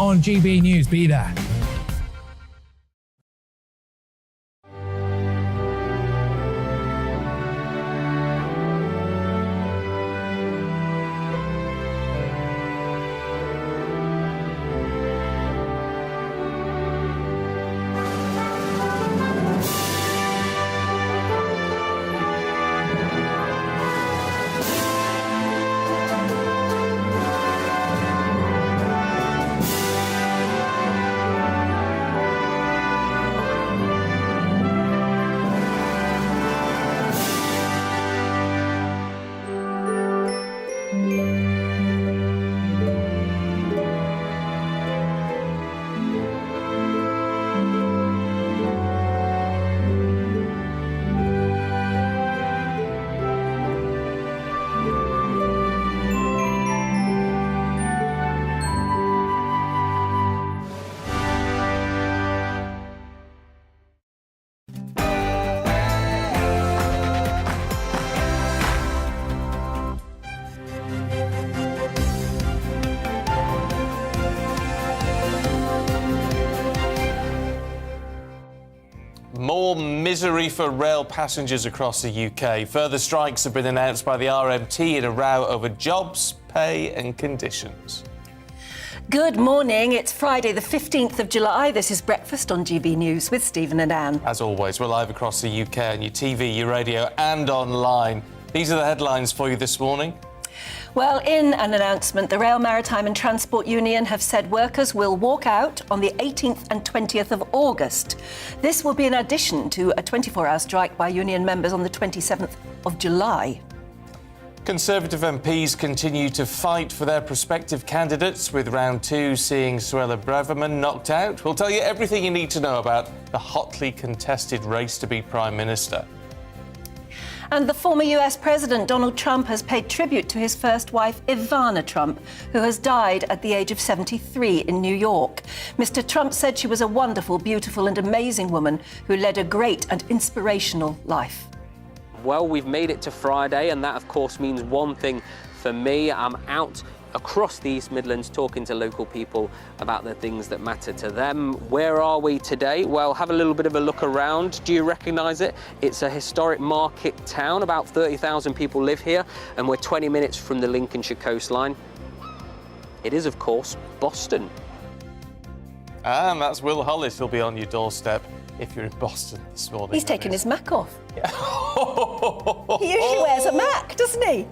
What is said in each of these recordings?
on GB News. Be there. More misery for rail passengers across the UK. Further strikes have been announced by the RMT in a row over jobs, pay and conditions. Good morning. It's Friday the 15th of July. This is Breakfast on GB News with Stephen and Anne. As always, we're live across the UK on your TV, your radio and online. These are the headlines for you this morning. Well, in an announcement, the Rail, Maritime and Transport Union have said workers will walk out on the 18th and 20th of August. This will be in addition to a 24-hour strike by union members on the 27th of July. Conservative MPs continue to fight for their prospective candidates, with round two seeing Suella Braverman knocked out. We'll tell you everything you need to know about the hotly contested race to be Prime Minister. And the former US President Donald Trump has paid tribute to his first wife, Ivana Trump, who has died at the age of 73 in New York. Mr. Trump said she was a wonderful, beautiful and amazing woman who led a great and inspirational life. Well, we've made it to Friday, and that, of course, means one thing for me. I'm out across the East Midlands talking to local people about the things that matter to them. Where are we today? Well, have a little bit of a look around. Do you recognise it? It's a historic market town. About 30,000 people live here, and we're 20 minutes from the Lincolnshire coastline. It is, of course, Boston. And that's Will Hollis. He'll be on your doorstep if you're in Boston this morning. He's taken his Mac off. Yeah. He usually wears a Mac, doesn't he?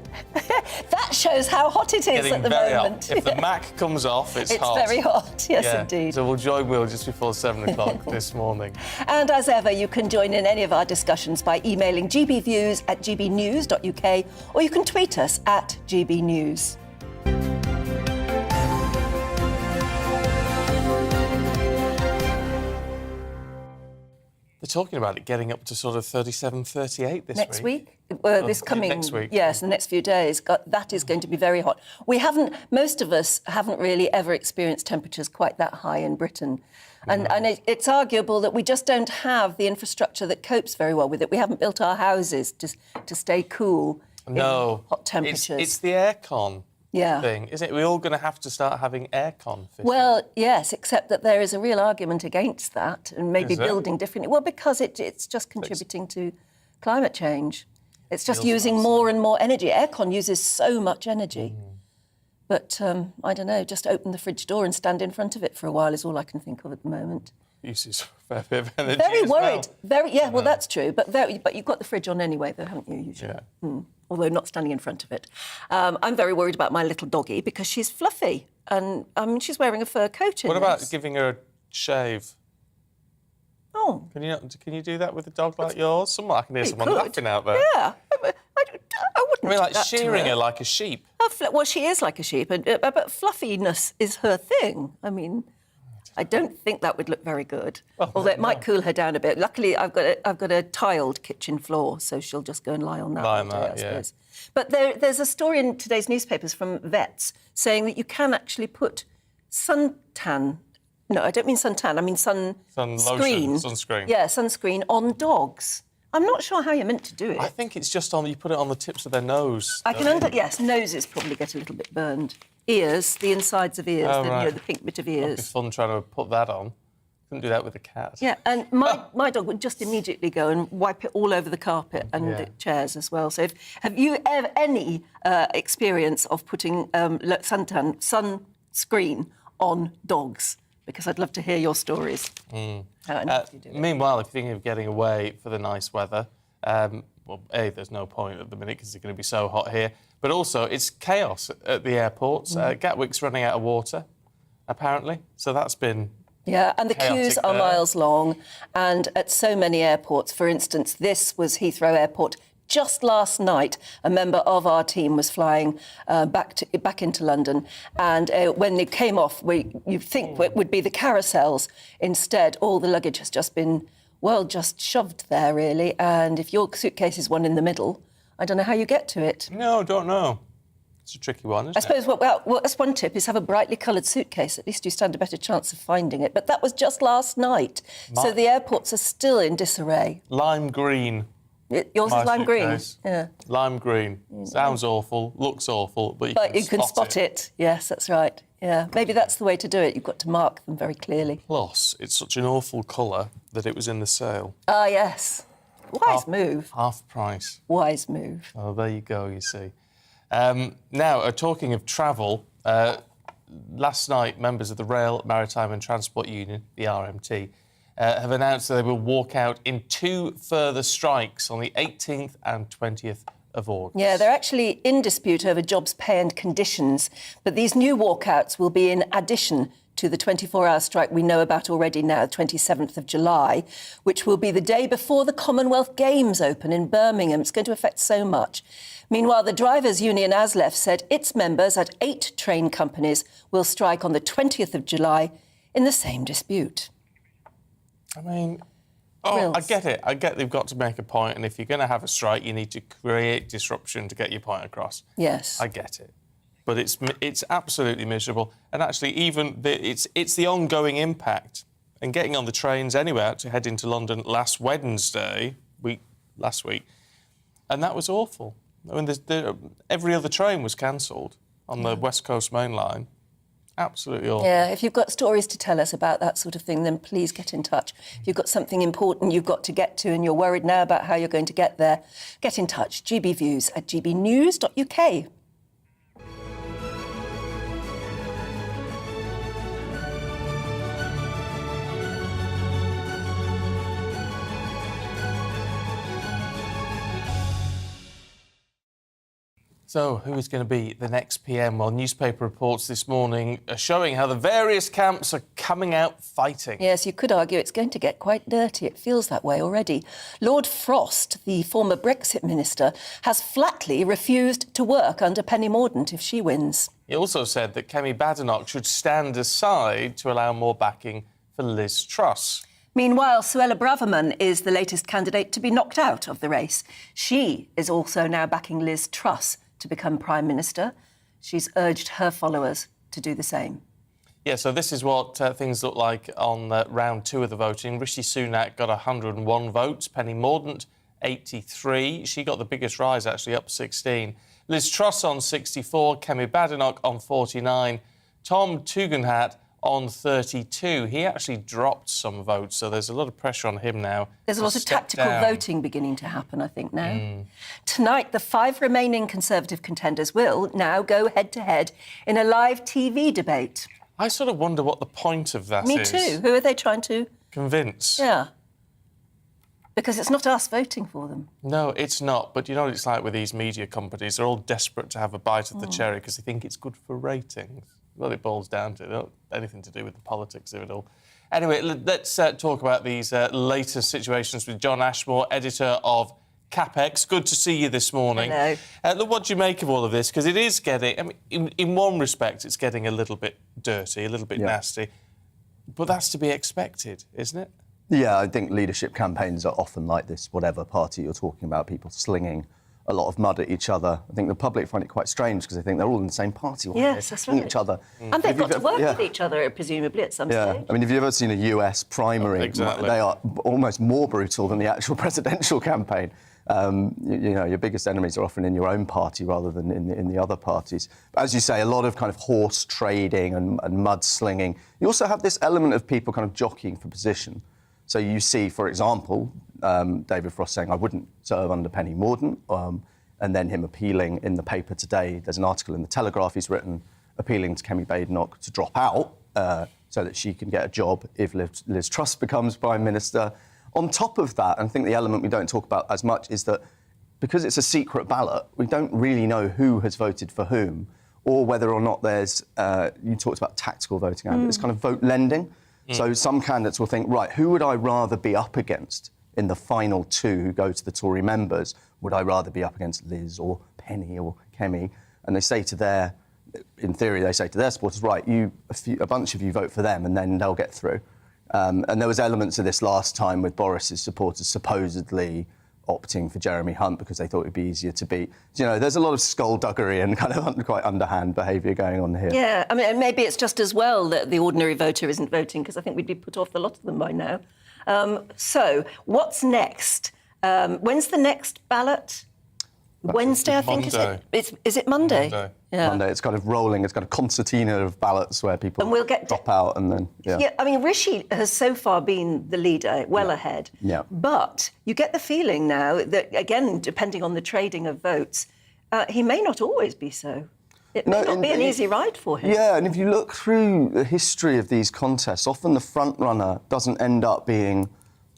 That shows how hot it is at the moment. Hot. If the Mac comes off, it's hot. It's very hot, yes, indeed. So we'll join Will just before 7 o'clock this morning. And as ever, you can join in any of our discussions by emailing gbviews@gbnews.uk, or you can tweet us at gbnews. They're talking about it getting up to sort of 37, 38 this next week. This coming next week. Yes, the next few days. That is going to be very hot. Most of us haven't really ever experienced temperatures quite that high in Britain. And it's arguable that we just don't have the infrastructure that copes very well with it. We haven't built our houses to stay cool in hot temperatures. It's the aircon thing, isn't it? We're all going to have to start having aircon fitted. Well, yes, except that there is a real argument against that, and maybe building differently. Well, because it's just contributing to climate change. It's just using more and more energy. Aircon uses so much energy. But, I don't know, just open the fridge door and stand in front of it for a while is all I can think of at the moment. Uses a fair bit of energy. Very worried. Well, that's true. But you've got the fridge on anyway, though, haven't you, usually? Yeah. Although not standing in front of it. I'm very worried about my little doggy because she's fluffy and she's wearing a fur coat in What about giving her a shave? Oh. Can you do that with a dog like yours? I can hear someone laughing out there. Yeah. I wouldn't like shearing her like a sheep. Well, she is like a sheep, but fluffiness is her thing. I mean, I don't think that would look very good. Although it might cool her down a bit. Luckily, I've got a tiled kitchen floor, so she'll just go and lie on that. I suppose. But there's a story in today's newspapers from vets saying that you can actually put suntan. No, I don't mean suntan. I mean sunscreen. Sunscreen. Yeah, sunscreen on dogs. I'm not sure how you're meant to do it. I think it's just you put it on the tips of their nose. Yes, noses probably get a little bit burned. Ears, the insides of ears, the pink bit of ears. It'd be fun trying to put that on. Couldn't do that with a cat. Yeah, and my dog would just immediately go and wipe it all over the carpet and the chairs as well. So have you ever any experience of putting sunscreen on dogs? Because I'd love to hear your stories. How on earth do you do it? Meanwhile, if you're thinking of getting away for the nice weather, there's no point at the minute because it's going to be so hot here. But also, it's chaos at the airports. Gatwick's running out of water, apparently. So that's been... Yeah, and the queues are miles long. And at so many airports, for instance, this was Heathrow Airport. Just last night, a member of our team was flying back into London, and when they came off, you'd think it would be the carousels. Instead, all the luggage has just been, just shoved there, really. And if your suitcase is one in the middle, I don't know how you get to it. No, don't know. It's a tricky one, isn't it? I suppose, that's one tip, is have a brightly coloured suitcase. At least you stand a better chance of finding it. But that was just last night, so the airports are still in disarray. Lime green. Yours is lime green? Yeah. Lime green. Sounds awful, looks awful, but you can spot it. Yes, that's right. Yeah, maybe that's the way to do it. You've got to mark them very clearly. Plus, it's such an awful colour that it was in the sale. Ah, yes. Wise move. Half price. Wise move. Oh, there you go, you see. Now, talking of travel, last night, members of the Rail, Maritime and Transport Union, the RMT, have announced that they will walk out in 2 further strikes on the 18th and 20th of August. Yeah, they're actually in dispute over jobs, pay and conditions, but these new walkouts will be in addition to the 24-hour strike we know about already now, 27th of July, which will be the day before the Commonwealth Games open in Birmingham. It's going to affect so much. Meanwhile, the drivers' union ASLEF said its members at 8 train companies will strike on the 20th of July in the same dispute. I mean, I get it. I get they've got to make a point, and if you're going to have a strike, you need to create disruption to get your point across. Yes. I get it. But it's absolutely miserable. And actually, it's the ongoing impact. And getting on the trains anywhere to head into London last week, and that was awful. I mean, every other train was cancelled on the West Coast Main Line. Absolutely awful. Yeah, if you've got stories to tell us about that sort of thing, then please get in touch. If you've got something important you've got to get to and you're worried now about how you're going to get there, get in touch. gbviews@gbnews.uk. So, who is going to be the next PM? Well, newspaper reports this morning are showing how the various camps are coming out fighting. Yes, you could argue it's going to get quite dirty. It feels that way already. Lord Frost, the former Brexit minister, has flatly refused to work under Penny Mordaunt if she wins. He also said that Kemi Badenoch should stand aside to allow more backing for Liz Truss. Meanwhile, Suella Braverman is the latest candidate to be knocked out of the race. She is also now backing Liz Truss to become Prime Minister. She's urged her followers to do the same. Yeah, so this is what things look like on round 2 of the voting. Rishi Sunak got 101 votes, Penny Mordaunt 83. She got the biggest rise, actually, up 16. Liz Truss on 64, Kemi Badenoch on 49, Tom Tugendhat on 32. He actually dropped some votes, so there's a lot of pressure on him now. There's a lot of tactical voting beginning to happen, I think, now. Tonight, the 5 remaining Conservative contenders will now go head-to-head in a live TV debate. I sort of wonder what the point of that is. Me too. Who are they trying to convince? Yeah. Because it's not us voting for them. No, it's not. But you know what it's like with these media companies? They're all desperate to have a bite of the cherry because they think it's good for ratings. Well, it boils down to it. Not anything to do with the politics of it all. Anyway, let's talk about these latest situations with John Ashmore, editor of CapEx. Good to see you this morning. Hello. Look, what do you make of all of this? Because it is getting... I mean, in one respect, it's getting a little bit dirty, a little bit nasty. But that's to be expected, isn't it? Yeah, I think leadership campaigns are often like this, whatever party you're talking about, people slinging a lot of mud at each other. I think the public find it quite strange because they think they're all in the same party. Yes, that's right. Each other. And they've got to work with each other, presumably, at some stage. I mean, have you ever seen a US primary? Exactly. They are almost more brutal than the actual presidential campaign. You know, your biggest enemies are often in your own party rather than in the other parties. But as you say, a lot of kind of horse trading and mudslinging. You also have this element of people kind of jockeying for position. So you see, for example, David Frost saying, I wouldn't serve under Penny Mordaunt, and then him appealing in the paper today. There's an article in The Telegraph he's written appealing to Kemi Badenoch to drop out so that she can get a job if Liz Truss becomes Prime Minister. On top of that, and I think the element we don't talk about as much is that because it's a secret ballot, we don't really know who has voted for whom or whether or not there's, you talked about tactical voting, and it's kind of vote lending. So some candidates will think, right, who would I rather be up against in the final two who go to the Tory members? Would I rather be up against Liz or Penny or Kemi? And they say to their, in theory, they say to their supporters, right, a bunch of you vote for them and then they'll get through. And there was elements of this last time with Boris's supporters supposedly opting for Jeremy Hunt because they thought it would be easier to beat. You know, there's a lot of skullduggery and kind of quite underhand behaviour going on here. Yeah, I mean, and maybe it's just as well that the ordinary voter isn't voting, because I think we'd be put off a lot of them by now. So, what's next? When's the next ballot? Wednesday, I think, Monday. Is it Monday? Monday. Yeah. Monday, it's kind of rolling. It's kind of concertina of ballots where people And we'll drop out and then, Yeah, I mean, Rishi has so far been the leader, well ahead. Yeah. But you get the feeling now that, again, depending on the trading of votes, he may not always be so. It may not be an easy ride for him. Yeah, and if you look through the history of these contests, often the front runner doesn't end up being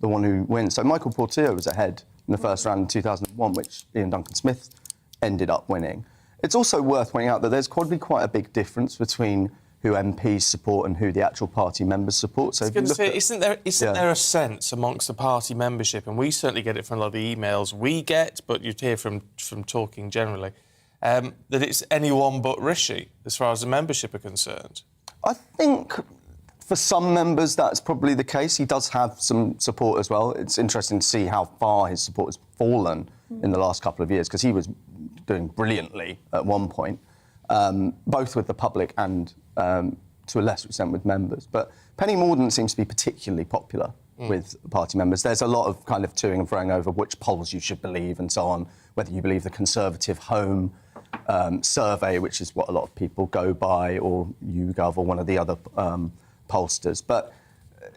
the one who wins. So Michael Portillo was ahead in the first round in 2001, which Ian Duncan Smith ended up winning. It's also worth pointing out that there's probably quite a big difference between who MPs support and who the actual party members support. So isn't there a sense amongst the party membership, and we certainly get it from a lot of the emails we get, but you'd hear from talking generally, that it's anyone but Rishi as far as the membership are concerned? I think for some members that's probably the case. He does have some support as well. It's interesting to see how far his support has fallen in the last couple of years, because he was doing brilliantly at one point, both with the public and to a lesser extent with members. But Penny Mordaunt seems to be particularly popular with party members. There's a lot of kind of toing and froing over which polls you should believe and so on, whether you believe the Conservative Home survey, which is what a lot of people go by, or YouGov or one of the other pollsters. But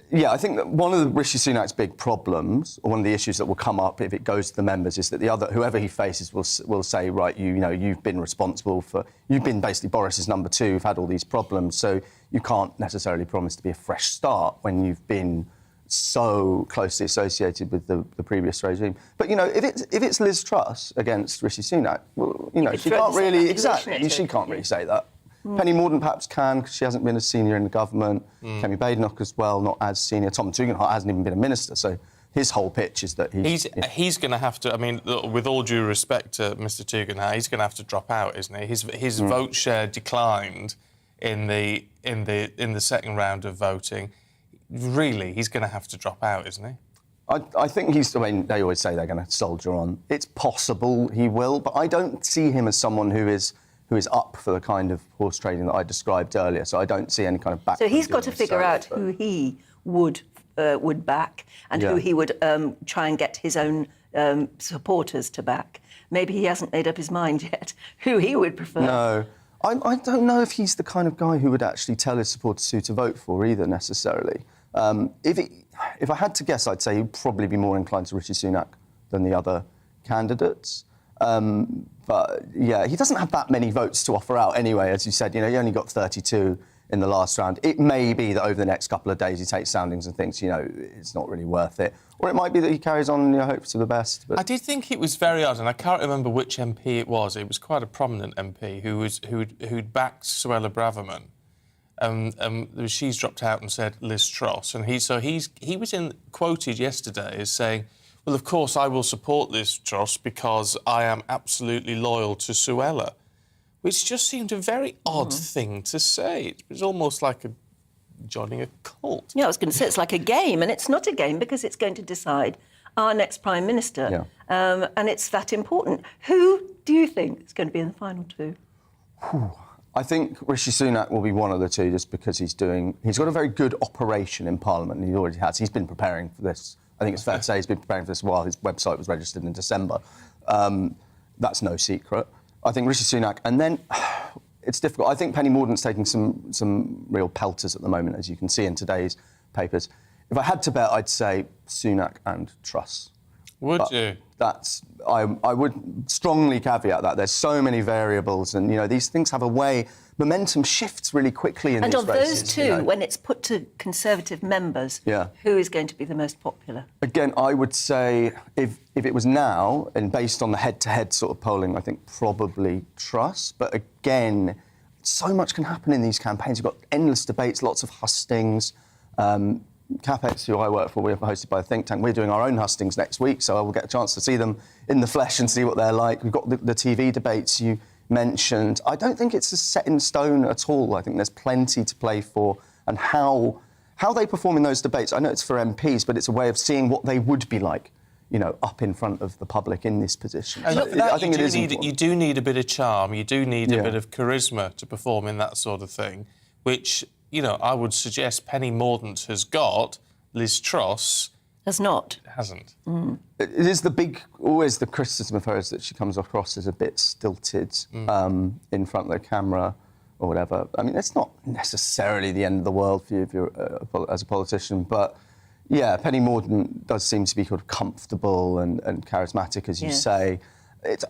yeah, I think that one of the Rishi Sunak's big problems, or one of the issues that will come up if it goes to the members, is that whoever he faces will say, right, you know, you've been responsible for, you've been basically Boris's number two, you've had all these problems, so you can't necessarily promise to be a fresh start when you've been so closely associated with the previous regime. But, you know, if it's Liz Truss against Rishi Sunak, well, you know, she can't really, she can't really say that. Penny Mordaunt perhaps can, because she hasn't been as senior in the government. Kemi Badenoch as well, not as senior. Tom Tugendhat hasn't even been a minister, so his whole pitch is that he's going to have to. I mean, with all due respect to Mr. Tugendhat, he's going to have to drop out, isn't he? His vote share declined in the second round of voting. Really, he's going to have to drop out, isn't he? I think I mean, they always say they're going to soldier on. It's possible he will, but I don't see him as someone who is up for the kind of horse trading that I described earlier. So I don't see any kind of back. So he's got to figure out who he would back and who he would try and get his own supporters to back. Maybe he hasn't made up his mind yet who he would prefer. No. I don't know if he's the kind of guy who would actually tell his supporters who to vote for either, necessarily. If I had to guess, I'd say he'd probably be more inclined to Rishi Sunak than the other candidates. But, yeah, he doesn't have that many votes to offer out anyway, as you said. You know, he only got 32 in the last round. It may be that over the next couple of days he takes soundings and thinks, you know, it's not really worth it. Or it might be that he carries on, you know, hopes for the best. But I did think it was very odd, and I can't remember which MP it was. It was quite a prominent MP who'd backed Suella Braverman. She's dropped out and said Liz Truss, and he was quoted yesterday as saying, well, of course, I will support Liz Truss because I am absolutely loyal to Suella, which just seemed a very odd thing to say. It was almost like joining a cult. Yeah, I was going to say it's like a game, and it's not a game because it's going to decide our next Prime Minister. Yeah. And it's that important. Who do you think is going to be in the final two? I think Rishi Sunak will be one of the two, just because he's got a very good operation in Parliament, and he already has. He's been preparing for this. I think it's fair to say he's been preparing for this a while. His website was registered in December. That's no secret. I think Rishi Sunak, and then it's difficult. I think Penny Mordaunt's taking some real pelters at the moment, as you can see in today's papers. If I had to bet, I'd say Sunak and Truss. Would you? I would strongly caveat that. There's so many variables, and these things have a way. Momentum shifts really quickly in these races. And of those two, when it's put to Conservative members, who is going to be the most popular? Again, I would say if it was now, and based on the head-to-head sort of polling, I think probably Truss. But again, so much can happen in these campaigns. You've got endless debates, lots of hustings. CapEx, who I work for, we're hosted by a think tank. We're doing our own hustings next week, so I will get a chance to see them in the flesh and see what they're like. We've got the TV debates you mentioned. I don't think it's set in stone at all. I think there's plenty to play for, and how they perform in those debates. I know it's for MPs, but it's a way of seeing what they would be like, up in front of the public in this position. And So I think you do need a bit of charm. You do need a bit of charisma to perform in that sort of thing, which, I would suggest Penny Mordaunt has got. Liz Truss has not. Hasn't. It is always the criticism of her is that she comes across as a bit stilted in front of the camera or whatever. I mean, it's not necessarily the end of the world for you if you're as a politician, but yeah, Penny Mordaunt does seem to be kind of comfortable and charismatic, as you say.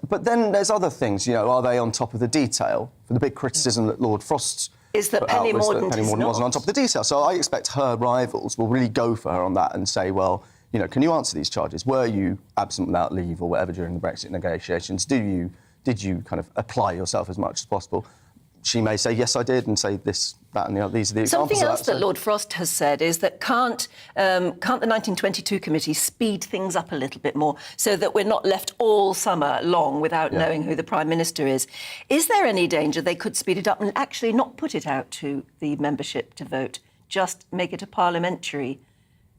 But then there's other things, are they on top of the detail? For the big criticism that Lord Frost's is that Penny Mordaunt wasn't on top of the detail. So I expect her rivals will really go for her on that and say, well, can you answer these charges? Were you absent without leave or whatever during the Brexit negotiations? Did you kind of apply yourself as much as possible? She may say, yes, I did, and say this, that, and the other. These are the examples. Something else that Lord Frost has said is that can't the 1922 committee speed things up a little bit more so that we're not left all summer long without knowing who the Prime Minister is? Is there any danger they could speed it up and actually not put it out to the membership to vote, just make it a parliamentary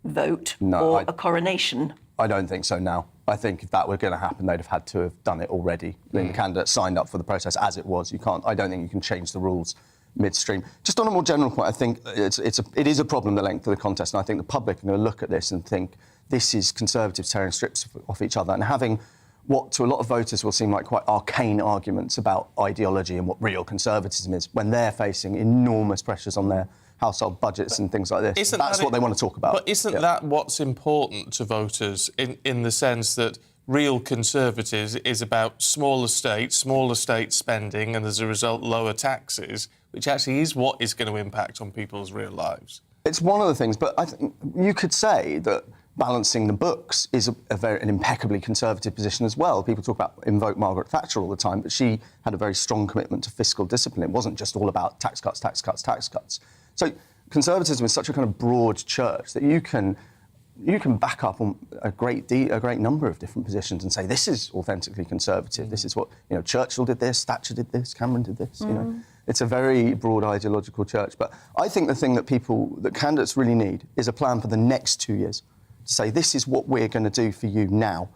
vote or a coronation? I don't think so now. I think if that were going to happen, they'd have had to have done it already. The candidates signed up for the process as it was. I don't think you can change the rules midstream. Just on a more general point, I think it is a problem, the length of the contest, and I think the public are going to look at this and think this is Conservatives tearing strips off each other and having what to a lot of voters will seem like quite arcane arguments about ideology and what real conservatism is when they're facing enormous pressures on their household budgets and things like this. That's what they want to talk about. But isn't that what's important to voters in the sense that real Conservatives is about smaller state spending and, as a result, lower taxes, which actually is what is going to impact on people's real lives? It's one of the things, but I think you could say that balancing the books is an impeccably conservative position as well. People invoke Margaret Thatcher all the time, but she had a very strong commitment to fiscal discipline. It wasn't just all about tax cuts. So conservatism is such a kind of broad church that you can back up on a great number of different positions and say this is authentically conservative. This is what Churchill did this, Thatcher did this, Cameron did this. It's a very broad ideological church. But I think the thing that candidates really need is a plan for the next 2 years to say this is what we're going to do for you now,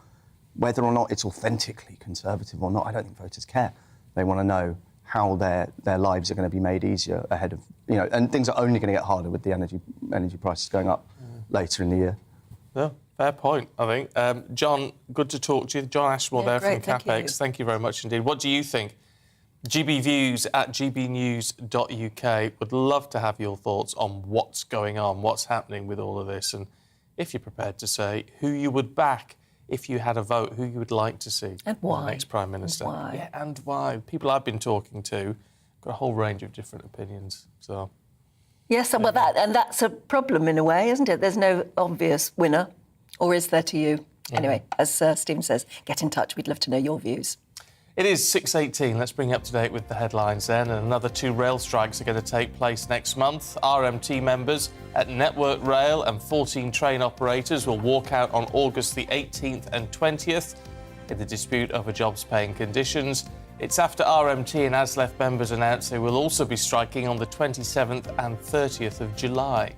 whether or not it's authentically conservative or not. I don't think voters care. They want to know how their lives are going to be made easier ahead of, and things are only going to get harder with the energy prices going up later in the year. No, fair point, I think. John, good to talk to you. John Ashmore there great, from CapEx. Thank you very much indeed. What do you think? GBViews at gbnews.uk. Would love to have your thoughts on what's going on, what's happening with all of this, and if you're prepared to say who you would back if you had a vote, who you would like to see and why. The next Prime Minister. And why. Yeah, and why. People I've been talking to got a whole range of different opinions. So, yes, well, that's a problem in a way, isn't it? There's no obvious winner, or is there to you? Anyway, as Stephen says, get in touch. We'd love to know your views. It is 6:18. Let's bring you up to date with the headlines then. And another 2 rail strikes are going to take place next month. RMT members at Network Rail and 14 train operators will walk out on August the 18th and 20th in the dispute over jobs, pay and conditions. It's after RMT and ASLEF members announced they will also be striking on the 27th and 30th of July.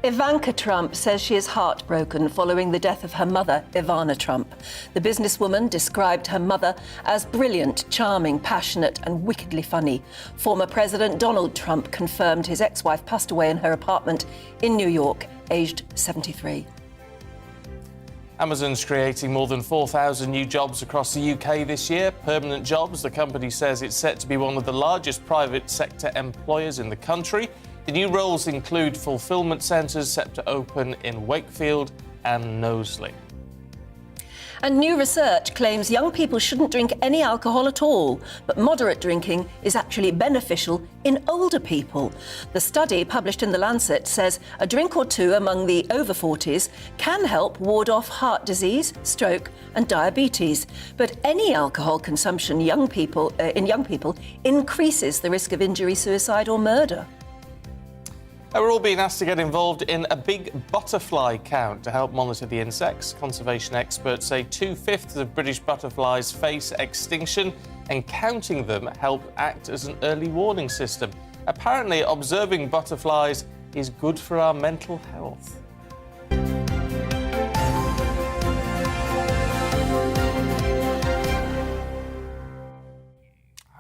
Ivanka Trump says she is heartbroken following the death of her mother, Ivana Trump. The businesswoman described her mother as brilliant, charming, passionate and wickedly funny. Former President Donald Trump confirmed his ex-wife passed away in her apartment in New York, aged 73. Amazon's creating more than 4,000 new jobs across the UK this year. Permanent jobs. The company says it's set to be one of the largest private sector employers in the country. The new roles include fulfilment centres set to open in Wakefield and Knowsley. And new research claims young people shouldn't drink any alcohol at all, but moderate drinking is actually beneficial in older people. The study, published in The Lancet, says a drink or two among the over 40s can help ward off heart disease, stroke and diabetes. But any alcohol consumption in young people increases the risk of injury, suicide or murder. We're all being asked to get involved in a big butterfly count to help monitor the insects. Conservation experts say 2/5 of British butterflies face extinction, and counting them help act as an early warning system. Apparently, observing butterflies is good for our mental health.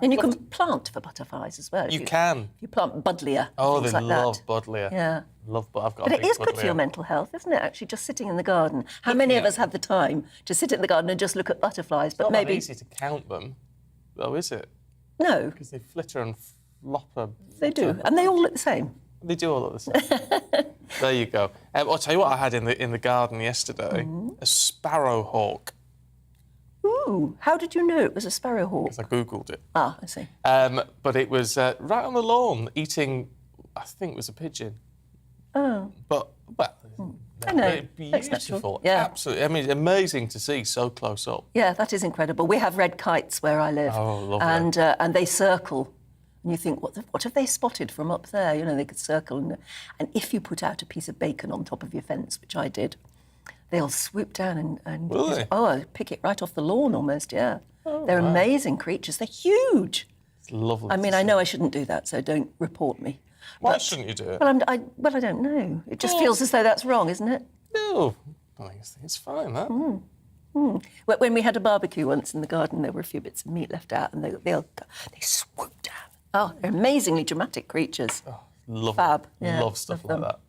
And you can plant for butterflies as well. You can. You plant buddleia. Oh, things they like love that. buddleia. Yeah. I've got But a it big is good for your buddleia. mental health, isn't it, actually, just sitting in the garden? How many of us have the time to sit in the garden and just look at butterflies? But It's not maybe... that easy to count them, though, is it? No, Because they flitter and flop. they do. And they all look the same. They do all look the same. There you go. I'll tell you what I had in the garden yesterday. A sparrowhawk. Ooh, how did you know it was a sparrowhawk? Because I Googled it. Ah, I see. But it was right on the lawn eating, I think it was a pigeon. Oh. But, well, I know. That's beautiful. natural. Yeah. Absolutely. I mean, amazing to see so close up. Yeah, that is incredible. We have red kites where I live. Oh, lovely. And they circle. And you think, what have they spotted from up there? You know, they could circle. And if you put out a piece of bacon on top of your fence, which I did, they'll swoop down and Really? pick it right off the lawn almost, yeah. They're amazing creatures. They're huge. It's lovely. I mean, to I see. know I shouldn't do that, so don't report me. Why shouldn't you do it? Well, I don't know. It just feels as though that's wrong, isn't it? No. I think it's fine, that. When we had a barbecue once in the garden, there were a few bits of meat left out, and they swoop down. Oh, they're amazingly dramatic creatures. Love Fab. it. Yeah, Love stuff love like that.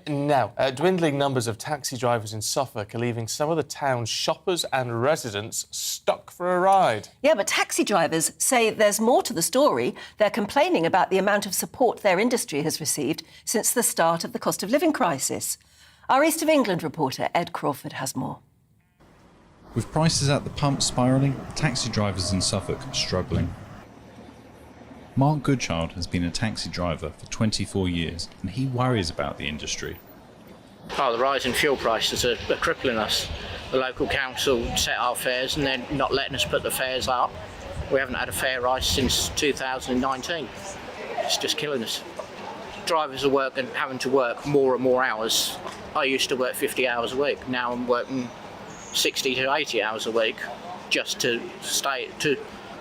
Now, dwindling numbers of taxi drivers in Suffolk are leaving some of the town's shoppers and residents stuck for a ride. Yeah, but taxi drivers say there's more to the story. They're complaining about the amount of support their industry has received since the start of the cost of living crisis. Our East of England reporter, Ed Crawford, has more. With prices at the pump spiralling, taxi drivers in Suffolk are struggling. Mark Goodchild has been a taxi driver for 24 years and he worries about the industry. Oh, the rise in fuel prices are crippling us. The local council set our fares and they're not letting us put the fares up. We haven't had a fare rise since 2019. It's just killing us. Drivers are having to work more and more hours. I used to work 50 hours a week. Now I'm working 60 to 80 hours a week just to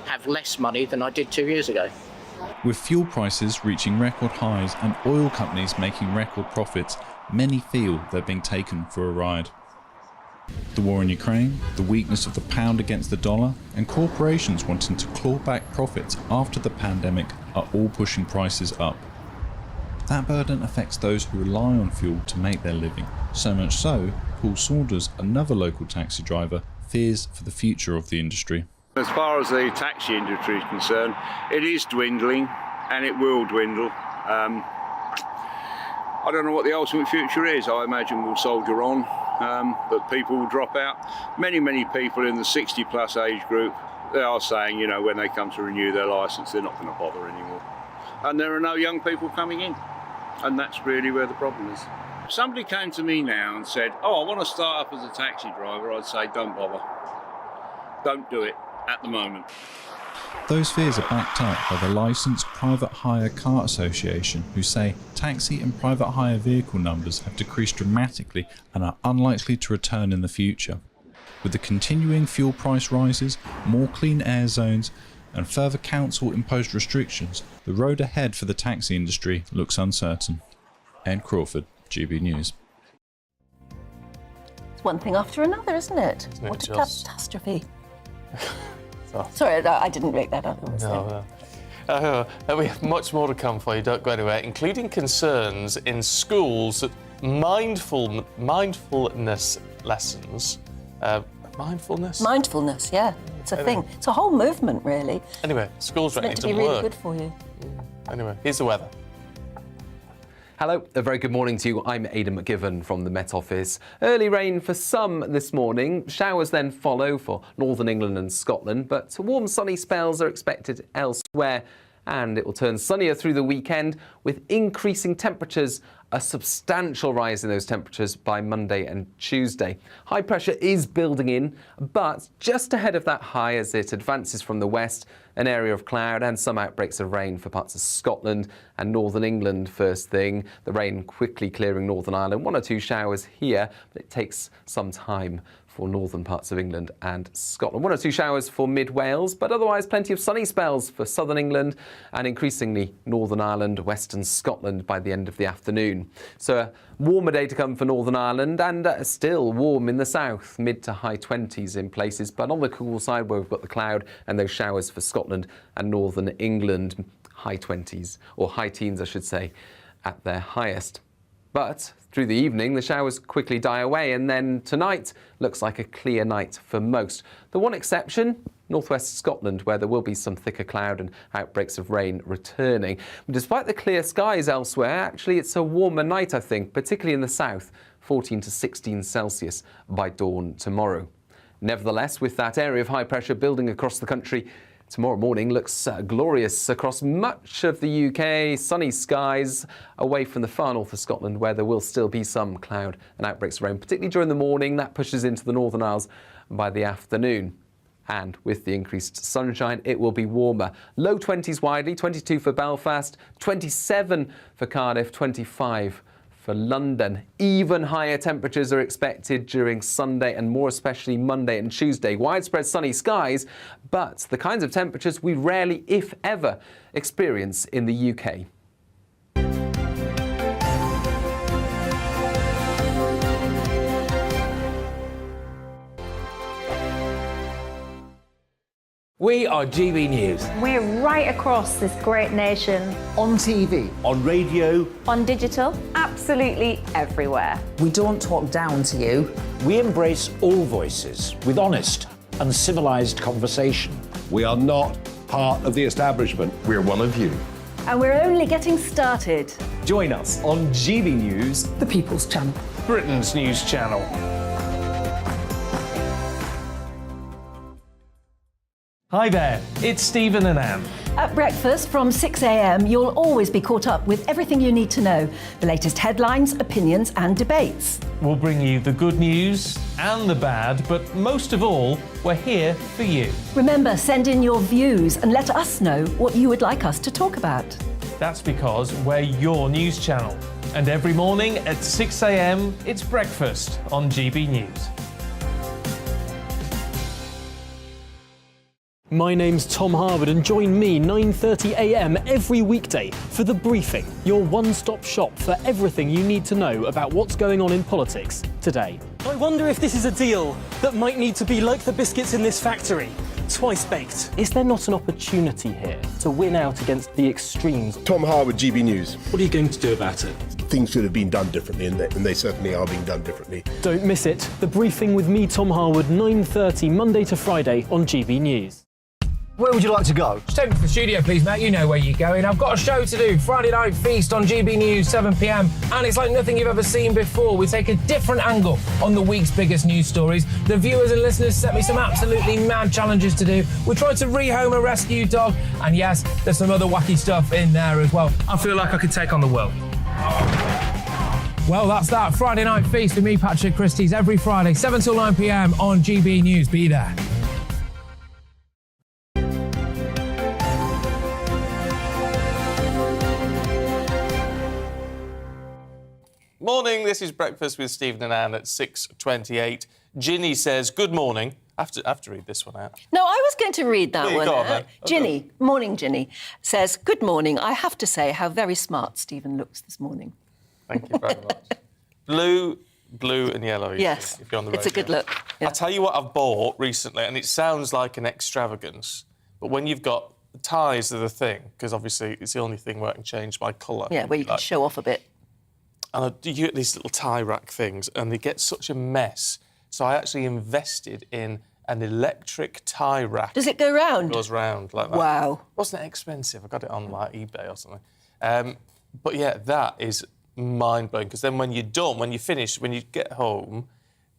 have less money than I did 2 years ago. With fuel prices reaching record highs and oil companies making record profits, many feel they're being taken for a ride. The war in Ukraine, the weakness of the pound against the dollar, and corporations wanting to claw back profits after the pandemic are all pushing prices up. That burden affects those who rely on fuel to make their living. So much so, Paul Saunders, another local taxi driver, fears for the future of the industry. As far as the taxi industry is concerned, it is dwindling and it will dwindle. I don't know what the ultimate future is. I imagine we'll soldier on, but people will drop out. Many people in the 60 plus age group, they are saying, you know, when they come to renew their licence, they're not going to bother anymore. And there are no young people coming in. And that's really where the problem is. If somebody came to me now and said, oh, I want to start up as a taxi driver, I'd say, don't bother. Don't do it at the moment. Those fears are backed up by the Licensed Private Hire Car Association, who say taxi and private hire vehicle numbers have decreased dramatically and are unlikely to return in the future. With the continuing fuel price rises, more clean air zones, and further council-imposed restrictions, the road ahead for the taxi industry looks uncertain. Ed Crawford, GB News. It's one thing after another, isn't it? Isn't it What a just? catastrophe. So- Sorry, I didn't make that up. No. We have much more to come for you, don't go anywhere, including concerns in schools that mindfulness lessons. Mindfulness, yeah. It's a thing. It's a whole movement, really. Anyway, schools It's reckon meant it to be doesn't really work. good for you. Anyway, here's the weather. Hello, a very good morning to you. I'm Aidan McGivern from the Met Office. Early rain for some this morning. Showers then follow for northern England and Scotland, but warm sunny spells are expected elsewhere. And it will turn sunnier through the weekend with increasing temperatures, a substantial rise in those temperatures by Monday and Tuesday. High pressure is building in, but just ahead of that high as it advances from the west, an area of cloud and some outbreaks of rain for parts of Scotland and northern England first thing. The rain quickly clearing Northern Ireland, 1 or 2 showers here, but it takes some time for northern parts of England and Scotland. 1 or 2 showers for mid Wales, but otherwise plenty of sunny spells for southern England and increasingly Northern Ireland, western Scotland by the end of the afternoon. So a warmer day to come for Northern Ireland and still warm in the south, mid to high 20s in places, but on the cool side where we've got the cloud and those showers for Scotland and northern England, high 20s, or high teens I should say, at their highest. But through the evening, the showers quickly die away, and then tonight looks like a clear night for most. The one exception, northwest Scotland, where there will be some thicker cloud and outbreaks of rain returning. Despite the clear skies elsewhere, actually it's a warmer night, I think, particularly in the south, 14 to 16 Celsius by dawn tomorrow. Nevertheless, with that area of high pressure building across the country, tomorrow morning looks glorious across much of the UK, sunny skies away from the far north of Scotland where there will still be some cloud and outbreaks of rain, particularly during the morning. That pushes into the Northern Isles by the afternoon. And with the increased sunshine, it will be warmer. Low 20s widely, 22 for Belfast, 27 for Cardiff, 25 for London. Even higher temperatures are expected during Sunday and more especially Monday and Tuesday. Widespread sunny skies, but the kinds of temperatures we rarely, if ever, experience in the UK. We are GB News. We're right across this great nation. On TV. On radio. On digital. Absolutely everywhere. We don't talk down to you. We embrace all voices with honest and civilised conversation. We are not part of the establishment. We're one of you. And we're only getting started. Join us on GB News, The People's Channel. Britain's news channel. Hi there, it's Stephen and Anne. At breakfast from 6 a.m, you'll always be caught up with everything you need to know, the latest headlines, opinions and debates. We'll bring you the good news and the bad, but most of all, we're here for you. Remember, send in your views and let us know what you would like us to talk about. That's because we're your news channel. And every morning at 6 a.m, it's breakfast on GB News. My name's Tom Harwood and join me 9:30 a.m. every weekday for The Briefing, your one-stop shop for everything you need to know about what's going on in politics today. I wonder if this is a deal that might need to be like the biscuits in this factory, twice baked. Is there not an opportunity here to win out against the extremes? Tom Harwood, GB News. What are you going to do about it? Things should have been done differently, and they certainly are being done differently. Don't miss it. The Briefing with me, Tom Harwood, 9:30 Monday to Friday on GB News. Where would you like to go? Just take me to the studio, please, mate. You know where you're going. I've got a show to do. Friday Night Feast on GB News, 7 p.m. And it's like nothing you've ever seen before. We take a different angle on the week's biggest news stories. The viewers and listeners set me some absolutely mad challenges to do. We tried to rehome a rescue dog. And yes, there's some other wacky stuff in there as well. I feel like I could take on the world. Well, that's that. Friday Night Feast with me, Patrick Christie's, every Friday, 7 till 9 p.m. on GB News. Be there. Morning, this is Breakfast with Stephen and Anne at 6:28. Ginny says, good morning. I have to read this one out. No, I was going to read that one. Go on, then. Ginny, morning Ginny, says, good morning. I have to say how very smart Stephen looks this morning. Thank you very much. Blue and yellow. Yes, if you're on the it's a radio. good look. Yeah. I'll tell you what I've bought recently, and it sounds like an extravagance, but when you've got ties are the thing, because obviously it's the only thing where I can change my colour. Yeah, where you can show off a bit. And you get these little tie rack things, and they get such a mess. So I actually invested in an electric tie rack. Does it go round? It goes round like that. Wow. Wasn't it expensive? I got it on like eBay or something. But yeah, that is mind-blowing, because then when you're done, when you're finished, when you get home,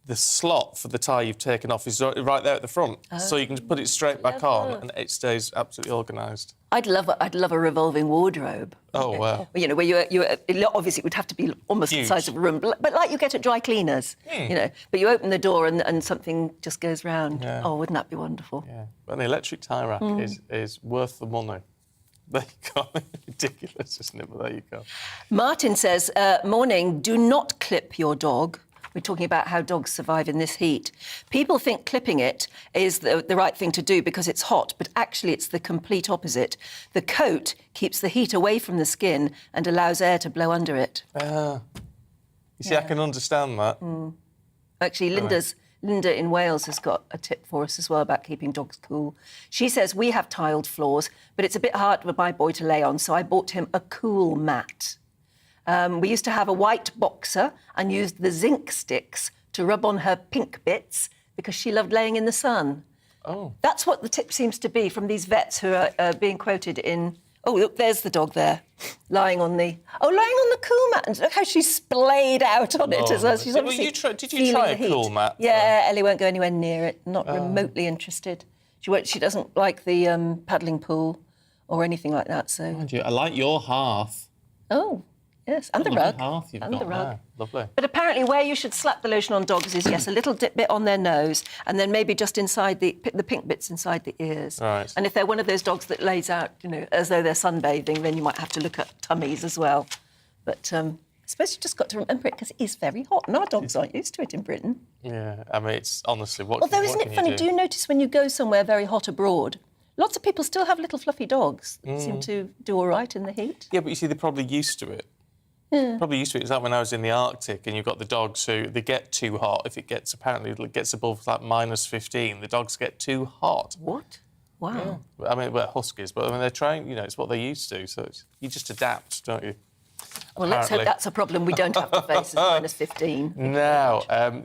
the slot for the tie you've taken off is right there at the front. So you can just put it straight back on and it stays absolutely organised. I'd love a revolving wardrobe. Oh, wow. You know, where you obviously it would have to be almost Huge. the size of a room, but like you get at dry cleaners, you know. But you open the door and something just goes round. Yeah. Oh, wouldn't that be wonderful? Yeah, but an electric tie rack is worth the money. There you go. Ridiculous, isn't it? But there you go. Martin says, morning, do not clip your dog. We're talking about how dogs survive in this heat. People think clipping it is the right thing to do because it's hot, but actually it's the complete opposite. The coat keeps the heat away from the skin and allows air to blow under it. You see, I can understand that. Actually, Linda in Wales has got a tip for us as well about keeping dogs cool. She says, we have tiled floors, but it's a bit hard for my boy to lay on, so I bought him a cool mat. We used to have a white boxer and used the zinc sticks to rub on her pink bits because she loved laying in the sun. Oh. That's what the tip seems to be from these vets who are being quoted in... Oh, look, there's the dog there, lying on the cool mat. And look how she's splayed out on it as well. She's obviously did you try a cool mat? Yeah, Ellie won't go anywhere near it, not remotely interested. She doesn't like the paddling pool or anything like that, so... Mind you, I like your hearth. Oh, yes, and the rug. Hearth you've and got the rug. there. Lovely. But apparently where you should slap the lotion on dogs is, yes, a little bit on their nose and then maybe just inside the pink bits inside the ears. Right. And if they're one of those dogs that lays out, you know, as though they're sunbathing, then you might have to look at tummies as well. But I suppose you've just got to remember it because it is very hot and our dogs aren't used to it in Britain. Yeah, I mean, it's honestly... Although, isn't it funny, do you notice when you go somewhere very hot abroad, lots of people still have little fluffy dogs that seem to do all right in the heat? Yeah, but you see, they're probably used to it. Yeah. Probably used to it. It's like when I was in the Arctic and you've got the dogs who, they get too hot. If it gets above like -15, the dogs get too hot. What? Wow. Yeah. I mean, well, huskies, but I mean, they're trying, you know, it's what they're used to. So you just adapt, don't you? Well, let's hope that's a problem we don't have to face as -15. Now,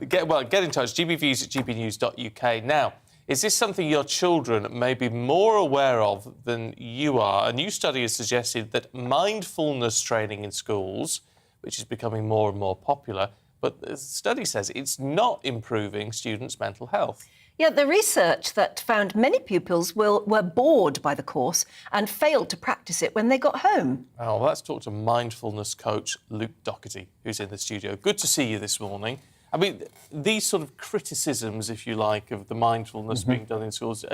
get in touch, gbviews@gbnews.uk. Now, is this something your children may be more aware of than you are? A new study has suggested that mindfulness training in schools, which is becoming more and more popular, but the study says it's not improving students' mental health. Yeah, the research that found many pupils were bored by the course and failed to practice it when they got home. Oh, well, let's talk to mindfulness coach Luke Doherty, who's in the studio. Good to see you this morning. I mean, these sort of criticisms, if you like, of the mindfulness being done in schools,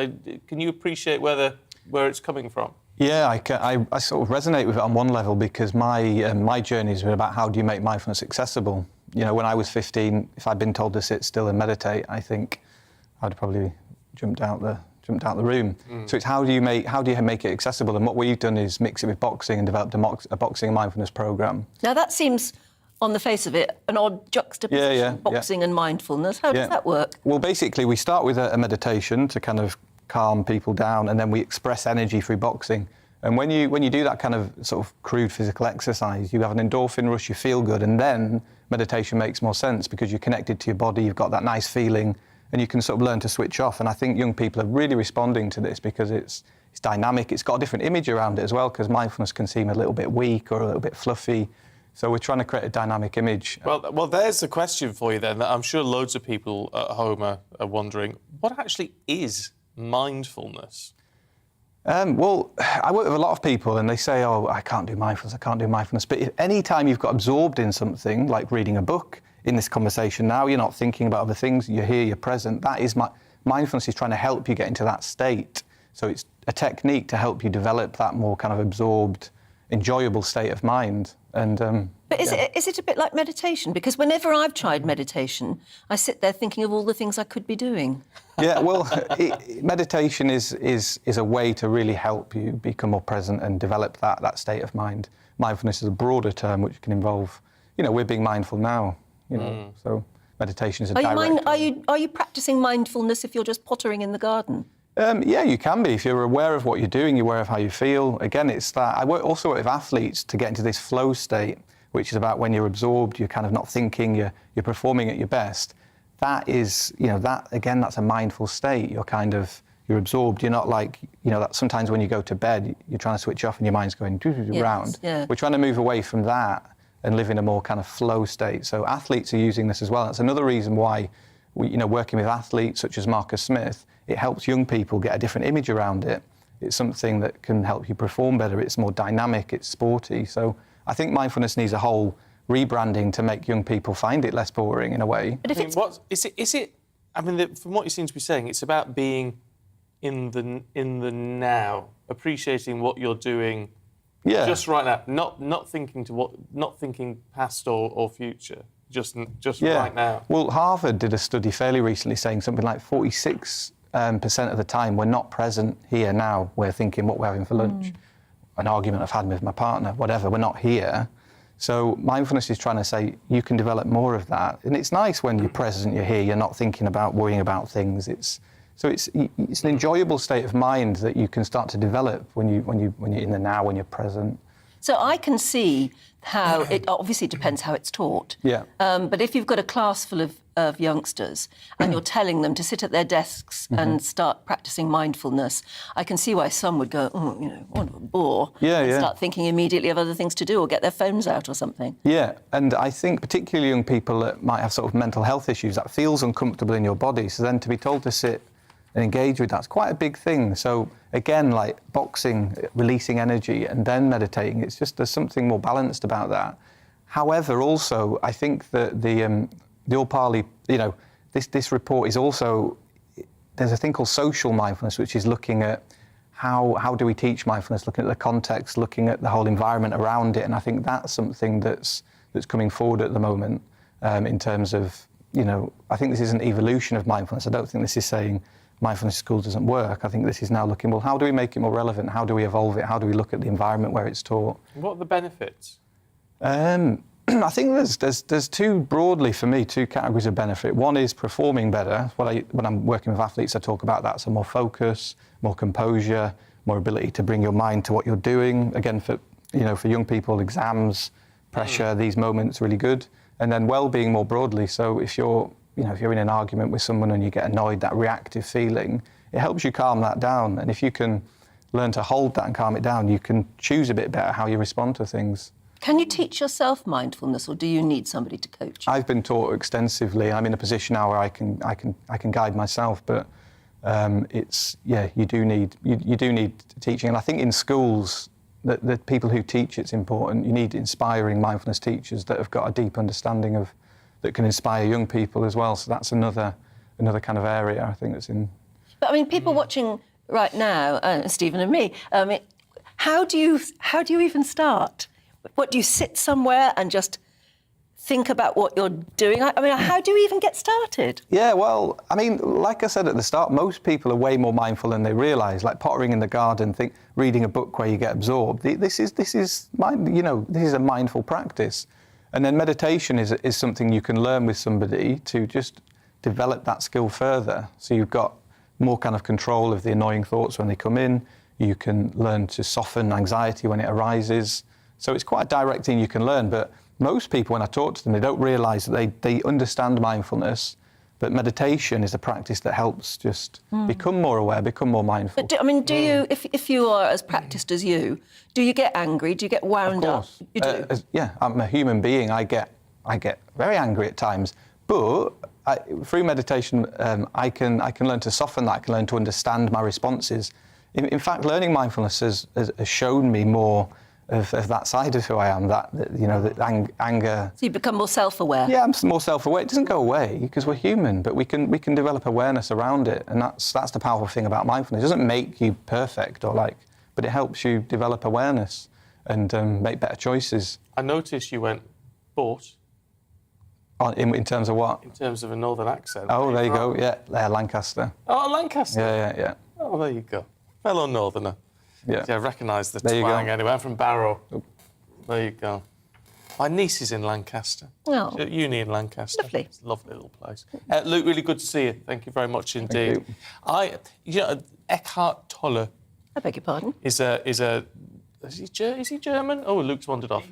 can you appreciate where it's coming from? Yeah, I sort of resonate with it on one level because my journey has been about how do you make mindfulness accessible. You know, when I was 15, if I'd been told to sit still and meditate, I think I'd probably jumped out the room. So it's how do you make it accessible? And what we've done is mix it with boxing and developed a boxing and mindfulness program. Now that seems, on the face of it, an odd juxtaposition, boxing and mindfulness. How does that work? Well, basically, we start with a meditation to kind of calm people down, and then we express energy through boxing. And when you do that kind of sort of crude physical exercise, you have an endorphin rush, you feel good, and then meditation makes more sense because you're connected to your body, you've got that nice feeling, and you can sort of learn to switch off. And I think young people are really responding to this because it's dynamic, it's got a different image around it as well, because mindfulness can seem a little bit weak or a little bit fluffy. So we're trying to create a dynamic image. Well, there's the question for you then, that I'm sure loads of people at home are wondering, what actually is mindfulness? Well, I work with a lot of people and they say, oh, I can't do mindfulness. But if any time you've got absorbed in something, like reading a book, in this conversation now, you're not thinking about other things, you're here, you're present, that is mindfulness is trying to help you get into that state. So it's a technique to help you develop that more kind of absorbed, enjoyable state of mind. And but is it a bit like meditation? Because whenever I've tried meditation, I sit there thinking of all the things I could be doing. Yeah, well, meditation is a way to really help you become more present and develop that state of mind. Mindfulness is a broader term which can involve we're being mindful now, so meditation is a direct... Are you practicing mindfulness if you're just pottering in the garden? Yeah, you can be. If you're aware of what you're doing, you're aware of how you feel. Again, it's that. I also work with athletes to get into this flow state, which is about when you're absorbed, you're kind of not thinking, you're performing at your best. That is, that's a mindful state. You're absorbed. You're not like, that sometimes when you go to bed, you're trying to switch off and your mind's going round. Yeah. We're trying to move away from that and live in a more kind of flow state. So athletes are using this as well. That's another reason why, working with athletes such as Marcus Smith, it helps young people get a different image around it. It's something that can help you perform better. It's more dynamic, it's sporty. So I think mindfulness needs a whole rebranding to make young people find it less boring in a way. But from what you seem to be saying, it's about being in the now, appreciating what you're doing just right now, not thinking past or future, just right now. Well, Harvard did a study fairly recently saying something like 46% of the time we're not present here now. We're thinking what we're having for lunch, an argument I've had with my partner, whatever. We're not here. So mindfulness is trying to say you can develop more of that, and it's nice when you're present, you're here, you're not thinking about worrying about things. It's an enjoyable state of mind that you can start to develop when you're in the now, when you're present. So I can see how it obviously depends how it's taught. Yeah. But if you've got a class full of youngsters and you're telling them to sit at their desks and start practicing mindfulness, I can see why some would go, what a bore. And start thinking immediately of other things to do or get their phones out or something. Yeah, and I think particularly young people that might have sort of mental health issues, that feels uncomfortable in your body. So then to be told to sit and engage with that's quite a big thing. So again, like boxing, releasing energy and then meditating, it's just there's something more balanced about that. However, also I think that the All-Parley, this report is also, there's a thing called social mindfulness, which is looking at how do we teach mindfulness, looking at the context, looking at the whole environment around it, and I think that's something that's coming forward at the moment in terms of, I think this is an evolution of mindfulness. I don't think this is saying mindfulness school doesn't work. I think this is now looking, well, how do we make it more relevant? How do we evolve it? How do we look at the environment where it's taught? What are the benefits? I think there's two categories of benefit. One is performing better. When I'm working with athletes, I talk about that. So more focus, more composure, more ability to bring your mind to what you're doing. Again, for young people, exams, pressure, these moments really good. And then well-being more broadly. So if you're in an argument with someone and you get annoyed, that reactive feeling, it helps you calm that down. And if you can learn to hold that and calm it down, you can choose a bit better how you respond to things. Can you teach yourself mindfulness, or do you need somebody to coach you? I've been taught extensively. I'm in a position now where I can guide myself, but you do need teaching. And I think in schools, the people who teach, it's important. You need inspiring mindfulness teachers that have got a deep understanding of that can inspire young people as well. So that's another kind of area I think that's in. But I mean, people watching right now, Stephen and me, how do you even start? What, do you sit somewhere and just think about what you're doing? I mean, how do you even get started? Yeah, well, I mean, like I said at the start, most people are way more mindful than they realise. Like pottering in the garden, reading a book where you get absorbed. This is a mindful practice. And then meditation is something you can learn with somebody to just develop that skill further. So you've got more kind of control of the annoying thoughts when they come in. You can learn to soften anxiety when it arises. So it's quite a direct thing you can learn. But most people, when I talk to them, they don't realise that they understand mindfulness, but meditation is a practice that helps just become more aware, become more mindful. But do you, if you are as practiced as you, do you get angry? Do you get wound up? You do? I'm a human being. I get very angry at times, but through meditation, I can learn to soften that. I can learn to understand my responses. In fact, learning mindfulness has shown me more of that side of who I am, that anger. So you become more self-aware? Yeah, I'm more self-aware. It doesn't go away because we're human, but we can develop awareness around it, and that's the powerful thing about mindfulness. It doesn't make you perfect but it helps you develop awareness and make better choices. I noticed you went bought. In terms of what? In terms of a northern accent. Oh, there you go. Yeah, Lancaster. Oh, Lancaster. Yeah. Oh, there you go. Fellow northerner. Yeah, I recognise the twang anyway. I'm from Barrow. Oh. There you go. My niece is in Lancaster. Oh. She's at uni in Lancaster. Lovely. It's a lovely little place. Luke, really good to see you. Thank you very much indeed. Eckhart Tolle. I beg your pardon? Is he German? Oh, Luke's wandered off.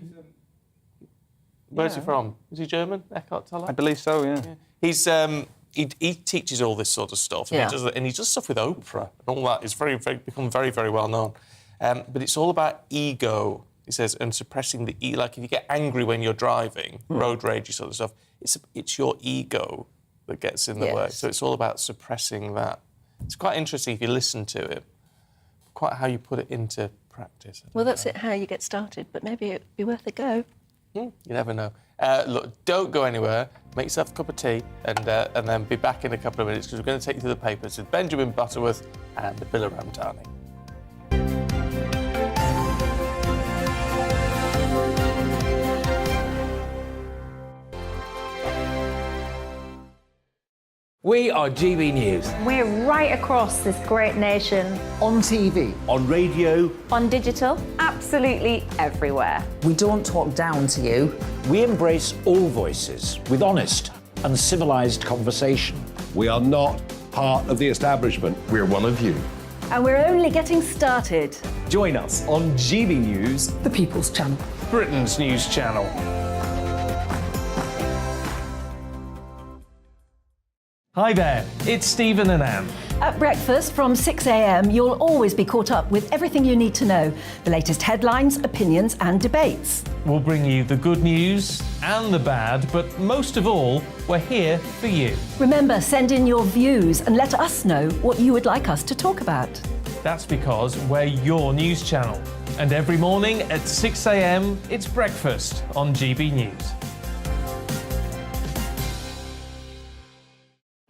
Where's he from? Is he German, Eckhart Tolle? I believe so, yeah. He's he teaches all this sort of stuff, and he does stuff with Oprah and all that. It's become very, very well known. But it's all about ego. He says, and suppressing the like if you get angry when you're driving, road rage sort of stuff. It's your ego that gets in the way. So it's all about suppressing that. It's quite interesting if you listen to it. Quite how you put it into practice. Well, that's it, how you get started, but maybe it'd be worth a go. You never know. Look, don't go anywhere. Make yourself a cup of tea and then be back in a couple of minutes because we're going to take you through the papers with Benjamin Butterworth and Abila Ramdani. We are GB News. We're right across this great nation. On TV. On radio. On digital, absolutely everywhere. We don't talk down to you. We embrace all voices with honest and civilised conversation. We are not part of the establishment. We're one of you. And we're only getting started. Join us on GB News, The People's Channel. Britain's news channel. Hi there, it's Stephen and Anne. At breakfast from 6 a.m, you'll always be caught up with everything you need to know, the latest headlines, opinions and debates. We'll bring you the good news and the bad, but most of all, we're here for you. Remember, send in your views and let us know what you would like us to talk about. That's because we're your news channel. And every morning at 6 a.m, it's breakfast on GB News.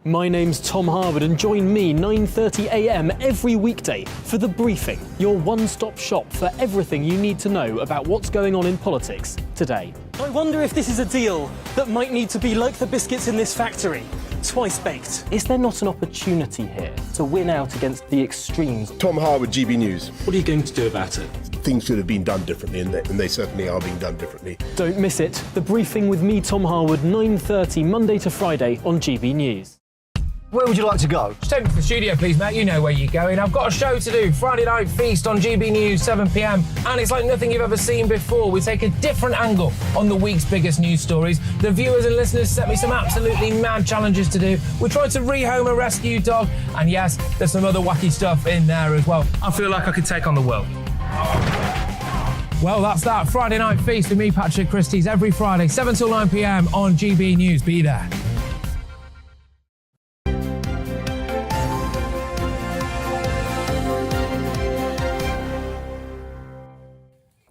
My name's Tom Harwood and join me 9:30 a.m. every weekday for The Briefing, your one-stop shop for everything you need to know about what's going on in politics today. I wonder if this is a deal that might need to be like the biscuits in this factory, twice baked. Is there not an opportunity here to win out against the extremes? Tom Harwood, GB News. What are you going to do about it? Things should have been done differently, and they certainly are being done differently. Don't miss it. The Briefing with me, Tom Harwood, 9:30 Monday to Friday on GB News. Where would you like to go? Just take me to the studio, please, mate. You know where you're going. I've got a show to do. Friday Night Feast on GB News, 7 p.m. And it's like nothing you've ever seen before. We take a different angle on the week's biggest news stories. The viewers and listeners set me some absolutely mad challenges to do. We tried to rehome a rescue dog. And yes, there's some other wacky stuff in there as well. I feel like I could take on the world. Well, that's that. Friday Night Feast with me, Patrick Christie's, every Friday, 7 till 9 p.m. on GB News. Be there.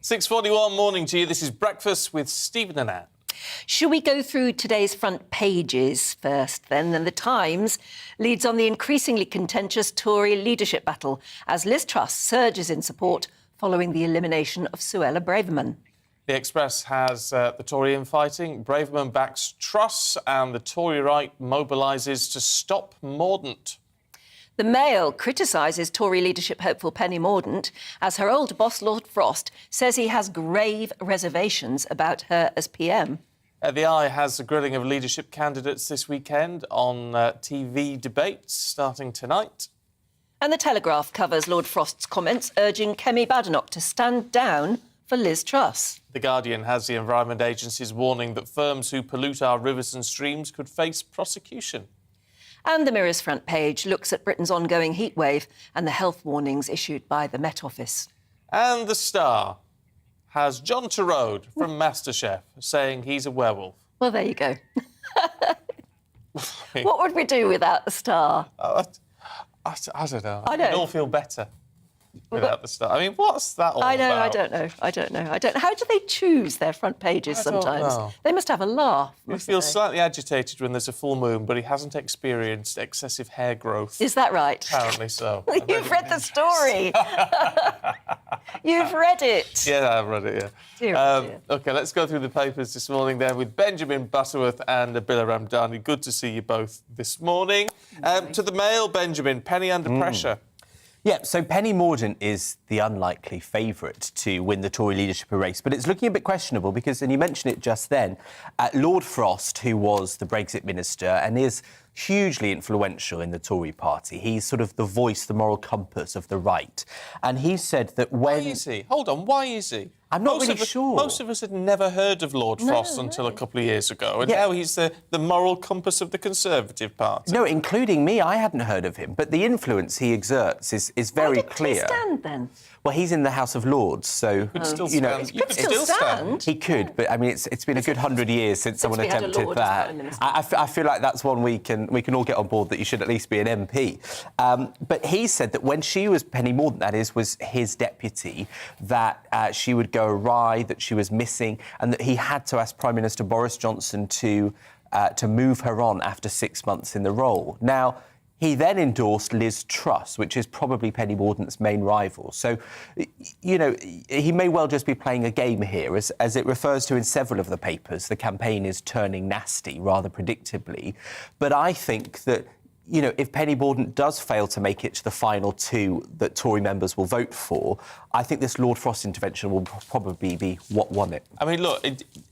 6:41 morning to you. This is Breakfast with Stephen and Anne. Should we go through today's front pages first, then? And the Times leads on the increasingly contentious Tory leadership battle as Liz Truss surges in support following the elimination of Suella Braverman. The Express has the Tory infighting. Braverman backs Truss and the Tory right mobilises to stop Mordaunt. The Mail criticises Tory leadership hopeful Penny Mordaunt as her old boss, Lord Frost, says he has grave reservations about her as PM. The Eye has a grilling of leadership candidates this weekend on TV debates starting tonight. And the Telegraph covers Lord Frost's comments urging Kemi Badenoch to stand down for Liz Truss. The Guardian has the Environment Agency's warning that firms who pollute our rivers and streams could face prosecution. And the Mirror's front page looks at Britain's ongoing heatwave and the health warnings issued by the Met Office. And the Star has John Turode from MasterChef saying he's a werewolf. Well, there you go. What would we do without the Star? I don't know. I know. We'd all feel better without the Star. I mean, what's that all about? I don't know. How do they choose their front pages sometimes? Know. They must have a laugh. He feels slightly agitated when there's a full moon, but he hasn't experienced excessive hair growth. Is that right? Apparently so. You've read the story. You've read it. Yeah, I've read it, yeah. Dear. OK, let's go through the papers this morning then with Benjamin Butterworth and Abila Ramdani. Good to see you both this morning. To the Mail, Benjamin, Penny under pressure. Yeah, so Penny Mordaunt is the unlikely favourite to win the Tory leadership race, but it's looking a bit questionable because, and you mentioned it just then, Lord Frost, who was the Brexit minister and is hugely influential in the Tory party. He's sort of the voice, the moral compass of the right. And he said that when... Why is he? Hold on, why is he? I'm not really sure. Most of us had never heard of Lord Frost until a couple of years ago, and now he's the moral compass of the Conservative Party. No, including me, I hadn't heard of him. But the influence he exerts is very clear. Why did he stand then? Well, he's in the House of Lords, so Could still you know, stand. You could still stand. He could, but I mean, it's been a good 100 years since someone attempted that. I feel like that's one we can all get on board, that you should at least be an MP. But he said that when she was Penny Mordaunt, that is, was his deputy, that she would go awry, that she was missing, and that he had to ask Prime Minister Boris Johnson to move her on after 6 months in the role. Now, he then endorsed Liz Truss, which is probably Penny Mordaunt's main rival. So, you know, he may well just be playing a game here. As it refers to in several of the papers, the campaign is turning nasty rather predictably. But I think that, you know, if Penny Mordaunt does fail to make it to the final two that Tory members will vote for, I think this Lord Frost intervention will probably be what won it. I mean, look,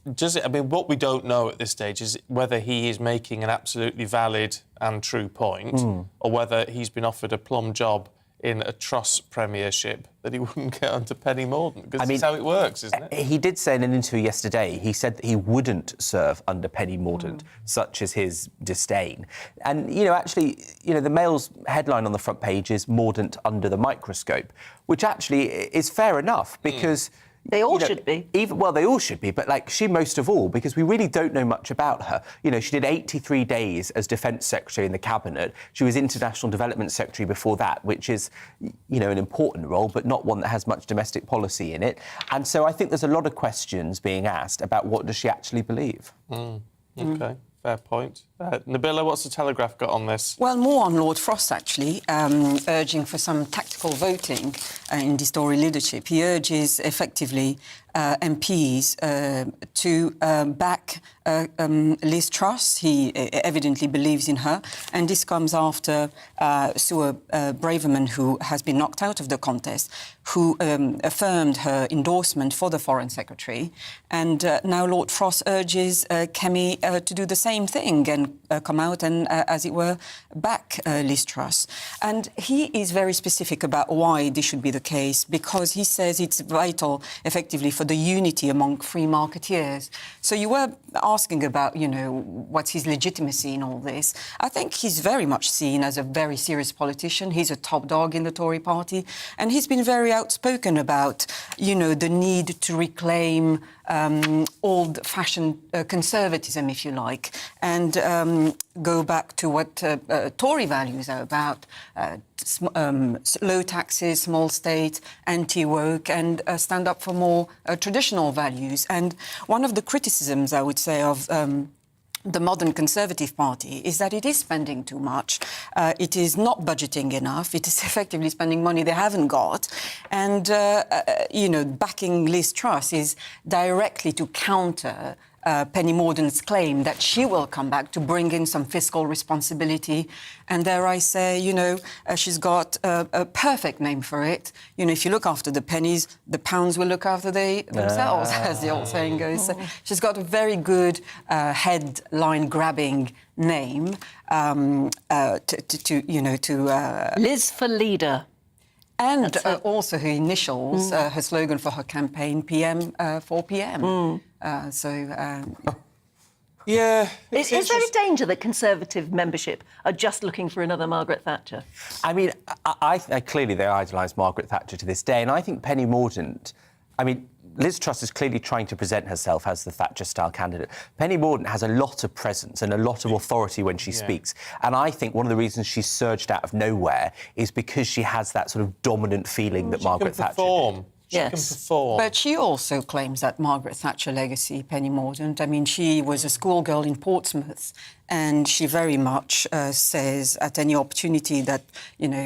what we don't know at this stage is whether he is making an absolutely valid and true point, or whether he's been offered a plum job in a Truss premiership that he wouldn't get under Penny Mordaunt, because that's how it works, isn't it? He did say in an interview yesterday, he said that he wouldn't serve under Penny Mordaunt, such as his disdain. And, you know, actually, you know, the Mail's headline on the front page is Mordaunt under the microscope, which actually is fair enough, because... They all should be. Well, they all should be, but, like, she most of all, because we really don't know much about her. You know, she did 83 days as Defence Secretary in the Cabinet. She was International Development Secretary before that, which is, you know, an important role, but not one that has much domestic policy in it. And so I think there's a lot of questions being asked about what does she actually believe. OK, fair point. Nabila, what's the Telegraph got on this? Well, more on Lord Frost, actually, urging for some tactical voting in this Tory leadership. He urges, effectively, MPs to back Liz Truss. He evidently believes in her. And this comes after Sue Braverman, who has been knocked out of the contest, who affirmed her endorsement for the Foreign Secretary. And now Lord Frost urges Kemi to do the same thing and come out and, as it were, back Liz Truss. And he is very specific about why this should be the case, because he says it's vital, effectively, for the unity among free marketeers. So you were asking about, you know, what's his legitimacy in all this. I think he's very much seen as a very serious politician. He's a top dog in the Tory party, and he's been very outspoken about, you know, the need to reclaim old-fashioned conservatism, if you like, and go back to what Tory values are about, low taxes, small state, anti-woke, and stand up for more traditional values. And one of the criticisms, I would say, of the modern Conservative Party is that it is spending too much. It is not budgeting enough. It is effectively spending money they haven't got. And, you know, backing Liz Truss is directly to counter Penny Mordaunt's claim that she will come back to bring in some fiscal responsibility. And dare I say, you know, she's got a perfect name for it. You know, if you look after the pennies, the pounds will look after themselves, as the old saying goes. So she's got a very good headline-grabbing name Liz for leader. And also her initials, her slogan for her campaign, PM for PM. Yeah. Is there a danger that Conservative membership are just looking for another Margaret Thatcher? I mean, I clearly they idolise Margaret Thatcher to this day, and I think Penny Mordaunt... I mean, Liz Truss is clearly trying to present herself as the Thatcher-style candidate. Penny Mordaunt has a lot of presence and a lot of authority when she speaks. And I think one of the reasons she's surged out of nowhere is because she has that sort of dominant feeling that Margaret Thatcher did. She can perform. But she also claims that Margaret Thatcher legacy, Penny Mordaunt. I mean, she was a schoolgirl in Portsmouth And she very much says at any opportunity that,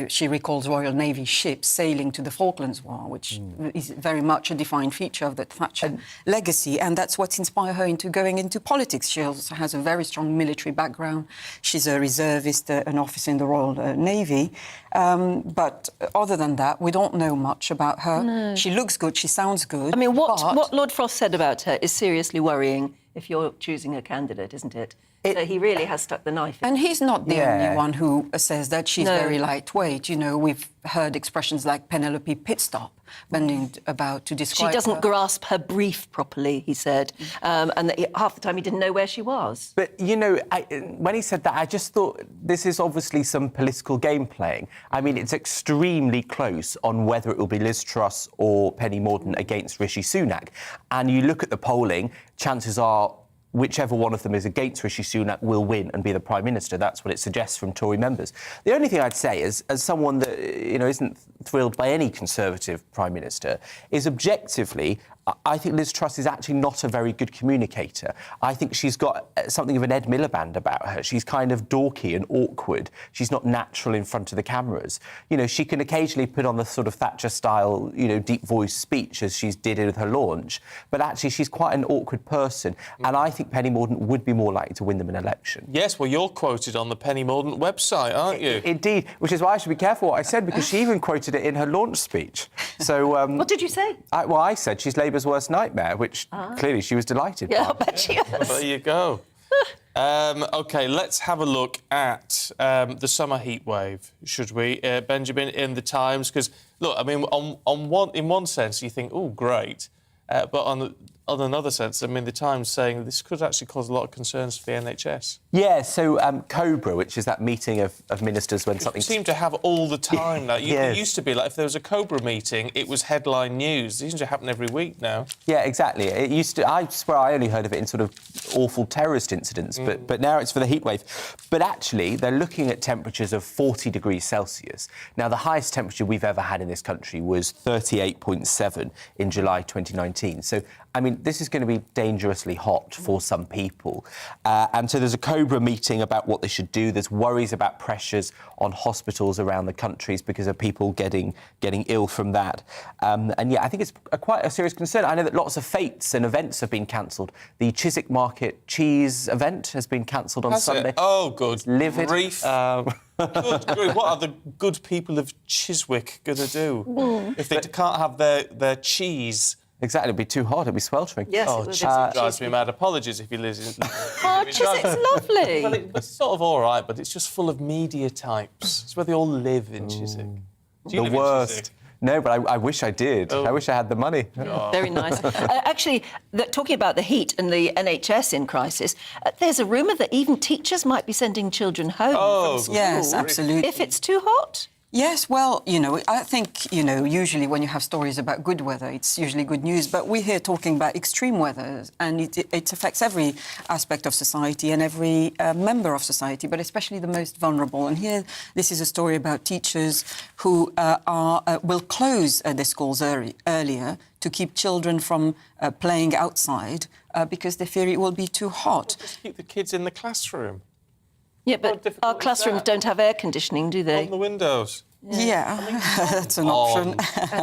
she recalls Royal Navy ships sailing to the Falklands War, which is very much a defined feature of the Thatcher legacy. And that's what inspired her into going into politics. She also has a very strong military background. She's a reservist, an officer in the Royal Navy. But other than that, we don't know much about her. No. She looks good, she sounds good. I mean, what Lord Frost said about her is seriously worrying if you're choosing a candidate, isn't it? So he really has stuck the knife in. And he's not the only one who says that she's very lightweight. We've heard expressions like Penelope Pitstop bending about to describe She doesn't her. grasp her brief properly, he said, and that half the time he didn't know where she was. But, when he said that, I just thought this is obviously some political game playing. I mean, it's extremely close on whether it will be Liz Truss or Penny Mordaunt against Rishi Sunak. And you look at the polling, chances are whichever one of them is against Rishi Sunak will win and be the Prime Minister. That's what it suggests from Tory members. The only thing I'd say is, as someone that, isn't thrilled by any Conservative Prime Minister, is objectively, I think Liz Truss is actually not a very good communicator. I think she's got something of an Ed Miliband about her. She's kind of dorky and awkward. She's not natural in front of the cameras. She can occasionally put on the sort of Thatcher-style, deep voice speech as she's did with her launch, but actually she's quite an awkward person. And I think Penny Mordaunt would be more likely to win them an election. Yes, well, you're quoted on the Penny Mordaunt website, aren't you? Indeed, which is why I should be careful what I said, because she even quoted it in her launch speech. So, what did you say? I said she's Labour's worst nightmare, which clearly she was delighted by. I bet she is. Well, there you go. OK, let's have a look at the summer heat wave, should we, Benjamin, in the Times? Because, look, I mean, in one sense, you think, oh, great. But on another sense, I mean, the Times saying this could actually cause a lot of concerns for the NHS. Yeah, so COBRA, which is that meeting of ministers when something... seem to have all the time now. Yes. It used to be like if there was a COBRA meeting, it was headline news. It seems to happen every week now. Yeah, exactly. It used to... I swear I only heard of it in sort of awful terrorist incidents, but now it's for the heat wave. But actually, they're looking at temperatures of 40 degrees Celsius. Now, the highest temperature we've ever had in this country was 38.7 in July 2019. So, I mean, this is going to be dangerously hot for some people. And so there's a COBRA meeting about what they should do. There's worries about pressures on hospitals around the countries because of people getting ill from that. And, yeah, I think it's quite a serious concern. I know that lots of fetes and events have been cancelled. The Chiswick Market cheese event has been cancelled on Sunday. It? Oh, good. Livid. Grief. Good grief. What are the good people of Chiswick going to do if they can't have their cheese? Exactly, it'd be too hot, it'd be sweltering. Yes, oh, it would Chiswick drives me mad. Apologies if you live in... Oh, Chiswick's lovely. Well, it's sort of all right, but it's just full of media types. It's where they all live in Chiswick. Do you live in Chiswick? No, but I wish I did. I wish I had the money. Oh. Very nice. Actually, talking about the heat and the NHS in crisis, there's a rumour that even teachers might be sending children home from school. Yes, absolutely. If it's too hot? Yes, well, I think, usually when you have stories about good weather, it's usually good news. But we're here talking about extreme weather, and it affects every aspect of society and every member of society, but especially the most vulnerable. And here, this is a story about teachers who will close their schools earlier to keep children from playing outside because they fear it will be too hot. Just keep the kids in the classroom. Yeah, but our classrooms don't have air conditioning, do they? On the windows. Yeah, that's an option.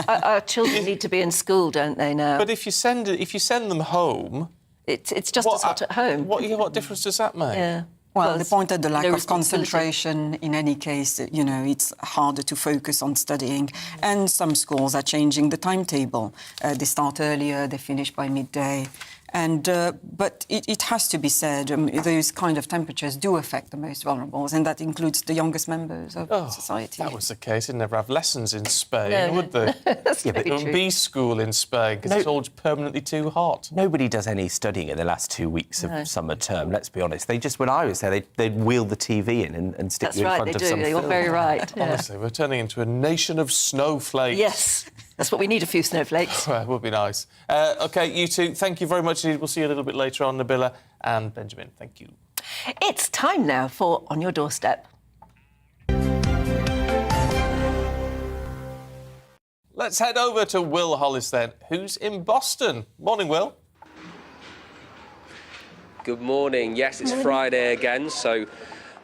Our children need to be in school, don't they, now? But if you send them home... It's just as hot at home. What difference does that make? Yeah. Well, the point at the lack of concentration, in any case, it's harder to focus on studying. And some schools are changing the timetable. They start earlier, they finish by midday. But it has to be said, those kind of temperatures do affect the most vulnerable, and that includes the youngest members of society. That was the case. They'd never have lessons in Spain, No. would they? That's There wouldn't be school in Spain because it's all permanently too hot. Nobody does any studying in the last 2 weeks of summer term, let's be honest. They just, when I was there, they'd wheel the TV in and stick you in front of some film. You're very right. Yeah. Honestly, we're turning into a nation of snowflakes. Yes, that's what we need, a few snowflakes. Well, it would be nice. OK, you two, thank you very much indeed. We'll see you a little bit later on, Nabila and Benjamin. Thank you. It's time now for On Your Doorstep. Let's head over to Will Hollis then, who's in Boston. Morning, Will. Good morning. Yes, it's Friday again, so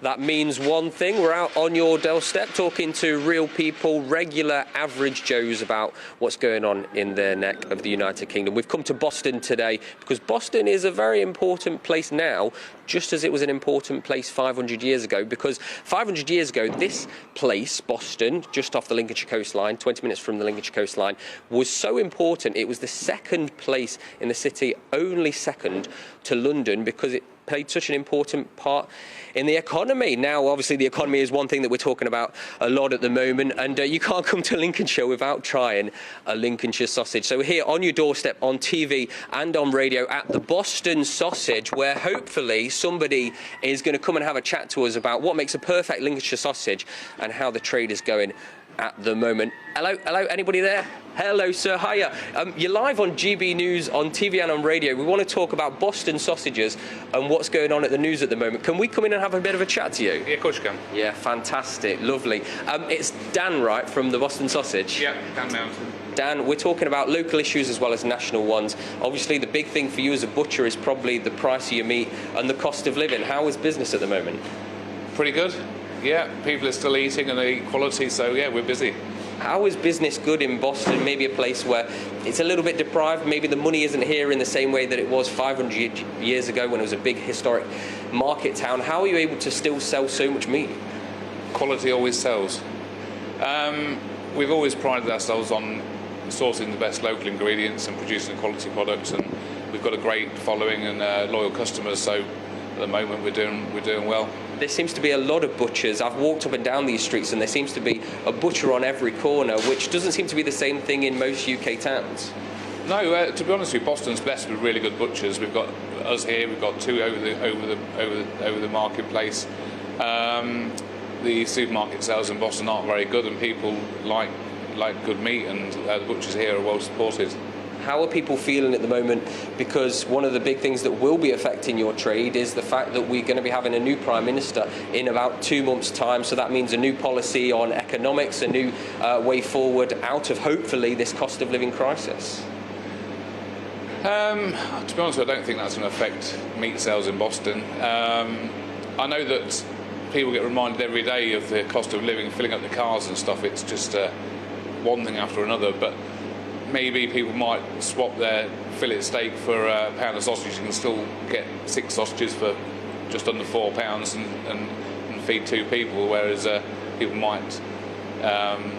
that means one thing. We're out on your doorstep talking to real people, regular average Joes about what's going on in their neck of the United Kingdom. We've come to Boston today because Boston is a very important place now, just as it was an important place 500 years ago, because 500 years ago, this place, Boston, just off the Lincolnshire coastline, 20 minutes from the Lincolnshire coastline, was so important. It was the second place in the city, only second to London, because it played such an important part in the economy. Now, obviously, the economy is one thing that we're talking about a lot at the moment, and you can't come to Lincolnshire without trying a Lincolnshire sausage. So we're here on your doorstep, on TV and on radio at the Boston Sausage, where hopefully somebody is going to come and have a chat to us about what makes a perfect Lincolnshire sausage and how the trade is going at the moment. Hello, anybody there? Hello, sir, hiya. You're live on GB News on TV and on radio. We want to talk about Boston sausages and what's going on at the news at the moment. Can we come in and have a bit of a chat to you? Yeah, of course you can. Yeah, fantastic, lovely. It's Dan, right, from the Boston Sausage? Yeah, Dan Mountain. Dan, we're talking about local issues as well as national ones. Obviously, the big thing for you as a butcher is probably the price of your meat and the cost of living. How is business at the moment? Pretty good. Yeah, people are still eating and they eat quality, so yeah, we're busy. How is business good in Boston, maybe a place where it's a little bit deprived, maybe the money isn't here in the same way that it was 500 years ago when it was a big historic market town? How are you able to still sell so much meat? Quality always sells. We've always prided ourselves on sourcing the best local ingredients and producing quality products, and we've got a great following and loyal customers, so at the moment we're doing well. There seems to be a lot of butchers. I've walked up and down these streets and there seems to be a butcher on every corner, which doesn't seem to be the same thing in most UK towns. No, to be honest with you, Boston's blessed with really good butchers. We've got us here. We've got two over the marketplace. The supermarket sales in Boston aren't very good, and people like good meat, and the butchers here are well supported. How are people feeling at the moment? Because one of the big things that will be affecting your trade is the fact that we're going to be having a new Prime Minister in about 2 months' time. So that means a new policy on economics, a new way forward out of, hopefully, this cost of living crisis. To be honest, I don't think that's going to affect meat sales in Boston. I know that people get reminded every day of the cost of living, filling up the cars and stuff. It's just one thing after another, but maybe people might swap their fillet steak for a pound of sausage. You can still get 6 sausages for just under £4 and feed 2 people, whereas people might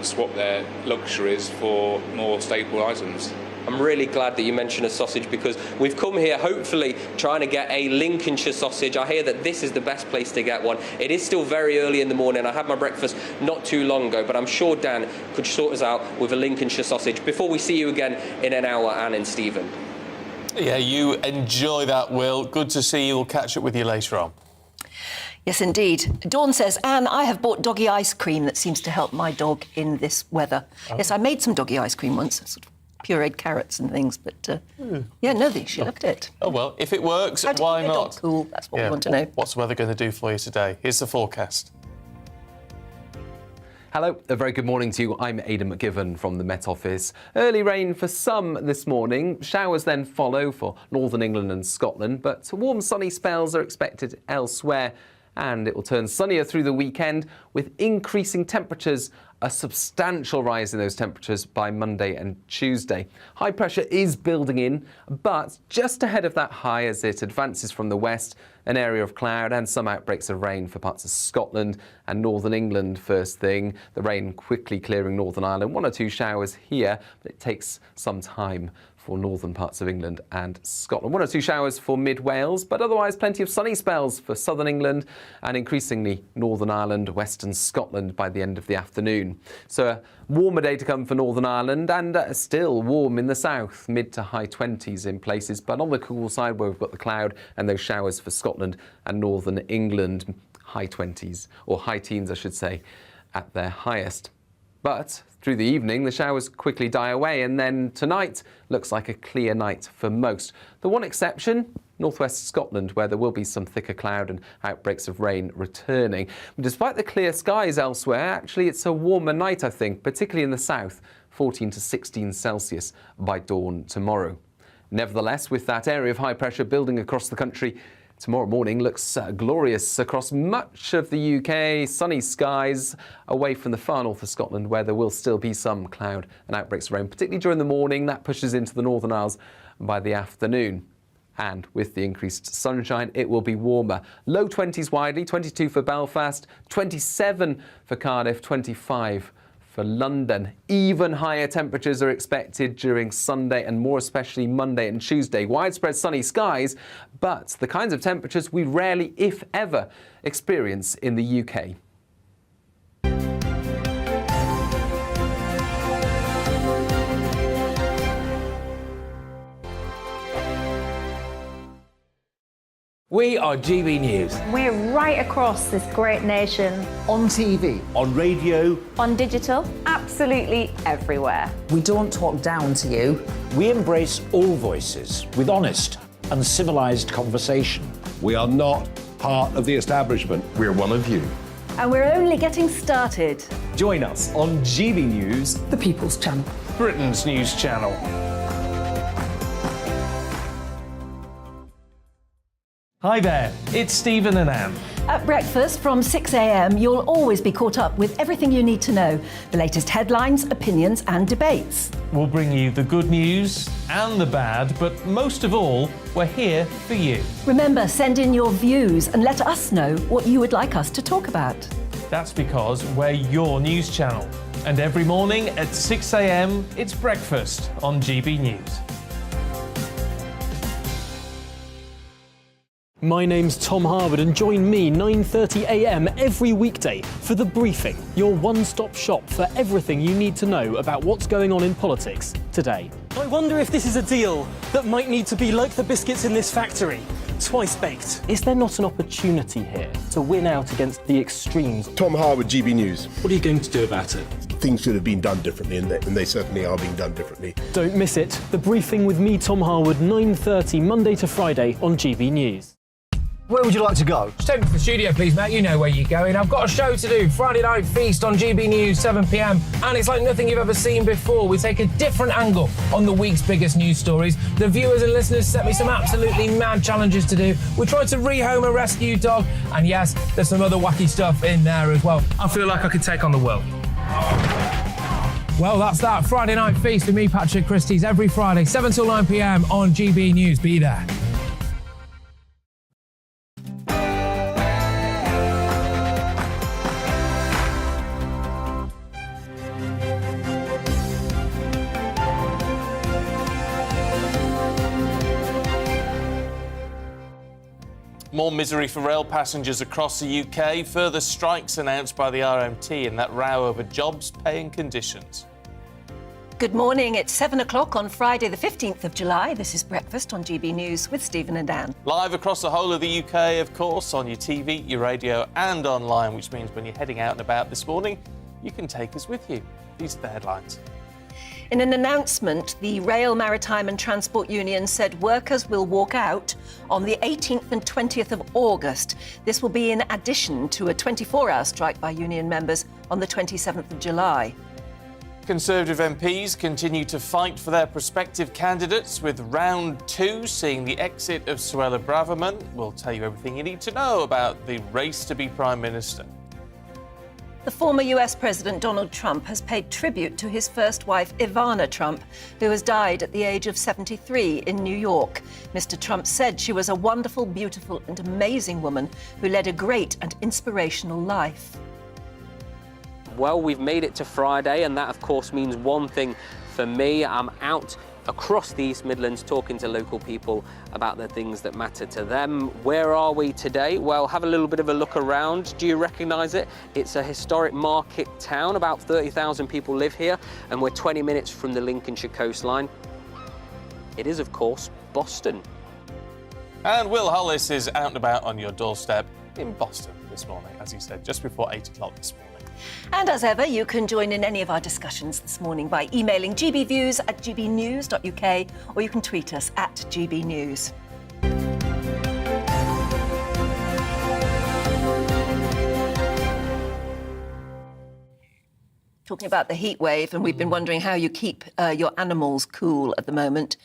swap their luxuries for more staple items. I'm really glad that you mentioned a sausage, because we've come here hopefully trying to get a Lincolnshire sausage. I hear that this is the best place to get one. It is still very early in the morning. I had my breakfast not too long ago, but I'm sure Dan could sort us out with a Lincolnshire sausage before we see you again in an hour, Anne and Stephen. Yeah, you enjoy that, Will. Good to see you. We'll catch up with you later on. Yes, indeed. Dawn says, Anne, I have bought doggy ice cream that seems to help my dog in this weather. Oh. Yes, I made some doggy ice cream once, sort of pureed carrots and things, but yeah, no, she loved it. Oh, well, if it works, why not? Cool, that's what we want to know. What's the weather going to do for you today? Here's the forecast. Hello, a very good morning to you. I'm Aidan McGivern from the Met Office. Early rain for some this morning. Showers then follow for northern England and Scotland, but warm sunny spells are expected elsewhere. And it will turn sunnier through the weekend with increasing temperatures, a substantial rise in those temperatures by Monday and Tuesday. High pressure is building in, but just ahead of that high as it advances from the west, an area of cloud and some outbreaks of rain for parts of Scotland and northern England first thing. The rain quickly clearing Northern Ireland. 1 or 2 showers here, but it takes some time for northern parts of England and Scotland. 1 or 2 showers for mid-Wales, but otherwise plenty of sunny spells for southern England and increasingly Northern Ireland, western Scotland by the end of the afternoon. So a warmer day to come for Northern Ireland, and still warm in the south, mid to high 20s in places, but on the cool side where we've got the cloud and those showers for Scotland and northern England, high 20s, or high teens I should say, at their highest. But through the evening, the showers quickly die away, and then tonight looks like a clear night for most. The one exception, northwest Scotland, where there will be some thicker cloud and outbreaks of rain returning. Despite the clear skies elsewhere, actually it's a warmer night, I think, particularly in the south, 14 to 16 Celsius by dawn tomorrow. Nevertheless, with that area of high pressure building across the country, Tomorrow morning looks glorious across much of the UK. Sunny skies away from the far north of Scotland, where there will still be some cloud and outbreaks of rain, particularly during the morning. That pushes into the Northern Isles by the afternoon. And with the increased sunshine, it will be warmer. Low 20s widely, 22 for Belfast, 27 for Cardiff, 25 for London. Even higher temperatures are expected during Sunday and more especially Monday and Tuesday. Widespread sunny skies, but the kinds of temperatures we rarely, if ever, experience in the UK. We are GB News. We're right across this great nation. On TV. On radio. On digital. Absolutely everywhere. We don't talk down to you. We embrace all voices with honest and civilised conversation. We are not part of the establishment. We're one of you. And we're only getting started. Join us on GB News, The People's Channel. Britain's news channel. Hi there, it's Stephen and Anne. At breakfast from 6 a.m, you'll always be caught up with everything you need to know, the latest headlines, opinions and debates. We'll bring you the good news and the bad, but most of all, we're here for you. Remember, send in your views and let us know what you would like us to talk about. That's because we're your news channel. And every morning at 6 a.m, it's breakfast on GB News. My name's Tom Harwood and join me 9:30 a.m. every weekday for The Briefing, your one-stop shop for everything you need to know about what's going on in politics today. I wonder if this is a deal that might need to be like the biscuits in this factory, twice baked. Is there not an opportunity here to win out against the extremes? Tom Harwood, GB News. What are you going to do about it? Things should have been done differently, and they certainly are being done differently. Don't miss it. The Briefing with me, Tom Harwood, 9:30 Monday to Friday on GB News. Where would you like to go? Just take me to the studio, please, mate. You know where you're going. I've got a show to do. Friday Night Feast on GB News, 7 p.m. And it's like nothing you've ever seen before. We take a different angle on the week's biggest news stories. The viewers and listeners set me some absolutely mad challenges to do. We tried to rehome a rescue dog. And yes, there's some other wacky stuff in there as well. I feel like I could take on the world. Well, that's that. Friday Night Feast with me, Patrick Christie's, every Friday, 7 till 9 p.m. on GB News. Be there. More misery for rail passengers across the UK. Further strikes announced by the RMT in that row over jobs, pay and conditions. Good morning. It's 7 o'clock on Friday, the 15th of July. This is Breakfast on GB News with Stephen and Anne. Live across the whole of the UK, of course, on your TV, your radio and online, which means when you're heading out and about this morning, you can take us with you. These are the headlines. In an announcement, the Rail, Maritime and Transport Union said workers will walk out on the 18th and 20th of August. This will be in addition to a 24-hour strike by union members on the 27th of July. Conservative MPs continue to fight for their prospective candidates, with round two seeing the exit of Suella Braverman. We'll tell you everything you need to know about the race to be Prime Minister. The former US President Donald Trump has paid tribute to his first wife, Ivana Trump, who has died at the age of 73 in New York. Mr. Trump said she was a wonderful, beautiful and amazing woman who led a great and inspirational life. Well, we've made it to Friday, and that, of course, means one thing for me. I'm out across the East Midlands talking to local people about the things that matter to them. Where are we today? Well, have a little bit of a look around. Do you recognise it? It's a historic market town. About 30,000 people live here, and we're 20 minutes from the Lincolnshire coastline. It is, of course, Boston. And Will Hollis is out and about on your doorstep in Boston this morning, as he said, just before 8 o'clock this morning. And as ever, you can join in any of our discussions this morning by emailing gbviews@gbnews.uk, or you can tweet us at gbnews. talking about the heat wave, and we've been wondering how you keep your animals cool at the moment,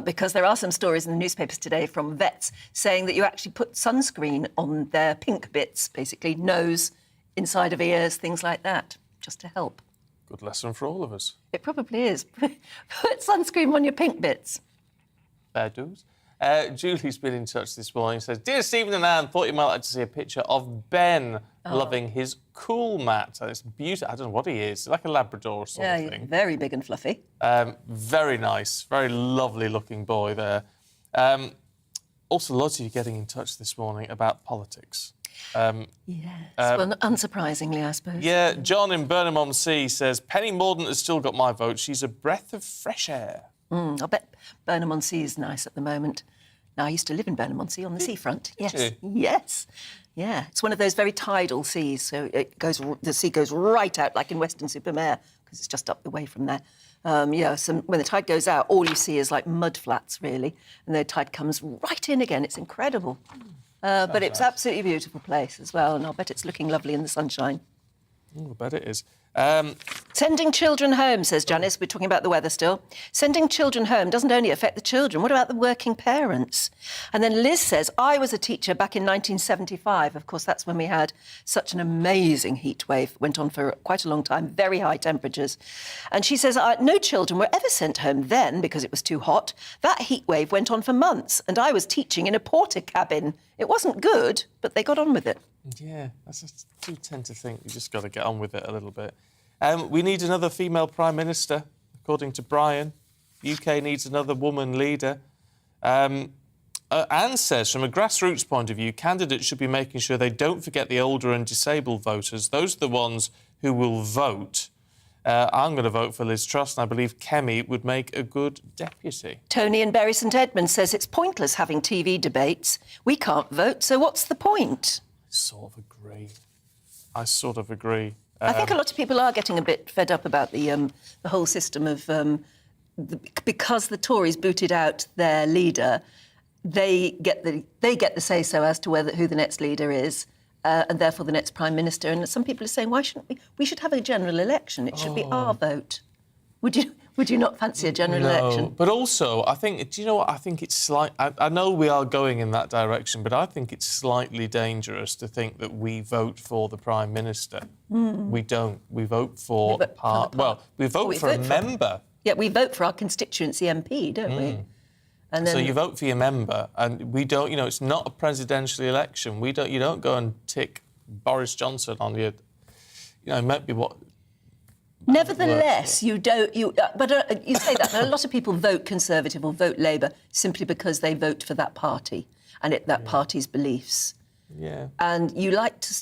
because there are some stories in the newspapers today from vets saying that you actually put sunscreen on their pink bits, basically nose, inside of ears, things like that, just to help. Good lesson for all of us. It probably is. Put sunscreen on your pink bits. Fair dues. Julie's been in touch this morning. Says, "Dear Stephen and Anne, thought you might like to see a picture of Ben loving his cool mat. It's beautiful. I don't know what he is. Like a Labrador or something. Yeah, he's very big and fluffy. Very nice. Very lovely looking boy there. Also, loads of you getting in touch this morning about politics. Well, unsurprisingly, I suppose. Yeah, John in Burnham-on-Sea says, Penny Mordaunt has still got my vote. She's a breath of fresh air. I bet Burnham-on-Sea is nice at the moment. Now, I used to live in Burnham-on-Sea on the seafront. Yes, yes. Yeah, it's one of those very tidal seas, so the sea goes right out, like in Weston-super-Mare, because it's just up the way from there. When the tide goes out, all you see is like mud flats, really, and the tide comes right in again. It's incredible. But it's an absolutely beautiful place as well, and I'll bet it's looking lovely in the sunshine. I bet it is. Sending children home, says Janice. We're talking about the weather still. Sending children home doesn't only affect the children. What about the working parents? And then Liz says, I was a teacher back in 1975. Of course, that's when we had such an amazing heat wave. Went on for quite a long time, very high temperatures. And she says, no children were ever sent home then because it was too hot. That heat wave went on for months, and I was teaching in a porter cabin. It wasn't good, but they got on with it. Yeah, I do tend to think you just got to get on with it a little bit. We need another female Prime Minister, according to Brian. The UK needs another woman leader. Anne says, from a grassroots point of view, candidates should be making sure they don't forget the older and disabled voters. Those are the ones who will vote. I'm going to vote for Liz Truss, and I believe Kemi would make a good deputy. Tony in Bury St Edmunds says it's pointless having TV debates. We can't vote, so what's the point? I sort of agree. I think a lot of people are getting a bit fed up about the whole system of because the Tories booted out their leader, they get the say-so as to who the next leader is, and therefore the next Prime Minister. And some people are saying, why shouldn't we? We should have a general election. It should be our vote. Would you not fancy a general election? But also, I think, do you know what? I think it's I know we are going in that direction, but I think it's slightly dangerous to think that we vote for the Prime Minister. We don't. We vote for a part. Well, we vote for a member. Yeah, we vote for our constituency MP, don't we? And then... So you vote for your member, and we don't. You know, it's not a presidential election. You don't go and tick Boris Johnson on your. You know, it might be what. Nevertheless, you don't. You say that, but a lot of people vote Conservative or vote Labour simply because they vote for that party and that party's beliefs. Yeah. And you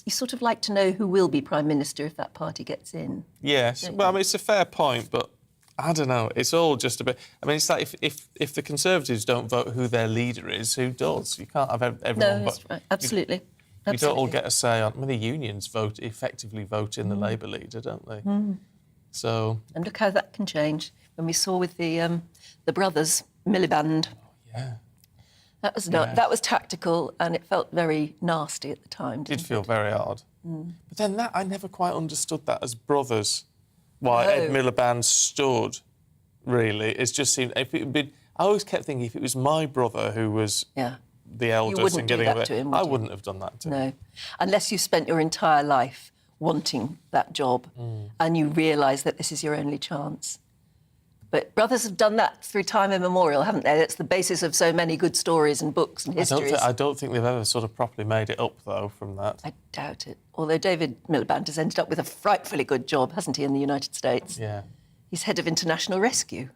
sort of like to know who will be Prime Minister if that party gets in. Yes. Well, I mean, it's a fair point, but I don't know. It's all just a bit. I mean, it's like if the Conservatives don't vote who their leader is, who does? You can't have everyone. No, that's right. Absolutely. We don't all get a say on. I mean, the unions effectively vote in the Labour leader, don't they? So. And look how that can change. When we saw with the brothers Miliband. Yeah. That was tactical, and it felt very nasty at the time. Did feel very hard. But then I never quite understood that as brothers. Why Ed Miliband stood. Really, it just seemed. I always kept thinking if it was my brother who was the eldest and getting that to him, I wouldn't have done that to him. No, unless you spent your entire life wanting that job and you realise that this is your only chance. But brothers have done that through time immemorial, haven't they? That's the basis of so many good stories and books and histories. I don't think they've ever sort of properly made it up, though, from that. I doubt it. Although David Miliband has ended up with a frightfully good job, hasn't he, in the United States? Yeah. He's head of international rescue.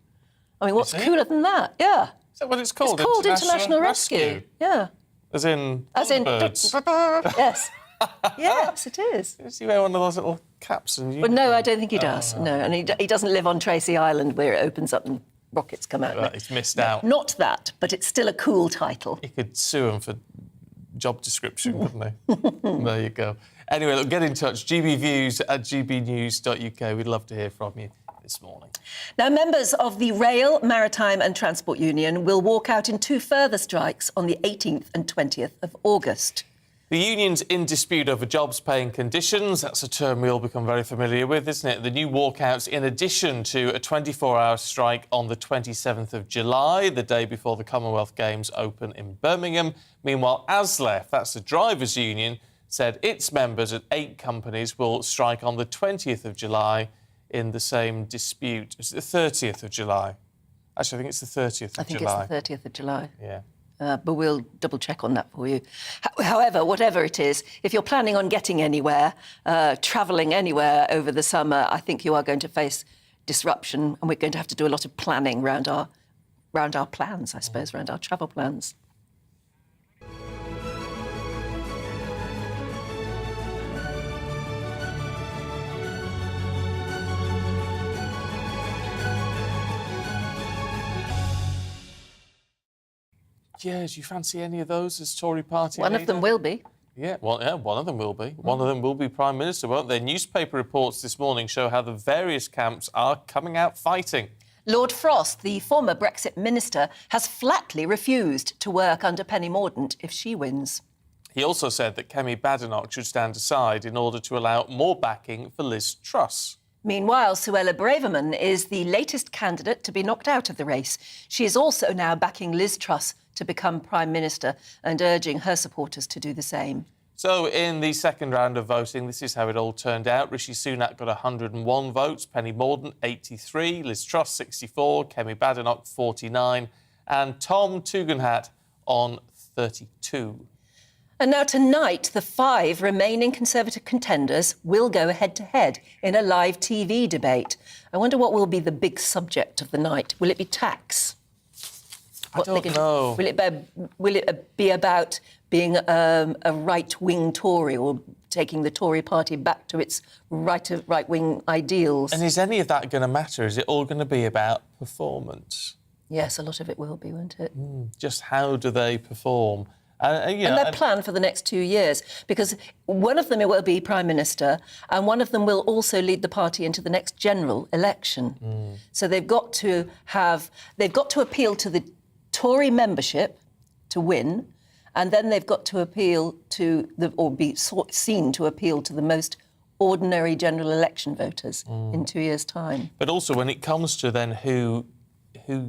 I mean, what's cooler than that? Yeah. Is that what it's called? It's called international rescue. Yeah. As in birds? Yes. Yes, it is. Does he wear one of those little caps? Well, no, I don't think he does. No, and he doesn't live on Tracy Island where it opens up and rockets come out. He's missed out. Not that, but it's still a cool title. He could sue him for job description, couldn't he? There you go. Anyway, look, get in touch. gbviews@gbnews.uk. We'd love to hear from you this morning. Now, members of the Rail, Maritime and Transport Union will walk out in 2 further strikes on the 18th and 20th of August. The union's in dispute over jobs, pay and conditions. That's a term we all become very familiar with, isn't it? The new walkouts in addition to a 24-hour strike on the 27th of July, the day before the Commonwealth Games open in Birmingham. Meanwhile, ASLEF, that's the drivers' union, said its members at 8 companies will strike on the 20th of July in the same dispute. It's the 30th of July. Actually, I think it's the 30th of July. I think it's the 30th of July. Yeah. But we'll double-check on that for you. However, whatever it is, if you're planning on getting anywhere, travelling anywhere over the summer, I think you are going to face disruption, and we're going to have to do a lot of planning around our plans, I suppose, around our travel plans. Yeah, do you fancy any of those as Tory party One leader? of them will be. Yeah, well, yeah, one of them will be. One of them will be Prime Minister, won't they? Newspaper reports this morning show how the various camps are coming out fighting. Lord Frost, the former Brexit minister, has flatly refused to work under Penny Mordaunt if she wins. He also said that Kemi Badenoch should stand aside in order to allow more backing for Liz Truss. Meanwhile, Suella Braverman is the latest candidate to be knocked out of the race. She is also now backing Liz Truss to become Prime Minister and urging her supporters to do the same. So, in the second round of voting, this is how it all turned out. Rishi Sunak got 101 votes, Penny Mordaunt 83, Liz Truss 64, Kemi Badenoch 49 and Tom Tugendhat on 32. And now tonight, the 5 remaining Conservative contenders will go head-to-head in a live TV debate. I wonder what will be the big subject of the night. Will it be tax? I don't know. Will it be about being a right-wing Tory or taking the Tory party back to its right-wing ideals? And is any of that going to matter? Is it all going to be about performance? Yes, a lot of it will be, won't it? Just how do they perform? And their plan for the next 2 years, because one of them will be Prime Minister and one of them will also lead the party into the next general election. So they've got to appeal to the Tory membership to win, and then they've got to appeal to be seen to appeal to the most ordinary general election voters in 2 years' time. But also when it comes to then who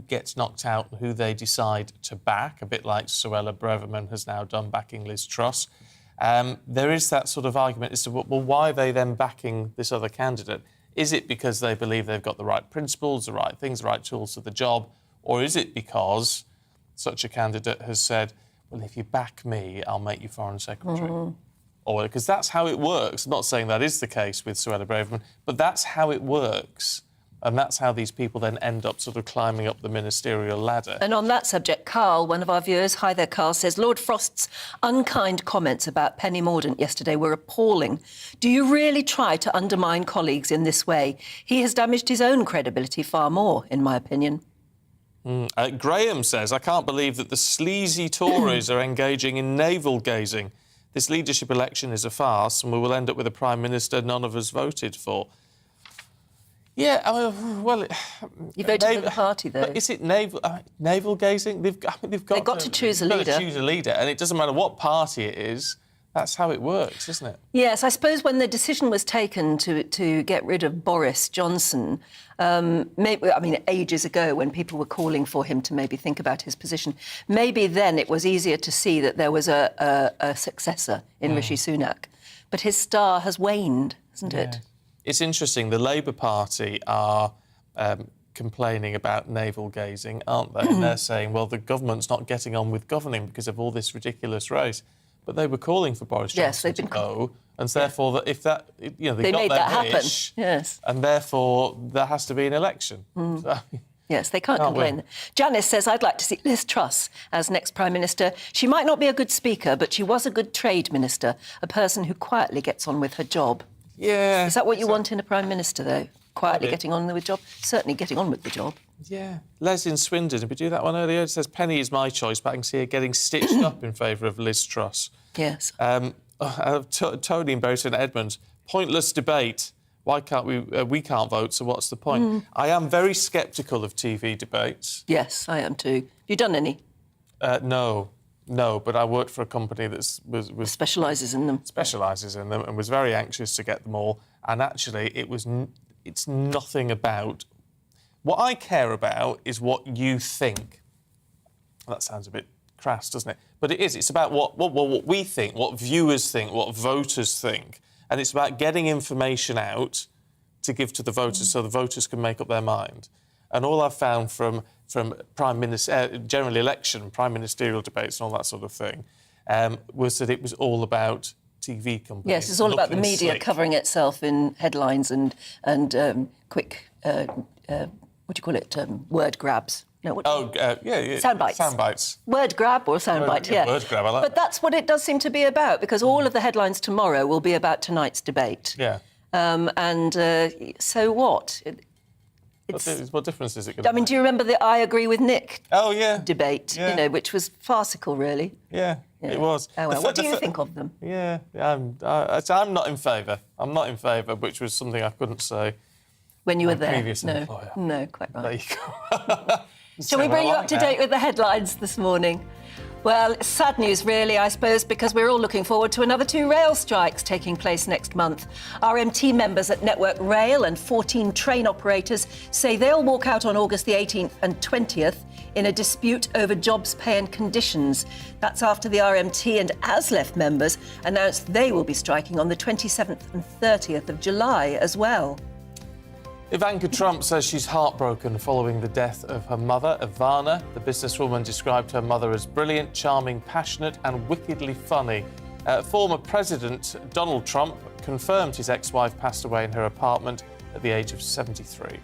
gets knocked out and who they decide to back, a bit like Suella Braverman has now done backing Liz Truss, there is that sort of argument as to, well, why are they then backing this other candidate? Is it because they believe they've got the right principles, the right things, the right tools for the job, or is it because such a candidate has said, well, if you back me, I'll make you Foreign Secretary? Or because that's how it works. I'm not saying that is the case with Suella Braverman, but that's how it works. And that's how these people then end up sort of climbing up the ministerial ladder. And on that subject, Carl, one of our viewers, hi there, Carl, says, Lord Frost's unkind comments about Penny Mordaunt yesterday were appalling. Do you really try to undermine colleagues in this way? He has damaged his own credibility far more, in my opinion. Graham says, I can't believe that the sleazy Tories are engaging in navel-gazing. This leadership election is a farce and we will end up with a Prime Minister none of us voted for. Yeah, I mean, well... You voted for the party, though. But is it navel-gazing? They've got to choose a leader. They've got to choose a leader, and it doesn't matter what party it is. That's how it works, isn't it? Yes, I suppose when the decision was taken to get rid of Boris Johnson, ages ago when people were calling for him to maybe think about his position, maybe then it was easier to see that there was a successor in Rishi Sunak. But his star has waned, hasn't it? It's interesting. The Labour Party are complaining about navel-gazing, aren't they? And they're saying, well, the government's not getting on with governing because of all this ridiculous race. But they were calling for Boris Johnson to go, and so therefore, that if that, they got made their that wish, happen. Yes, and therefore there has to be an election. So, yes, they can't complain. Janice says, I'd like to see Liz Truss as next Prime Minister. She might not be a good speaker, but she was a good trade minister, a person who quietly gets on with her job. Yeah. Is that what you want in a Prime Minister, though? Quietly getting on with the job? Certainly getting on with the job. Yeah. Les in Swindon, did we do that one earlier? It says, Penny is my choice, but I can see her getting stitched up in favour of Liz Truss. Yes. Tony in Bury St Edmunds, pointless debate. Why can't we can't vote, so what's the point? I am very sceptical of TV debates. Yes, I am too. Have you done any? No. No, but I worked for a company that was specialises in them. Specialises in them, and was very anxious to get them all. And actually, it's nothing about. What I care about is what you think. That sounds a bit crass, doesn't it? But it is. It's about what we think, what viewers think, what voters think, and it's about getting information out to give to the voters so the voters can make up their mind. And all I've found from general election, prime ministerial debates and all that sort of thing, was that it was all about TV companies. Yes, it's all about the media slick. covering itself in headlines and quick, what do you call it, word grabs. No, sound bites. Sound bites. Word grab or sound bite, yeah. Word grab, I like But that's what it does seem to be about, because all of the headlines tomorrow will be about tonight's debate. Yeah. So what? What difference is it going to make? Do you remember the I agree with Nick debate, Yeah. which was farcical, really? Yeah, it was. Oh, well. What do you think of them? Yeah, I'm not in favour. I'm not in favour, which was something I couldn't say. When you were there? Previous employer. No, quite right. There you go. Shall we bring you up to date with the headlines this morning? Well, it's sad news, really, I suppose, because we're all looking forward to another 2 rail strikes taking place next month. RMT members at Network Rail and 14 train operators say they'll walk out on August the 18th and 20th in a dispute over jobs, pay and conditions. That's after the RMT and ASLEF members announced they will be striking on the 27th and 30th of July as well. Ivanka Trump says she's heartbroken following the death of her mother, Ivana. The businesswoman described her mother as brilliant, charming, passionate and wickedly funny. Former President Donald Trump confirmed his ex-wife passed away in her apartment at the age of 73.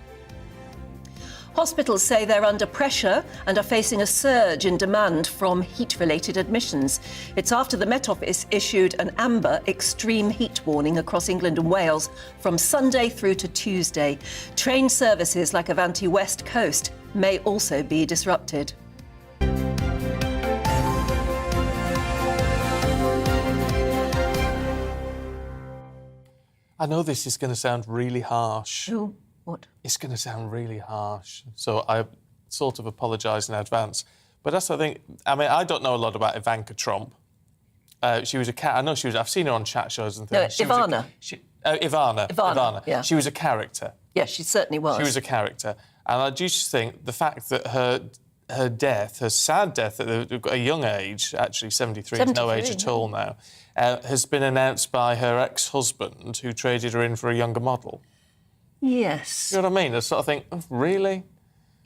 Hospitals say they're under pressure and are facing a surge in demand from heat-related admissions. It's after the Met Office issued an amber extreme heat warning across England and Wales from Sunday through to Tuesday. Train services like Avanti West Coast may also be disrupted. I know this is going to sound really harsh. Oh, what? It's going to sound really harsh, so I sort of apologise in advance. But that's the thing. I mean, I don't know a lot about Ivanka Trump. She was a cat. I know she was. I've seen her on chat shows and things. No, Ivana. Ivana. Yeah. She was a character. Yes, she certainly was. She was a character, and I just think the fact that her death, her sad death at a young age, actually 73 is no age at all now, has been announced by her ex-husband, who traded her in for a younger model. Yes. You know what I mean? I sort of think, oh, really?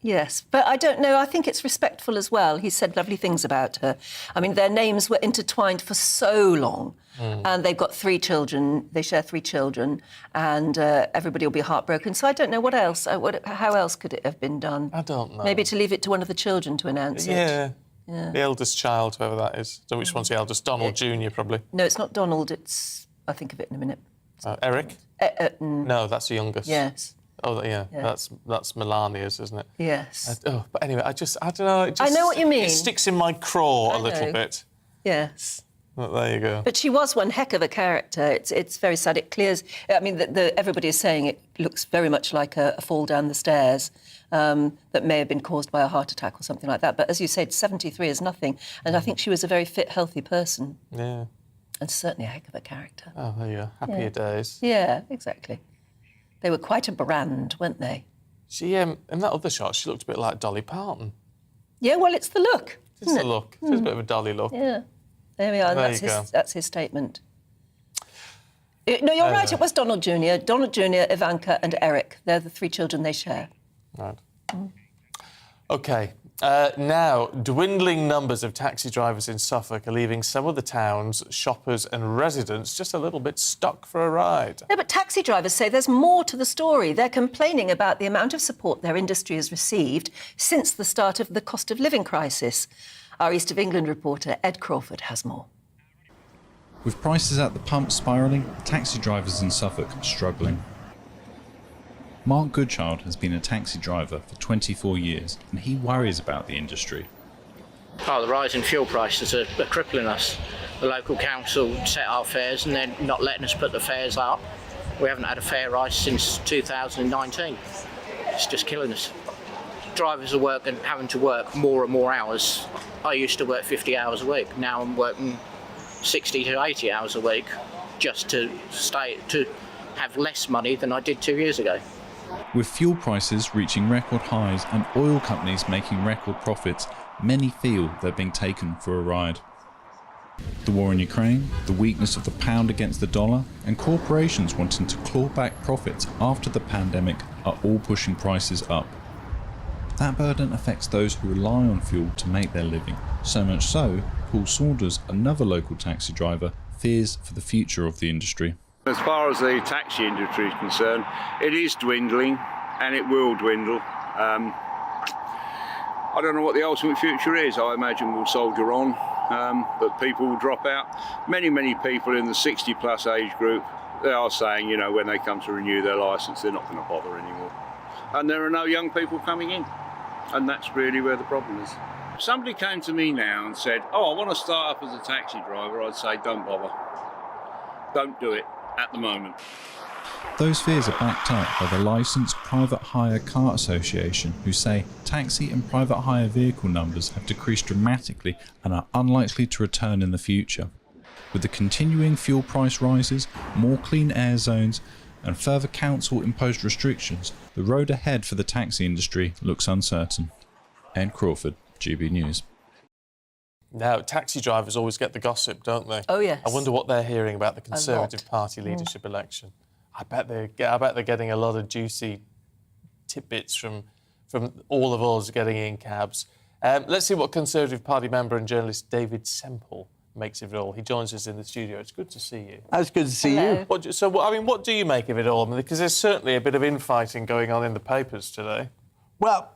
Yes, but I don't know. I think it's respectful as well. He said lovely things about her. I mean, their names were intertwined for so long, and they've got 3 children. They share 3 children, and everybody will be heartbroken. So I don't know what else. How else could it have been done? I don't know. Maybe to leave it to one of the children to announce it. Yeah. The eldest child, whoever that is. I don't know which one's the eldest. Donald Jr., probably. No, it's not Donald. I'll think of it in a minute. Eric? No, that's the youngest. Yes. Oh, yeah. That's Melania's, isn't it? Yes. But anyway, I don't know. I know what you mean. It sticks in my craw a little bit. Yes. But there you go. But she was one heck of a character. It's very sad. It clears. I mean, everybody is saying it looks very much like a fall down the stairs that may have been caused by a heart attack or something like that. But as you said, 73 is nothing. And I think she was a very fit, healthy person. Yeah. And certainly a heck of a character. Oh, there you go. Happier days. Yeah, exactly. They were quite a brand, weren't they? She, in that other shot, she looked a bit like Dolly Parton. Yeah, well, it's the look. It's the look. It's a bit of a Dolly look. Yeah. There we are. That's his statement. No, you're right. It was Donald Jr. Donald Jr., Ivanka and Eric. They're the 3 children they share. Right. OK. Now, dwindling numbers of taxi drivers in Suffolk are leaving some of the town's shoppers and residents just a little bit stuck for a ride. No, but taxi drivers say there's more to the story. They're complaining about the amount of support their industry has received since the start of the cost of living crisis. Our East of England reporter Ed Crawford has more. With prices at the pump spiralling, taxi drivers in Suffolk are struggling. Mark Goodchild has been a taxi driver for 24 years and he worries about the industry. Oh, the rise in fuel prices are crippling us. The local council set our fares and they're not letting us put the fares up. We haven't had a fare rise since 2019. It's just killing us. drivers are having to work more and more hours. I used to work 50 hours a week. Now I'm working 60 to 80 hours a week just to have less money than I did 2 years ago. With fuel prices reaching record highs and oil companies making record profits, many feel they're being taken for a ride. The war in Ukraine, the weakness of the pound against the dollar, and corporations wanting to claw back profits after the pandemic are all pushing prices up. That burden affects those who rely on fuel to make their living, so much so, Paul Saunders, another local taxi driver, fears for the future of the industry. As far as the taxi industry is concerned, it is dwindling and it will dwindle. I don't know what the ultimate future is. I imagine we'll soldier on, but people will drop out. Many people in the 60 plus age group, they are saying, you know, when they come to renew their licence, they're not going to bother anymore. And there are no young people coming in. And that's really where the problem is. If somebody came to me now and said, oh, I want to start up as a taxi driver, I'd say, don't bother. Don't do it at the moment. Those fears are backed up by the Licensed Private Hire Car Association, who say taxi and private hire vehicle numbers have decreased dramatically and are unlikely to return in the future. With the continuing fuel price rises, more clean air zones, and further council-imposed restrictions, the road ahead for the taxi industry looks uncertain. Ed Crawford, GB News. Now, taxi drivers always get the gossip, don't they? Oh, yes. I wonder what they're hearing about the Conservative Party leadership election. I bet they're getting a lot of juicy tidbits from all of us getting in cabs. Let's see what Conservative Party member and journalist David Semple makes of it all. He joins us in the studio. It's good to see you. It's good to see you. What do you make of it all? Because there's certainly a bit of infighting going on in the papers today. Well,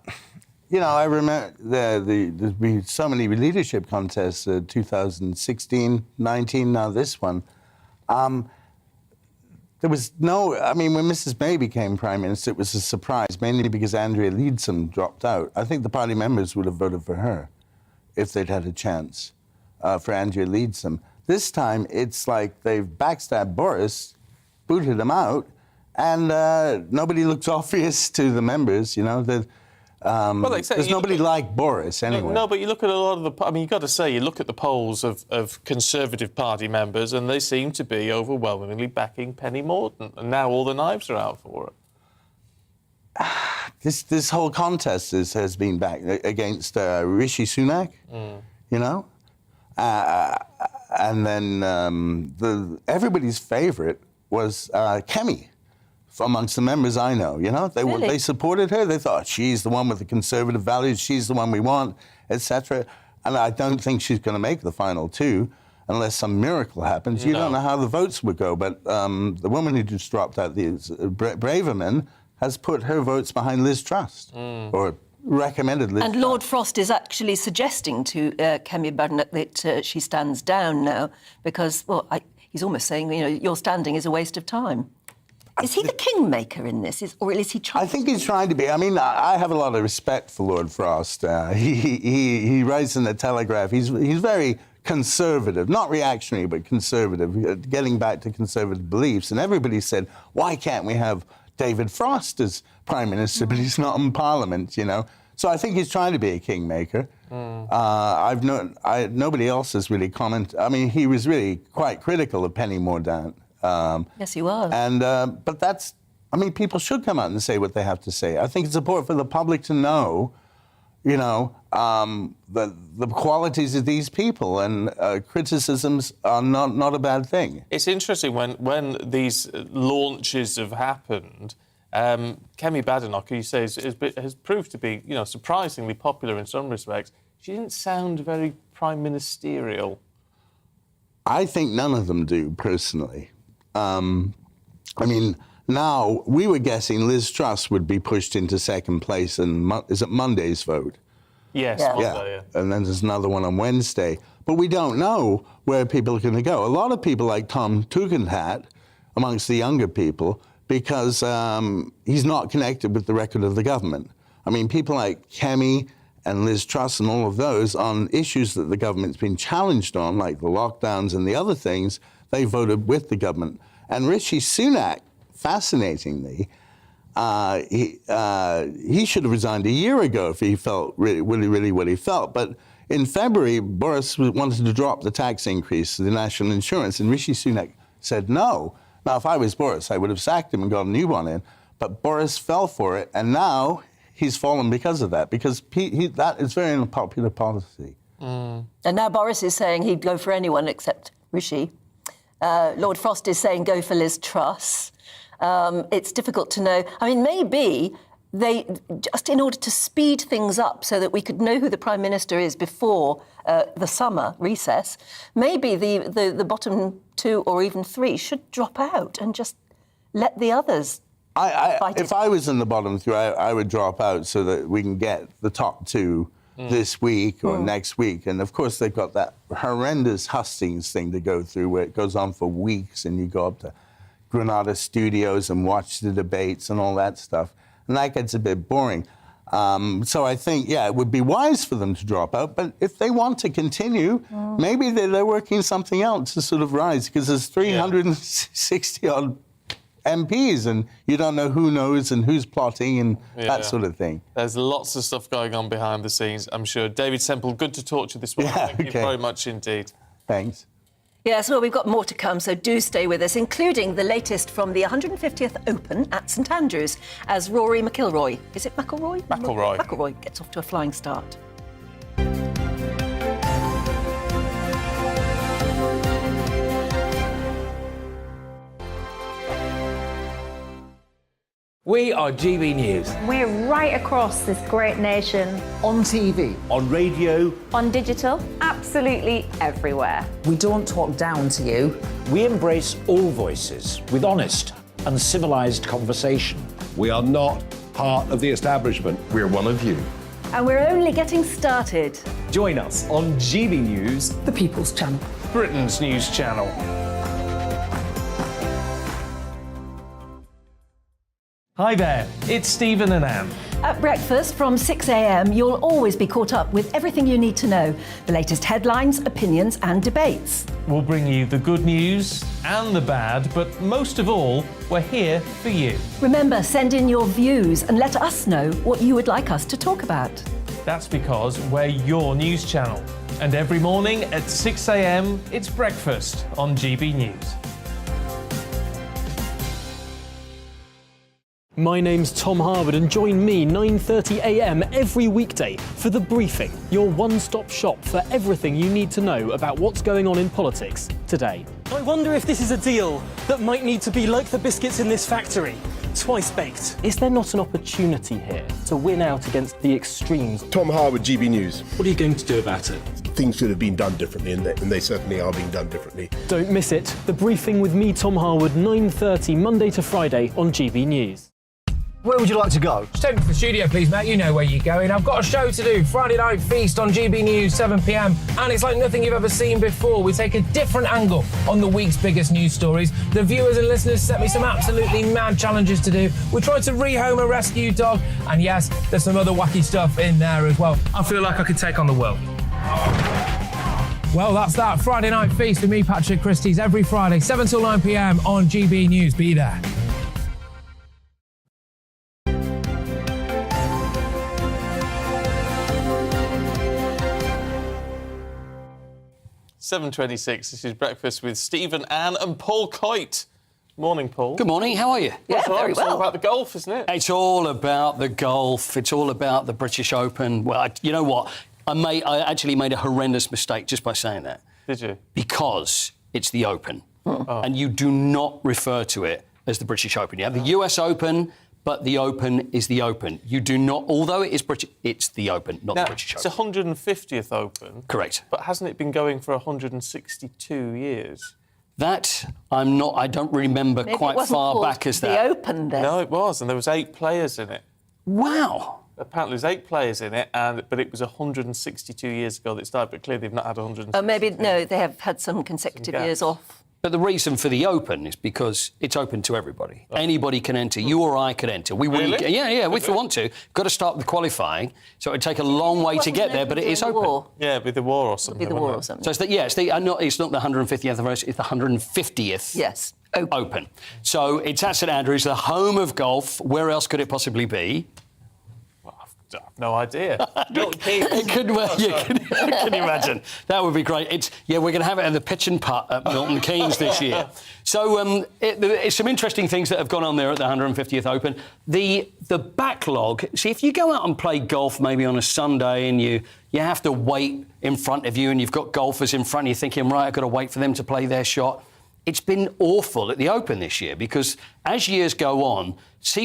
you know, I remember there's been so many leadership contests, 2016, 19, now this one. There was no, I mean, when Mrs May became Prime Minister, it was a surprise, mainly because Andrea Leadsom dropped out. I think the party members would have voted for her if they'd had a chance for Andrea Leadsom. This time, it's like they've backstabbed Boris, booted him out, and nobody looks obvious to the members, you know. There's nobody like Boris, anyway. No, but you look at a lot of the... I mean, you've got to say, you look at the polls of Conservative Party members and they seem to be overwhelmingly backing Penny Mordaunt, and now all the knives are out for her. This whole contest has been back against Rishi Sunak, you know? And then everybody's favourite was Kemi. Amongst the members I know, you know, they supported her. They thought she's the one with the conservative values, she's the one we want, etc. And I don't think she's going to make the final two unless some miracle happens. You don't know how the votes would go, but the woman who just dropped out, Braverman, has put her votes behind Liz Truss, or recommended Liz Truss. And Lord Frost is actually suggesting to Kemi Badenoch that she stands down now because, well, he's almost saying, you know, your standing is a waste of time. Is he the kingmaker in this, or is he trying? I think he's trying to be. I mean, I have a lot of respect for Lord Frost. He writes in the Telegraph. He's very conservative, not reactionary, but conservative, getting back to conservative beliefs. And everybody said, why can't we have David Frost as Prime Minister, but he's not in Parliament, you know? So I think he's trying to be a kingmaker. Nobody else has really commented. I mean, he was really quite critical of Penny Mordaunt. Yes, he was. And but that's, I mean, people should come out and say what they have to say. I think it's important for the public to know, you know, the qualities of these people, and criticisms are not a bad thing. It's interesting when these launches have happened. Kemi Badenoch, who you say has proved to be, you know, surprisingly popular in some respects. She didn't sound very prime ministerial. I think none of them do, personally. I mean, now we were guessing Liz Truss would be pushed into second place in is it Monday's vote? Yes, Monday, yeah. And then there's another one on Wednesday. But we don't know where people are going to go. A lot of people like Tom Tugendhat amongst the younger people because he's not connected with the record of the government. I mean, people like Kemi and Liz Truss and all of those on issues that the government's been challenged on, like the lockdowns and the other things, they voted with the government. And Rishi Sunak, fascinatingly, he should have resigned a year ago if he felt really what he felt. But in February, Boris wanted to drop the tax increase to the national insurance, and Rishi Sunak said no. Now, if I was Boris, I would have sacked him and got a new one in. But Boris fell for it, and now he's fallen because of that, because that is very unpopular policy. And now Boris is saying he'd go for anyone except Rishi. Lord Frost is saying go for Liz Truss. It's difficult to know. I mean, maybe they, just in order to speed things up so that we could know who the Prime Minister is before the summer recess, maybe the bottom two or even three should drop out and just let the others fight it. If I was in the bottom three, I would drop out so that we can get the top two this week or next week. And of course, they've got that horrendous hustings thing to go through where it goes on for weeks and you go up to Granada Studios and watch the debates and all that stuff. And that gets a bit boring. So I think, yeah, it would be wise for them to drop out. But if they want to continue, maybe they're working something else to sort of rise, because there's 360-odd MPs and you don't know who knows and who's plotting and that sort of thing. There's lots of stuff going on behind the scenes, I'm sure. David Semple, good to talk to you this morning. Thank you very much indeed. Thanks. Yes, well, we've got more to come, so do stay with us, including the latest from the 150th Open at St Andrews, as Rory McIlroy, is it McIlroy? McIlroy. McIlroy gets off to a flying start. We are GB News. We're right across this great nation. On TV. On radio. On digital. Absolutely everywhere. We don't talk down to you. We embrace all voices with honest and civilised conversation. We are not part of the establishment. We're one of you. And we're only getting started. Join us on GB News, The People's Channel. Britain's news channel. Hi there, it's Stephen and Anne. At breakfast from 6 a.m, you'll always be caught up with everything you need to know, the latest headlines, opinions and debates. We'll bring you the good news and the bad, but most of all, we're here for you. Remember, send in your views and let us know what you would like us to talk about. That's because we're your news channel. And every morning at 6 a.m, it's breakfast on GB News. My name's Tom Harwood, and join me 9:30 a.m. every weekday for The Briefing, your one-stop shop for everything you need to know about what's going on in politics today. I wonder if this is a deal that might need to be like the biscuits in this factory, twice baked. Is there not an opportunity here to win out against the extremes? Tom Harwood, GB News. What are you going to do about it? Things should have been done differently, and they certainly are being done differently. Don't miss it. The Briefing with me, Tom Harwood, 9:30 Monday to Friday on GB News. Where would you like to go? Just take me to the studio, please, mate. You know where you're going. I've got a show to do. Friday Night Feast on GB News, 7 p.m. And it's like nothing you've ever seen before. We take a different angle on the week's biggest news stories. The viewers and listeners set me some absolutely mad challenges to do. We tried to rehome a rescue dog. And yes, there's some other wacky stuff in there as well. I feel like I could take on the world. Well, that's that. Friday Night Feast with me, Patrick Christie's, every Friday, 7 till 9 p.m. on GB News. Be there. 7:26. This is Breakfast with Stephen, Anne and Paul Coit. Morning, Paul. Good morning. How are you? Yeah, very well. It's all about the golf, isn't it? It's all about the golf. It's all about the British Open. Well, you know what? I actually made a horrendous mistake just by saying that. Did you? Because it's the Open. And you do not refer to it as the British Open. You have the US Open, but the Open is the Open. You do not, although it is British, it's the Open, not the British Open. It's 150th Open. Correct. But hasn't it been going for 162 years? That, I don't remember Maybe quite far back as that. The Open then. No, it was, and there was 8 players in it. Wow. Apparently there's 8 players in it, but it was 162 years ago that it started, but clearly they've not had 162. Oh, maybe, no, they have had some consecutive years off. But the reason for the Open is because it's open to everybody. Anybody can enter. You or I could enter. We wouldn't. Really? Yeah, if we want to. Got to start with qualifying. So it would take a long way to get there, but it is open. War. Yeah, with the war or something. With the war or something. So it's not the 150th anniversary, it's the 150th. Yes. Open. So it's at St Andrews, the home of golf. Where else could it possibly be? No idea. Can you imagine? That would be great. We're going to have it at the pitch and putt at Milton Keynes this year. So it's some interesting things that have gone on there at the 150th Open. The backlog. See, if you go out and play golf maybe on a Sunday and you have to wait in front of you and you've got golfers in front of you thinking, right, I've got to wait for them to play their shot. It's been awful at the Open this year because as years go on,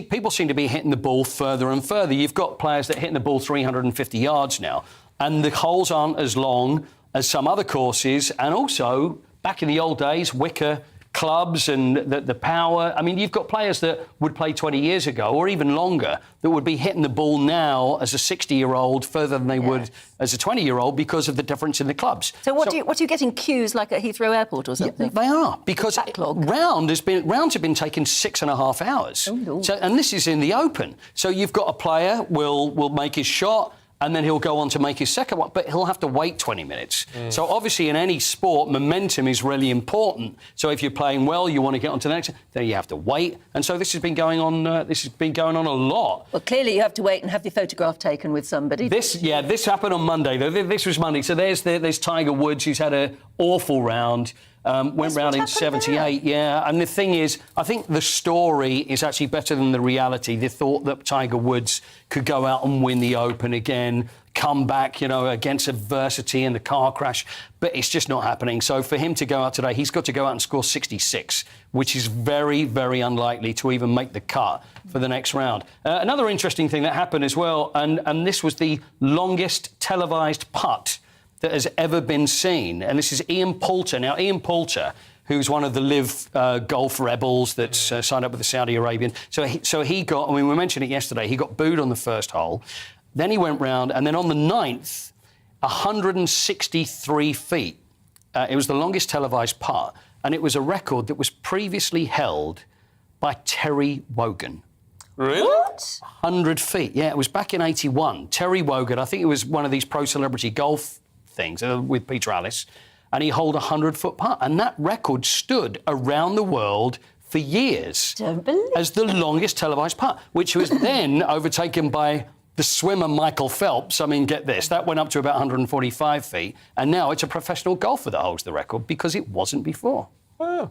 people seem to be hitting the ball further and further. You've got players that are hitting the ball 350 yards now, and the holes aren't as long as some other courses. And also, back in the old days, wicker clubs and the power. I mean, you've got players that would play 20 years ago or even longer that would be hitting the ball now as a 60-year-old further than they would as a 20-year-old because of the difference in the clubs. So what are you getting queues like at Heathrow Airport or something? Yeah, they are, because rounds have been taking 6.5 hours. Oh, so, and this is in the Open. So you've got a player will make his shot, and then he'll go on to make his second one, but he'll have to wait 20 minutes. So obviously in any sport, momentum is really important. So if you're playing well, you want to get on to the next, then you have to wait. And so this has been going on. A lot. Well, clearly you have to wait and have your photograph taken with somebody. This happened on Monday, though. This was Monday. So there's Tiger Woods, who's had an awful round. Went round in 78, And the thing is, I think the story is actually better than the reality. The thought that Tiger Woods could go out and win the Open again, come back, against adversity and the car crash, but it's just not happening. So for him to go out today, he's got to go out and score 66, which is very, very unlikely to even make the cut for the next round. Another interesting thing that happened as well, and this was the longest televised putt that has ever been seen, and this is Ian Poulter. Now, Ian Poulter, who's one of the live golf rebels that's signed up with the Saudi Arabian, so he got, we mentioned it yesterday, he got booed on the first hole, then he went round, and then on the 9th, 163 feet. It was the longest televised putt, and it was a record that was previously held by Terry Wogan. Really? What? 100 feet, yeah, it was back in 81. Terry Wogan, I think it was one of these pro celebrity golf things with Peter Alice, and he held a 100-foot putt, and that record stood around the world for years as the longest televised putt, which was then overtaken by the swimmer Michael Phelps. I mean, get this, that went up to about 145 feet, and now it's a professional golfer that holds the record because it wasn't before. Oh.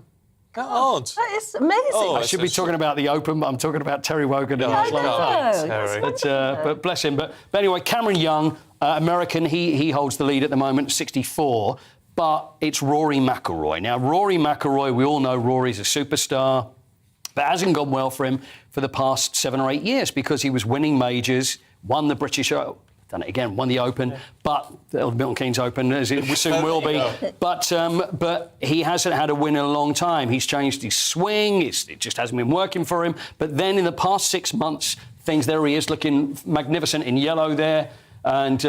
God. That is amazing. I should be talking about the Open, but I'm talking about Terry Wogan and his long putt. But bless him. But anyway, Cameron Young, American, he holds the lead at the moment, 64. But it's Rory McIlroy. Now, Rory McIlroy, we all know Rory's a superstar, but it hasn't gone well for him for the past 7 or 8 years because he was winning majors, won the British Open. Done it again, won the Open, but the Milton Keynes Open, as it soon will be. But he hasn't had a win in a long time. He's changed his swing. It just hasn't been working for him. But then in the past 6 months, there he is looking magnificent in yellow there, and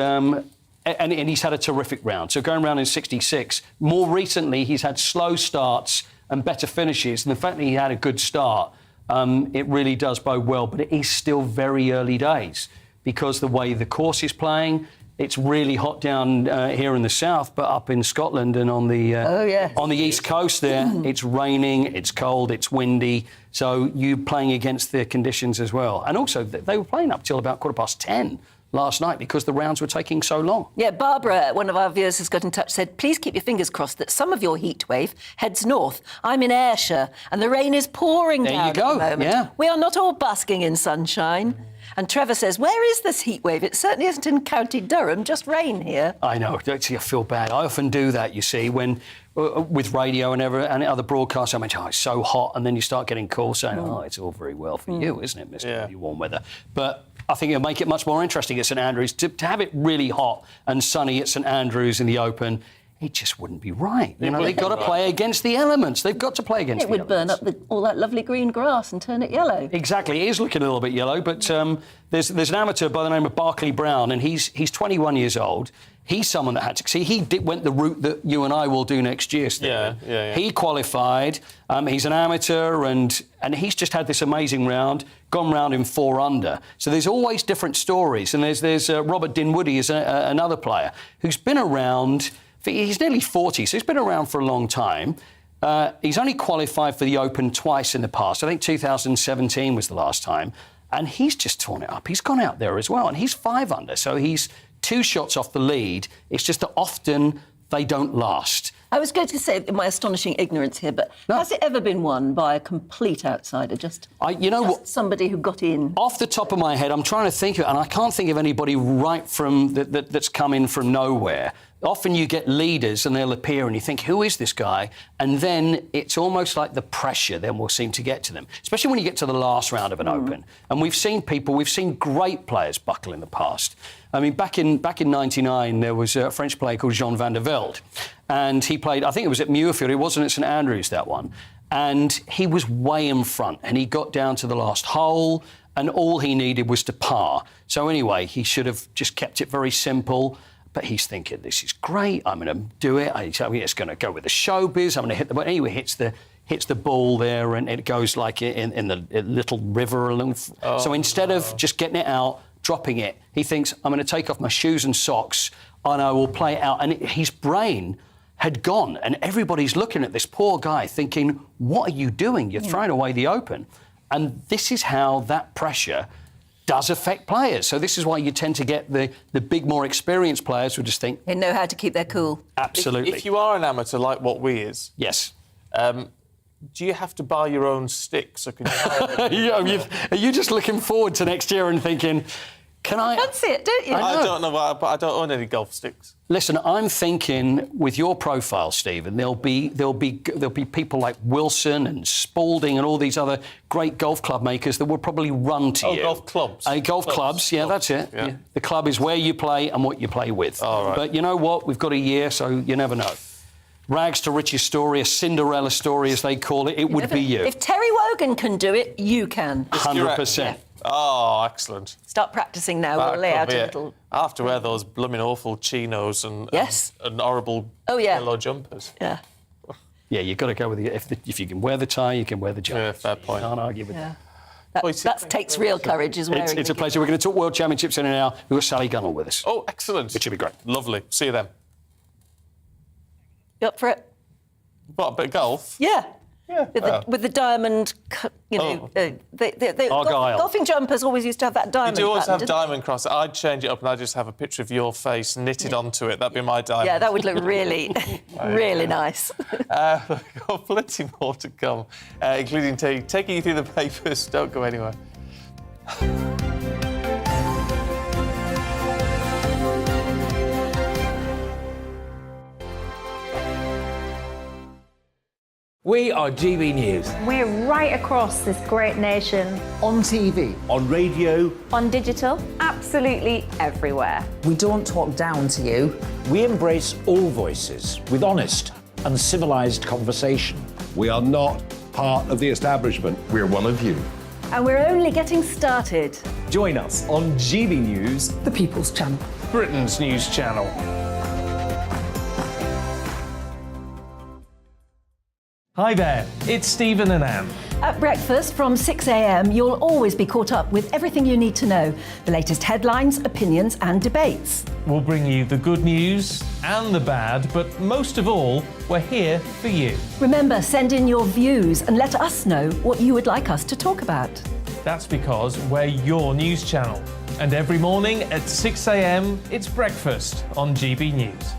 he's had a terrific round. So going round in 66. More recently, he's had slow starts and better finishes, and the fact that he had a good start, it really does bode well. But it is still very early days, because the way the course is playing, it's really hot down here in the south, but up in Scotland and on the east coast there, it's raining, it's cold, it's windy. So you're playing against the conditions as well. And also, they were playing up till about 10:15 last night because the rounds were taking so long. Yeah, Barbara, one of our viewers, has got in touch, said, please keep your fingers crossed that some of your heat wave heads north. I'm in Ayrshire and the rain is pouring down at the moment. Yeah. We are not all basking in sunshine. And Trevor says, where is this heat wave? It certainly isn't in County Durham, just rain here. I know. I feel bad. I often do that, you see, when with radio and other broadcasts, I mention, it's so hot, and then you start getting calls saying, it's all very well for you, isn't it, Mr. Warm Weather? But I think it'll make it much more interesting at St Andrews. To have it really hot and sunny at St Andrews in the Open, it just wouldn't be right. They've got to play against the elements. They've got to play against the elements. It would burn up all that lovely green grass and turn it yellow. Exactly. It is looking a little bit yellow, but there's an amateur by the name of Barclay Brown, and he's 21 years old. He's someone that had to... See, went the route that you and I will do next year, Stephen. Yeah. He qualified. He's an amateur, and he's just had this amazing round, gone round in 4 under. So there's always different stories. And there's Robert Dinwoody is another player who's been around... He's nearly 40, so he's been around for a long time. He's only qualified for the Open twice in the past. I think 2017 was the last time. And he's just torn it up. He's gone out there as well. And he's 5 under. So he's 2 shots off the lead. It's just that often they don't last. I was going to say my astonishing ignorance here, but has it ever been won by a complete outsider? Just somebody who got in? Off the top of my head, I'm trying to think of it, and I can't think of anybody right from that's come in from nowhere. Often you get leaders and they'll appear and you think, who is this guy? And then it's almost like the pressure then will seem to get to them, especially when you get to the last round of an Open. And we've seen great players buckle in the past. I mean, back in 99, there was a French player called Jean van der Velde. And he played, I think it was at Muirfield, it wasn't at St Andrews, that one. And he was way in front and he got down to the last hole and all he needed was to par. So anyway, he should have just kept it very simple. But he's thinking, this is great, I'm going to do it. It's going to go with the showbiz, I'm going to hit the ball. Anyway, hits the ball there and it goes like in the little river. So instead of just getting it out, dropping it, he thinks, I'm going to take off my shoes and socks and I will play it out. And his brain had gone and everybody's looking at this poor guy thinking, what are you doing? You're throwing away the Open. And this is how that pressure does affect players. So this is why you tend to get the big, more experienced players who just think... They know how to keep their cool. Absolutely. If you are an amateur like what we is... Yes. Do you have to buy your own sticks? Or can you are you just looking forward to next year and thinking, can I... Fancy it, don't you? I don't know, but I don't own any golf sticks. Listen, I'm thinking with your profile, Stephen, there'll be people like Wilson and Spalding and all these other great golf club makers that will probably run to you. Golf clubs. Golf clubs, yeah, that's it. Yeah. Yeah. The club is where you play and what you play with. All right. But you know what? We've got a year, so you never know. Rags to riches story, a Cinderella story, as they call it, it would be you. If Terry Wogan can do it, you can. 100%. Oh, excellent. Start practising now. We'll lay out a little... I have to wear those blooming awful chinos and horrible yellow jumpers. Yeah. Yeah, you've got to go with the... If you can wear the tie, you can wear the jumper. Yeah, fair point. Can't argue with that. That takes real courage, is wearing It's a pleasure. We're going to talk World Championships in an hour. We've got Sally Gunnell with us. Oh, excellent. It should be great. Lovely. See you then. You up for it? What, a bit of golf? Yeah. With the diamond, golfing jumpers always used to have that diamond. You do always pattern, have diamond cross. I'd change it up and I'd just have a picture of your face knitted onto it. That'd be my diamond. Yeah, that would look really, really nice. We've got plenty more to come, including taking you through the papers. Don't go anywhere. We are GB News. We're right across this great nation. On TV. On radio. On digital. Absolutely everywhere. We don't talk down to you. We embrace all voices with honest and civilised conversation. We are not part of the establishment. We're one of you. And we're only getting started. Join us on GB News, The People's Channel. Britain's news channel. Hi there, it's Stephen and Anne. At breakfast from 6 a.m, you'll always be caught up with everything you need to know, the latest headlines, opinions and debates. We'll bring you the good news and the bad, but most of all, we're here for you. Remember, send in your views and let us know what you would like us to talk about. That's because we're your news channel. And every morning at 6 a.m, it's breakfast on GB News.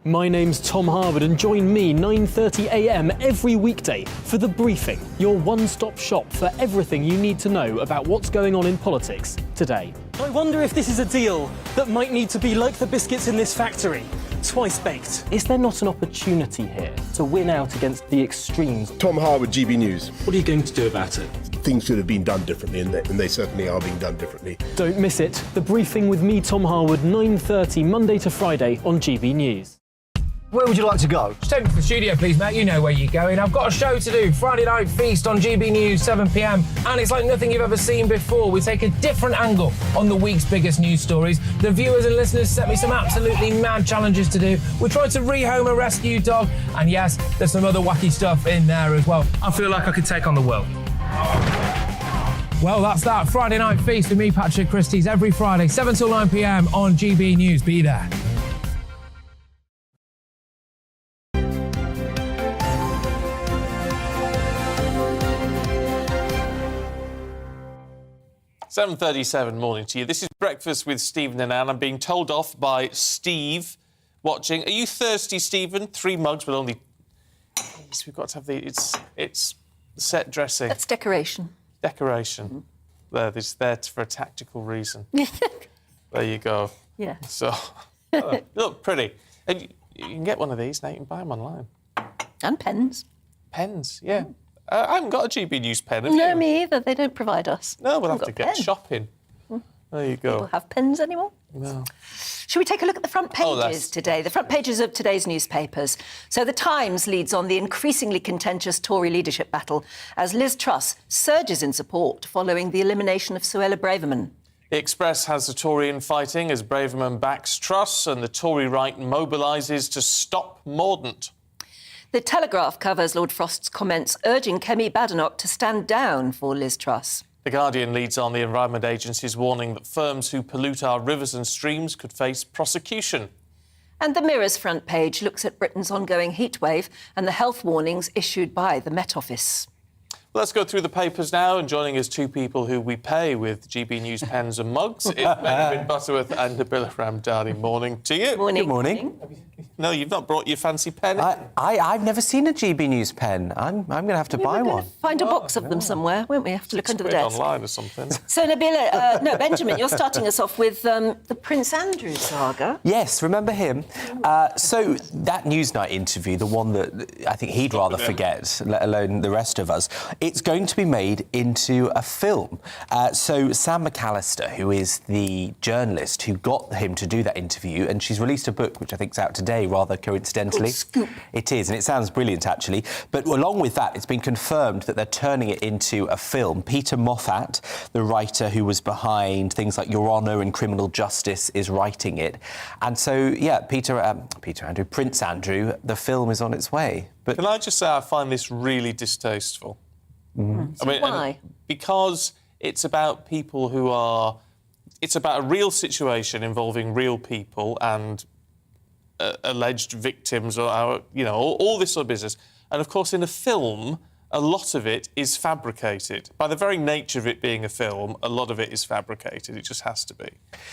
My name's Tom Harwood and join me 9:30 a.m. every weekday for The Briefing, your one-stop shop for everything you need to know about what's going on in politics today. I wonder if this is a deal that might need to be like the biscuits in this factory, twice baked. Is there not an opportunity here to win out against the extremes? Tom Harwood, GB News. What are you going to do about it? Things should have been done differently, and they certainly are being done differently. Don't miss it. The Briefing with me, Tom Harwood, 9:30 Monday to Friday on GB News. Where would you like to go? Just take me to the studio, please, mate. You know where you're going. I've got a show to do. Friday Night Feast on GB News, 7 p.m. And it's like nothing you've ever seen before. We take a different angle on the week's biggest news stories. The viewers and listeners set me some absolutely mad challenges to do. We tried to rehome a rescue dog. And yes, there's some other wacky stuff in there as well. I feel like I could take on the world. Well, that's that. Friday Night Feast with me, Patrick Christie's, every Friday, 7 till 9 p.m. on GB News. Be there. 7:37 morning to you. This is Breakfast with Stephen and Anne. I'm being told off by Steve watching. Are you thirsty, Stephen? 3 mugs, but only... Please, we've got to have the... It's set dressing. That's decoration. Decoration. It's there for a tactical reason. There you go. Yeah. So, look, pretty. And you can get one of these now. You can buy them online. And pens. Pens, yeah. I haven't got a GB News pen, have you? No, me either. They don't provide us. No, we'll have to I've get got pen. shopping. There you go. People have pens anymore? No. Should we take a look at the front pages today? The front pages of today's newspapers. So The Times leads on the increasingly contentious Tory leadership battle as Liz Truss surges in support following the elimination of Suella Braverman. The Express has the Tory infighting as Braverman backs Truss and the Tory right mobilises to stop Mordaunt. The Telegraph covers Lord Frost's comments urging Kemi Badenoch to stand down for Liz Truss. The Guardian leads on the Environment Agency's warning that firms who pollute our rivers and streams could face prosecution. And the Mirror's front page looks at Britain's ongoing heatwave and the health warnings issued by the Met Office. Well, let's go through the papers now, and joining us 2 people who we pay with GB News pens and mugs. It's Benjamin Butterworth and Nabila Ramdani. Morning to you. Morning. Good morning. No, you've not brought your fancy pen. I've never seen a GB News pen. I'm going to have to buy one. Find a box of them somewhere, won't we? Have to look under the desk. Online or something. So, Nabila, Benjamin, you're starting us off with the Prince Andrew saga. Yes, remember him? So that Newsnight interview, the one that I think he'd rather forget, let alone the rest of us, it's going to be made into a film. So Sam McAllister, who is the journalist who got him to do that interview, and she's released a book, which I think is out today, rather coincidentally. Scoop. It is, and it sounds brilliant, actually. But along with that, it's been confirmed that they're turning it into a film. Peter Moffat, the writer who was behind things like Your Honour and Criminal Justice, is writing it. And so, yeah, Prince Andrew, the film is on its way. But can I just say I find this really distasteful? So why? Because it's about people who are... It's about a real situation involving real people and alleged victims, or all this sort of business. And of course, in a film, a lot of it is fabricated. By the very nature of it being a film, a lot of it is fabricated. It just has to be.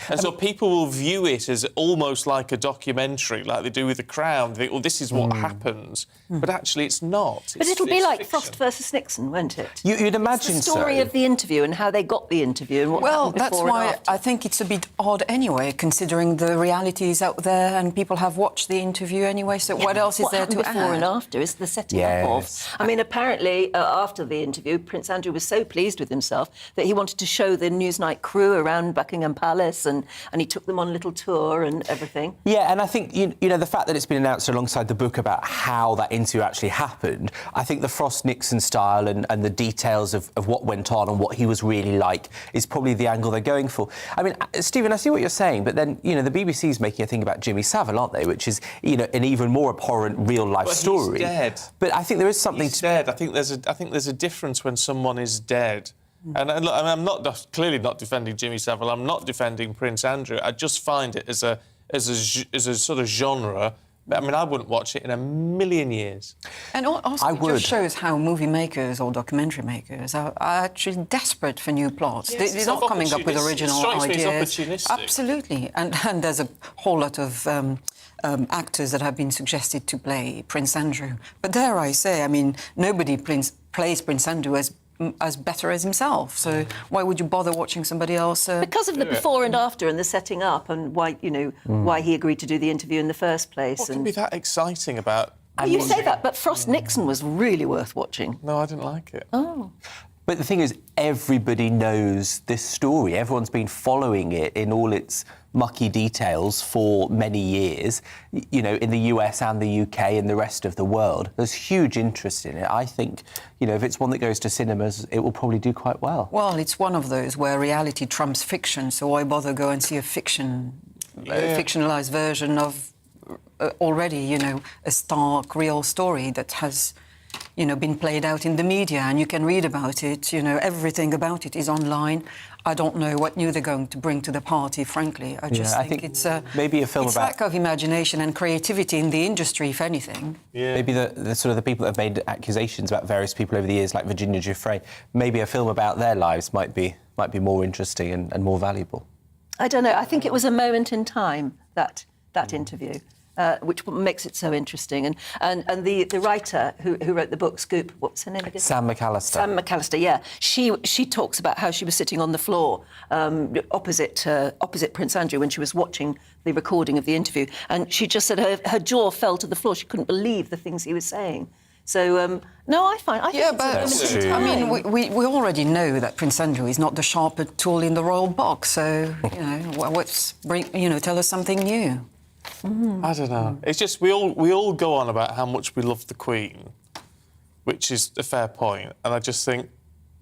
And so people will view it as almost like a documentary, like they do with The Crown. They think, well, this is what happens. But actually, it's not. But it'll be like Frost versus Nixon, won't it? You'd imagine it's the story of the interview and how they got the interview and what happened that's before why and after. I think it's a bit odd anyway, considering the reality is out there and people have watched the interview anyway, so what else is there to add? Before and after is the setting up of... I mean, apparently, after the interview, Prince Andrew was so pleased with himself that he wanted to show the Newsnight crew around Buckingham Palace and he took them on a little tour and everything. Yeah, and I think, you know, the fact that it's been announced alongside the book about how that interview actually happened, I think the Frost-Nixon style and the details of what went on and what he was really like is probably the angle they're going for. I mean, Stephen, I see what you're saying, but then, you know, the BBC's making a thing about Jimmy Savile, aren't they? Which is, you know, an even more abhorrent real-life story. He's dead. But I think there is something... He's dead. I think there's a difference when someone is dead. And look, I'm clearly not defending Jimmy Savile. I'm not defending Prince Andrew. I just find it as a sort of genre. I mean, I wouldn't watch it in a million years. And also, it just shows how movie makers or documentary makers are actually desperate for new plots. Yes, they're not coming up with original ideas. Opportunistic. Absolutely. And there's a whole lot of actors that have been suggested to play Prince Andrew. But dare I say, I mean, nobody plays Prince Andrew as better as himself. So why would you bother watching somebody else? Because of the before and after and the setting up and why, you know, why he agreed to do the interview in the first place. What can be that exciting about... Well, you say that, but Frost-Nixon was really worth watching. No, I didn't like it. Oh. But the thing is, everybody knows this story. Everyone's been following it in all its mucky details for many years, you know, in the US and the UK and the rest of the world. There's huge interest in it. I think, you know, if it's one that goes to cinemas, it will probably do quite well. Well, it's one of those where reality trumps fiction, so why bother go and see a fictionalised version of already, you know, a stark, real story that has been played out in the media, and you can read about it. Everything about it is online. I don't know what new they're going to bring to the party, frankly. I just think it's maybe a film it's about lack of imagination and creativity in the industry, if anything. Yeah. Maybe the sort of the people that have made accusations about various people over the years, like Virginia Giuffre, maybe a film about their lives might be more interesting and more valuable. I don't know. I think it was a moment in time, that interview. Which makes it so interesting. And the writer who wrote the book, Scoop, what's her name again? Sam McAllister. Sam McAllister, yeah. She talks about how she was sitting on the floor opposite Prince Andrew when she was watching the recording of the interview. And she just said her jaw fell to the floor. She couldn't believe the things he was saying. So, no, I think that's true. I mean, we already know that Prince Andrew is not the sharpest tool in the royal box. So, tell us something new. I don't know. It's just we all go on about how much we love the Queen, which is a fair point. And I just think,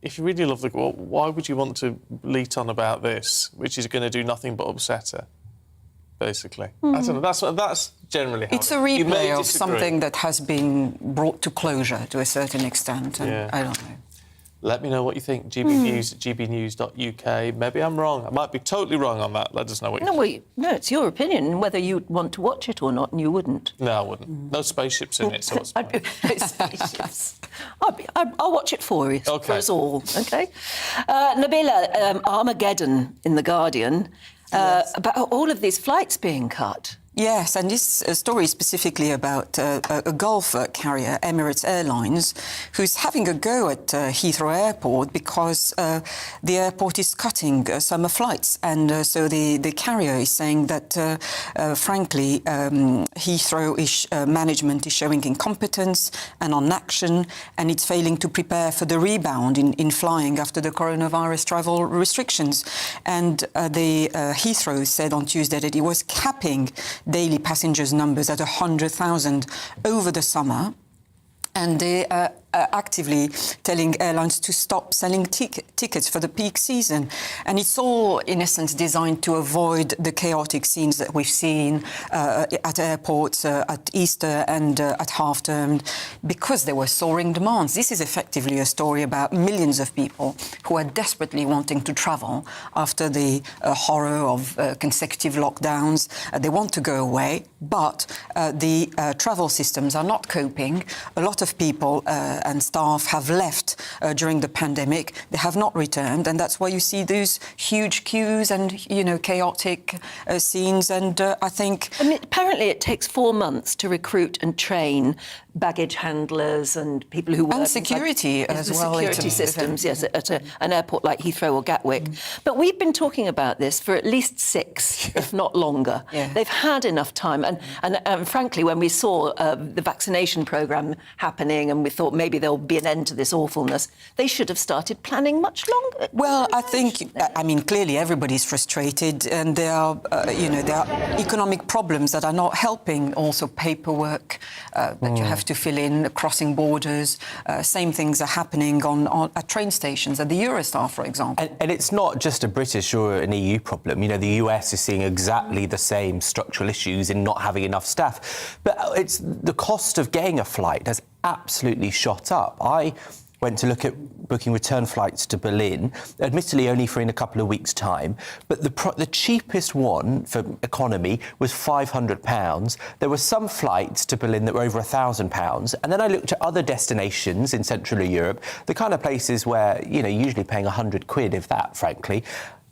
if you really love the Queen, why would you want to bleat on about this, which is going to do nothing but upset her, basically? I don't know. That's generally how it's a replay of something that has been brought to closure to a certain extent. And I don't know. Let me know what you think. GBNews at gbnews.uk. Maybe I'm wrong. I might be totally wrong on that. Let us know what you think. No, it's your opinion, whether you'd want to watch it or not, and you wouldn't. No, I wouldn't. No spaceships in it, so it's fine. No spaceships. I'll watch it for you, for us all, OK? Nabila, Armageddon in The Guardian, about all of these flights being cut. Yes, and this story is specifically about a Gulf carrier, Emirates Airlines, who's having a go at Heathrow Airport because the airport is cutting summer flights. And so the carrier is saying that, frankly, Heathrow management is showing incompetence and inaction, and it's failing to prepare for the rebound in flying after the coronavirus travel restrictions. And the Heathrow said on Tuesday that it was capping daily passengers' numbers at 100,000 over the summer. And they are actively telling airlines to stop selling tickets for the peak season. And it's all, in essence, designed to avoid the chaotic scenes that we've seen at airports at Easter and at half-term, because there were soaring demands. This is effectively a story about millions of people who are desperately wanting to travel after the horror of consecutive lockdowns. They want to go away, but the travel systems are not coping. A lot of people and staff have left during the pandemic. They have not returned, and that's why you see those huge queues and, chaotic scenes. And I think... apparently it takes 4 months to recruit and train baggage handlers and people who work... And security as well. Security systems, yes, at an airport like Heathrow or Gatwick. But we've been talking about this for at least 6, if not longer. Yeah. They've had enough time. And frankly, when we saw the vaccination programme happening and we thought maybe there'll be an end to this awfulness, they should have started planning much longer. Well, I think, clearly everybody's frustrated, and there are economic problems that are not helping. Also paperwork that you have to fill in, crossing borders. Same things are happening at train stations, at the Eurostar, for example. And it's not just a British or an EU problem. The US is seeing exactly the same structural issues in not having enough staff. But it's the cost of getting a flight has absolutely shot up. I went to look at booking return flights to Berlin, admittedly only for in a couple of weeks' time, but the cheapest one for economy was £500. There were some flights to Berlin that were over £1,000, and then I looked at other destinations in Central Europe, the kind of places where, usually paying £100, if that, frankly.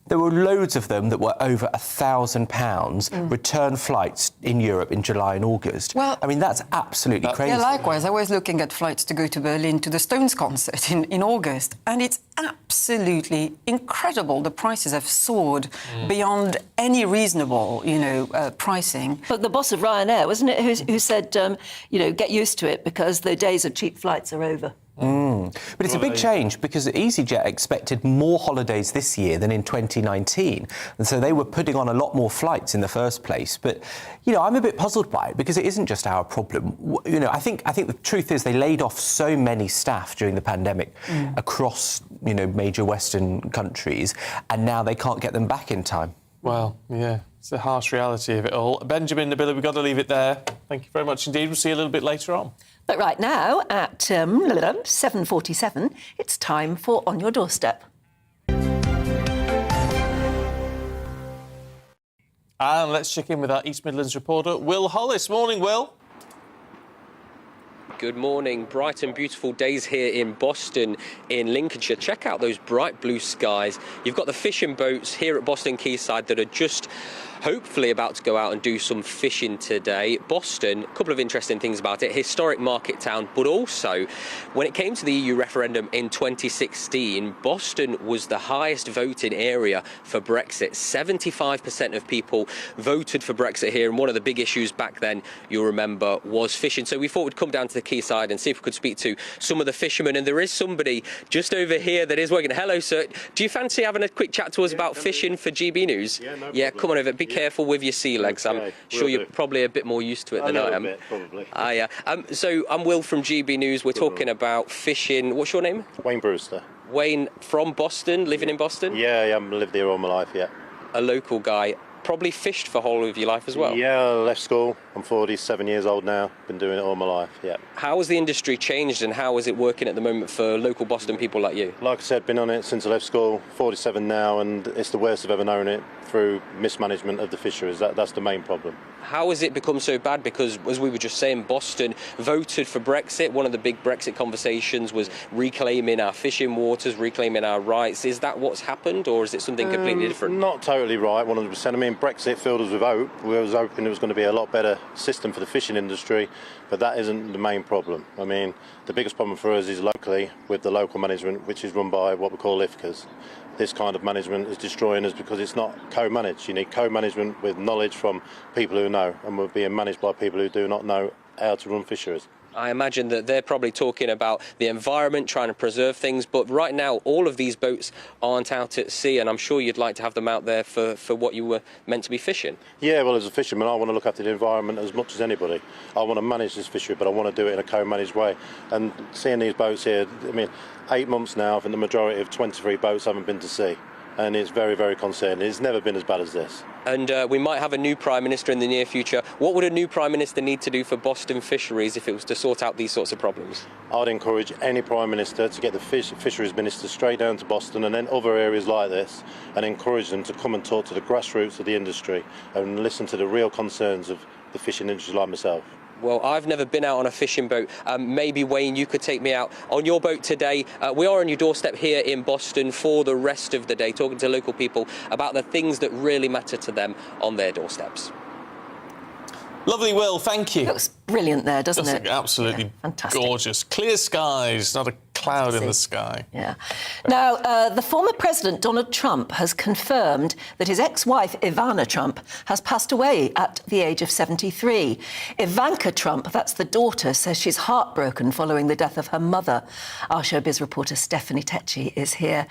There were loads of them that were over £1,000 return flights in Europe in July and August. Well, that's absolutely crazy. Yeah, likewise. I was looking at flights to go to Berlin to the Stones concert in August, and it's absolutely incredible. The prices have soared beyond any reasonable, pricing. But the boss of Ryanair, wasn't it, who said, get used to it because the days of cheap flights are over. But it's a big change because EasyJet expected more holidays this year than in 2019. And so they were putting on a lot more flights in the first place. But, I'm a bit puzzled by it because it isn't just our problem. I think the truth is they laid off so many staff during the pandemic across, major Western countries, and now they can't get them back in time. Well, yeah. It's the harsh reality of it all. Benjamin, Nabila, we've got to leave it there. Thank you very much indeed. We'll see you a little bit later on. But right now, at 7:47, it's time for On Your Doorstep. And let's check in with our East Midlands reporter, Will Hollis. Morning, Will. Good morning. Bright and beautiful days here in Boston, in Lincolnshire. Check out those bright blue skies. You've got the fishing boats here at Boston Quayside that are just hopefully about to go out and do some fishing today. Boston, a couple of interesting things about it. Historic market town, but also when it came to the EU referendum in 2016, Boston was the highest voting area for Brexit. 75% of people voted for Brexit here, and one of the big issues back then, you'll remember, was fishing. So we thought we'd come down to the quayside and see if we could speak to some of the fishermen, and there is somebody just over here that is working. Hello, sir. Do you fancy having a quick chat to us about fishing for GB News? Yeah, no problem. Yeah, come on over. Be careful with your sea legs. I'm sure you're probably a bit more used to it than I am. A bit, probably. Yeah. So I'm Will from GB News. We're talking about fishing. What's your name? Wayne Brewster. Wayne, from Boston, living in Boston? Yeah, I've lived here all my life, yeah. A local guy. Probably fished for the whole of your life as well? Yeah, I left school. I'm 47 years old now. Been doing it all my life, yeah. How has the industry changed and how is it working at the moment for local Boston people like you? Like I said, been on it since I left school, 47 now, and it's the worst I've ever known it through mismanagement of the fisheries. That's the main problem. How has it become so bad? Because, as we were just saying, Boston voted for Brexit. One of the big Brexit conversations was reclaiming our fishing waters, reclaiming our rights. Is that what's happened, or is it something completely different? Not totally right, 100%. I mean, Brexit filled us with hope. We was hoping it was going to be a lot better system for the fishing industry, but that isn't the main problem. I mean, the biggest problem for us is locally with the local management, which is run by what we call IFCAs. This kind of management is destroying us because it's not co-managed. You need co-management with knowledge from people who know, and we're being managed by people who do not know how to run fisheries. I imagine that they're probably talking about the environment, trying to preserve things, but right now all of these boats aren't out at sea, and I'm sure you'd like to have them out there for what you were meant to be fishing. Yeah, well, as a fisherman, I want to look after the environment as much as anybody. I want to manage this fishery, but I want to do it in a co-managed way. And seeing these boats here, I mean, 8 months now, I think the majority of 23 boats haven't been to sea. And it's very, very concerning. It's never been as bad as this. And we might have a new Prime Minister in the near future. What would a new Prime Minister need to do for Boston fisheries if it was to sort out these sorts of problems? I'd encourage any Prime Minister to get the Fisheries Minister straight down to Boston and then other areas like this, and encourage them to come and talk to the grassroots of the industry and listen to the real concerns of the fishing industry like myself. Well, I've never been out on a fishing boat. Maybe, Wayne, you could take me out on your boat today. We are on your doorstep here in Boston for the rest of the day, talking to local people about the things that really matter to them on their doorsteps. Lovely, Will. Thank you. Looks brilliant there, doesn't it? Absolutely fantastic. Gorgeous. Clear skies, not a cloud in the sky. Yeah. Now, the former president, Donald Trump, has confirmed that his ex-wife, Ivana Trump, has passed away at the age of 73. Ivanka Trump, that's the daughter, says she's heartbroken following the death of her mother. Our showbiz reporter, Stephanie Tecci, is here.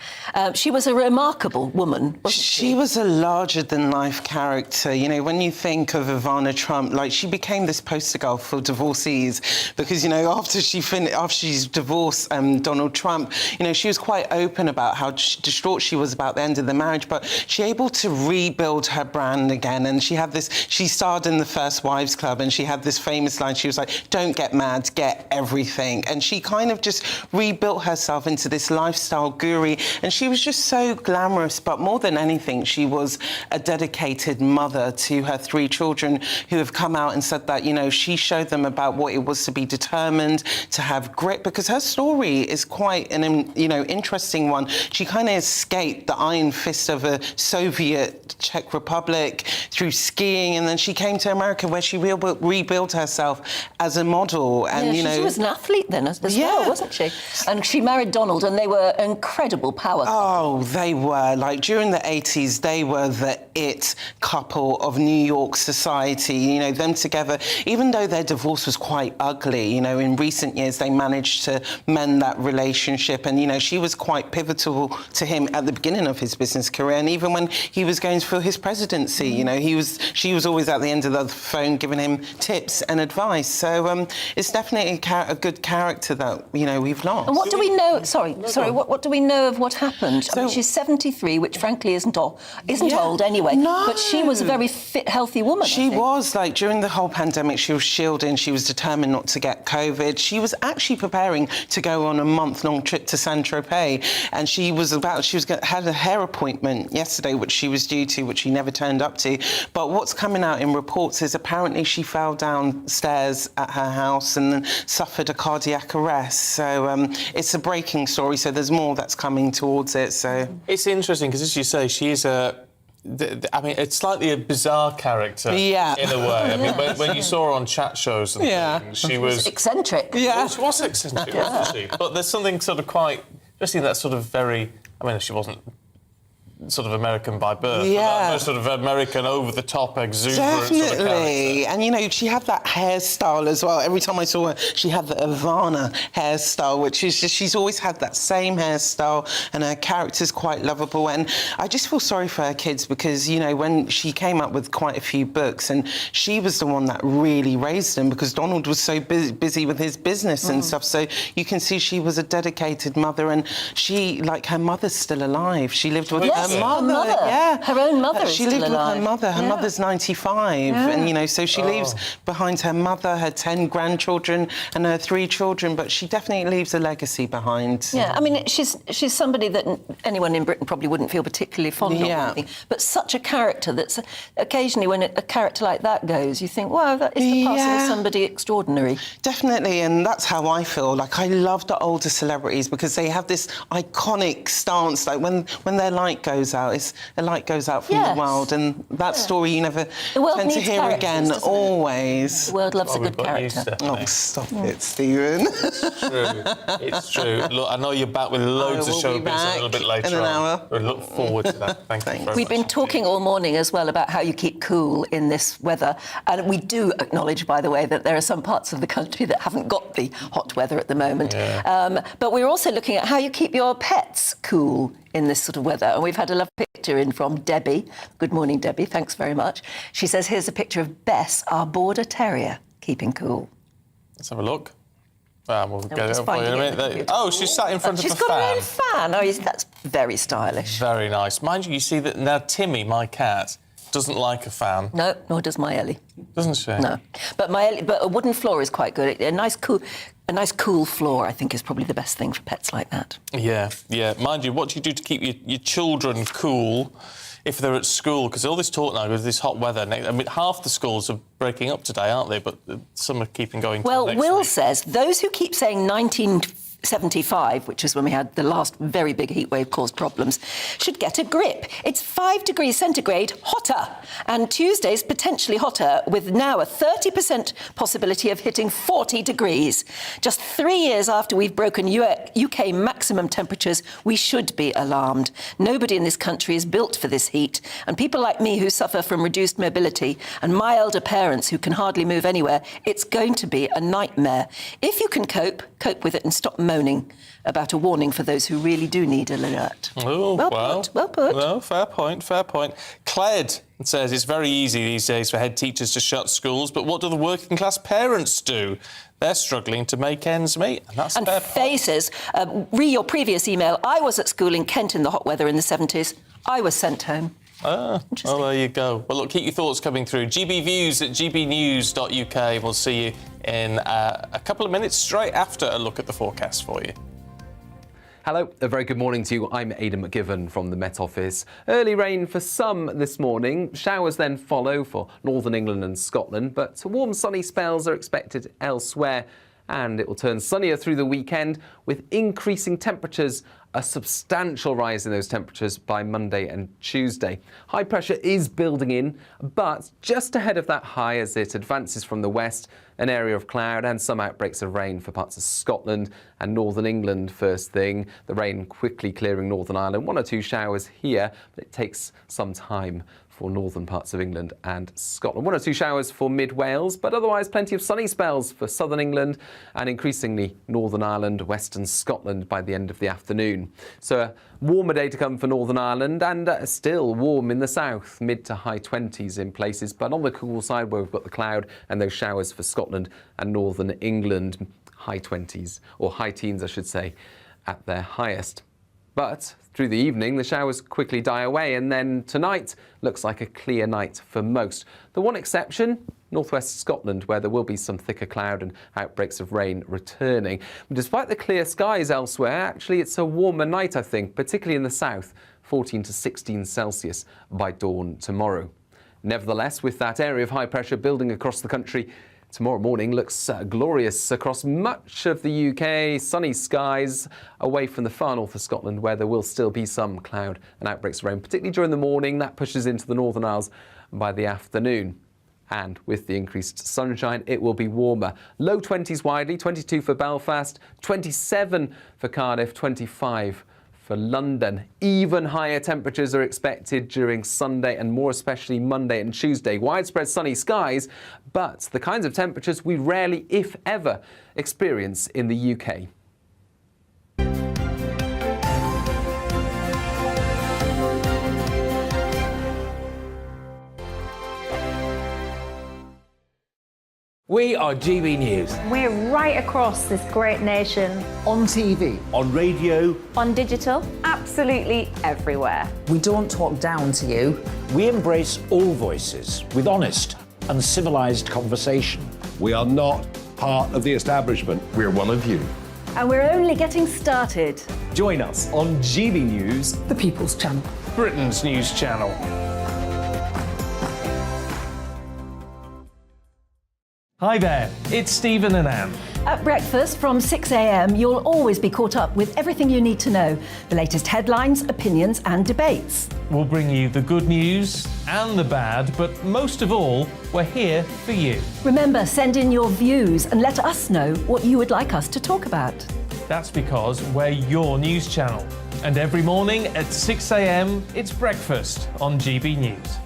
She was a remarkable woman, wasn't she? She was a larger-than-life character. You know, when you think of Ivana Trump, like, she became this poster girl for divorcees because, you know, after she's divorced Donald Trump, you know, she was quite open about how distraught she was about the end of the marriage, but she able to rebuild her brand again. And she had this, she starred in the First Wives Club, and she had this famous line. She was like, "Don't get mad, get everything." And she kind of just rebuilt herself into this lifestyle guru. And she was just so glamorous, but more than anything, she was a dedicated mother to her 3 children who have come out and said that, you know, she showed them about what it was to be determined, to have grit, because her story is quite an, you know, interesting one. She kind of escaped the iron fist of a Soviet Czech Republic through skiing, and then she came to America where she rebuilt herself as a model. And, you know, she was an athlete then as well, wasn't she? And she married Donald, and they were an incredible power couple. Oh, they were. Like, during the 80s, they were the it couple of New York society. You know, them together, even though their divorce was quite ugly, you know, in recent years, they managed to mend that relationship. And, you know, she was quite pivotal to him at the beginning of his business career. And even when he was going for his presidency, you know, she was always at the end of the phone giving him tips and advice. So it's definitely a good character that, you know, we've lost. And what do we know? Sorry. What do we know of what happened? I mean, she's 73, which frankly isn't old anyway. way. No. But she was a very fit, healthy woman. She was, like, during the whole pandemic, she was shielding, she was determined not to get COVID. She was actually preparing to go on a month-long trip to Saint-Tropez, and had a hair appointment yesterday, which she was due to, which she never turned up to. But what's coming out in reports is apparently she fell downstairs at her house and then suffered a cardiac arrest. So it's a breaking story, so there's more that's coming towards it. So it's interesting because, as you say, she is it's slightly a bizarre character. Yeah. In a way. I mean, when you saw her on chat shows and things, she was eccentric. Yeah. Well, she was eccentric, wasn't she? But there's something sort of quite, especially that sort of very. I mean, she wasn't sort of American by birth. Yeah. But that sort of American, over-the-top, exuberant Definitely. sort of character. And, you know, she had that hairstyle as well. Every time I saw her, she had the Ivana hairstyle, which is just, she's always had that same hairstyle, and her character's quite lovable. And I just feel sorry for her kids because, you know, when she came up with quite a few books, and she was the one that really raised them because Donald was so busy with his business and stuff. So you can see she was a dedicated mother, and she, like, her mother's still alive. She lived with her mother. Yeah. Her own mother is She still lived alive. with her mother. Her mother's 95. And, you know, so she leaves behind her mother, her 10 grandchildren and her 3 children, but she definitely leaves a legacy behind. Yeah, I mean, she's somebody that anyone in Britain probably wouldn't feel particularly fond of or anything, but such a character that's occasionally when a character like that goes, you think, wow, that is the passing of somebody extraordinary. Definitely, and that's how I feel. Like, I love the older celebrities because they have this iconic stance. Like, when their light goes out, the light goes out from the world, and that story you never tend to hear again, always. The world loves a good character. Oh, stop it, Stephen. It's true. Look, I know you're back with loads of showbiz a little bit later in an hour. We look forward to that. Thank you very much. We've been talking all morning as well about how you keep cool in this weather, and we do acknowledge, by the way, that there are some parts of the country that haven't got the hot weather at the moment. But we're also looking at how you keep your pets cool in this sort of weather. And we've had a lovely picture in from Debbie. Good morning, Debbie. Thanks very much. She says, here's a picture of Bess, our border terrier, keeping cool. Let's have a look. We'll get it up for you in a minute. Oh, she's sat in front of a fan. She's got her own fan. Oh, that's very stylish. Very nice. Mind you, you see that now Timmy, my cat, doesn't like a fan. No, nor does my Ellie. Doesn't she? No. But but a wooden floor is quite good. A nice cool floor, I think, is probably the best thing for pets like that. Yeah, yeah. Mind you, what do you do to keep your children cool if they're at school? Because all this talk now with this hot weather, I mean, half the schools are breaking up today, aren't they? But some are keeping going. Well, next Will week. says those who keep saying 1975, which is when we had the last very big heat wave caused problems, should get a grip. It's 5 degrees centigrade hotter, and Tuesday's potentially hotter, with now a 30% possibility of hitting 40 degrees. Just 3 years after we've broken UK maximum temperatures, we should be alarmed. Nobody in this country is built for this heat, and people like me who suffer from reduced mobility and my elder parents who can hardly move anywhere, it's going to be a nightmare. If you can cope with it and stop moaning about a warning for those who really do need an alert. Oh, well put. No, fair point. Cled says it's very easy these days for head teachers to shut schools, but what do the working class parents do? They're struggling to make ends meet, and that's fair point. Faye says, re your previous email, I was at school in Kent in the hot weather in the 70s. I was sent home. Well, there you go. Well, look, keep your thoughts coming through. GB Views at gbnews.uk. We'll see you in a couple of minutes straight after a look at the forecast for you. Hello, a very good morning to you. I'm Aidan McGivern from the Met Office. Early rain for some this morning. Showers then follow for northern England and Scotland, but warm sunny spells are expected elsewhere. And it will turn sunnier through the weekend with increasing temperatures, a substantial rise in those temperatures by Monday and Tuesday. High pressure is building in, but just ahead of that high as it advances from the west, an area of cloud and some outbreaks of rain for parts of Scotland and northern England first thing. The rain quickly clearing Northern Ireland. 1 or 2 showers here, but it takes some time for northern parts of England and Scotland. 1 or 2 showers for mid-Wales, but otherwise plenty of sunny spells for southern England and increasingly Northern Ireland, western Scotland by the end of the afternoon. So a warmer day to come for Northern Ireland and still warm in the south, mid to high 20s in places, but on the cool side where we've got the cloud and those showers for Scotland and northern England, high 20s, or high teens I should say, at their highest. But through the evening, the showers quickly die away, and then tonight looks like a clear night for most. The one exception, northwest Scotland, where there will be some thicker cloud and outbreaks of rain returning. Despite the clear skies elsewhere, actually it's a warmer night, I think, particularly in the south, 14 to 16 Celsius by dawn tomorrow. Nevertheless, with that area of high pressure building across the country, tomorrow morning looks glorious across much of the UK. Sunny skies away from the far north of Scotland, where there will still be some cloud and outbreaks of rain, particularly during the morning. That pushes into the Northern Isles by the afternoon. And with the increased sunshine, it will be warmer. Low 20s widely, 22 for Belfast, 27 for Cardiff, 25 for London. Even higher temperatures are expected during Sunday and more especially Monday and Tuesday. Widespread sunny skies, but the kinds of temperatures we rarely, if ever, experience in the UK. We are GB News. We're right across this great nation. On TV. On radio. On digital. Absolutely everywhere. We don't talk down to you. We embrace all voices with honest and civilised conversation. We are not part of the establishment. We're one of you. And we're only getting started. Join us on GB News, The People's Channel. Britain's news channel. Hi there, it's Stephen and Anne. At breakfast from 6 a.m, you'll always be caught up with everything you need to know, the latest headlines, opinions and debates. We'll bring you the good news and the bad, but most of all, we're here for you. Remember, send in your views and let us know what you would like us to talk about. That's because we're your news channel. And every morning at 6 a.m, it's breakfast on GB News.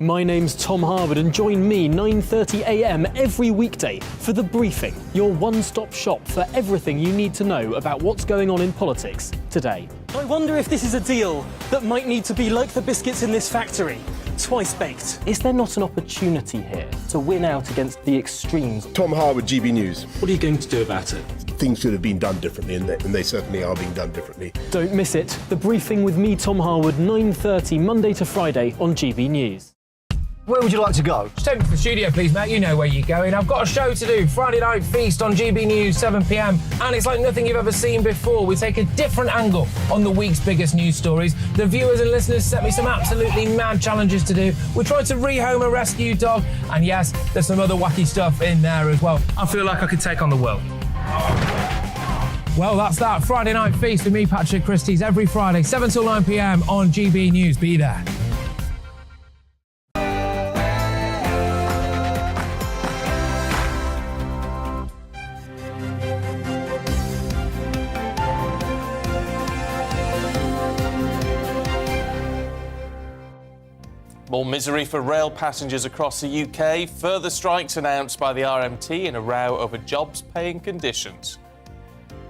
My name's Tom Harwood, and join me 9:30 a.m. every weekday for The Briefing, your one-stop shop for everything you need to know about what's going on in politics today. I wonder if this is a deal that might need to be like the biscuits in this factory, twice baked. Is there not an opportunity here to win out against the extremes? Tom Harwood, GB News. What are you going to do about it? Things should have been done differently, and they certainly are being done differently. Don't miss it. The Briefing with me, Tom Harwood, 9:30 Monday to Friday on GB News. Where would you like to go? Just take me to the studio, please, mate. You know where you're going. I've got a show to do. Friday Night Feast on GB News, 7 p.m. And it's like nothing you've ever seen before. We take a different angle on the week's biggest news stories. The viewers and listeners set me some absolutely mad challenges to do. We tried to rehome a rescue dog. And yes, there's some other wacky stuff in there as well. I feel like I could take on the world. Well, that's that. Friday Night Feast with me, Patrick Christie's, every Friday, 7 till 9 p.m. on GB News. Be there. More misery for rail passengers across the UK. Further strikes announced by the RMT in a row over jobs, pay and conditions.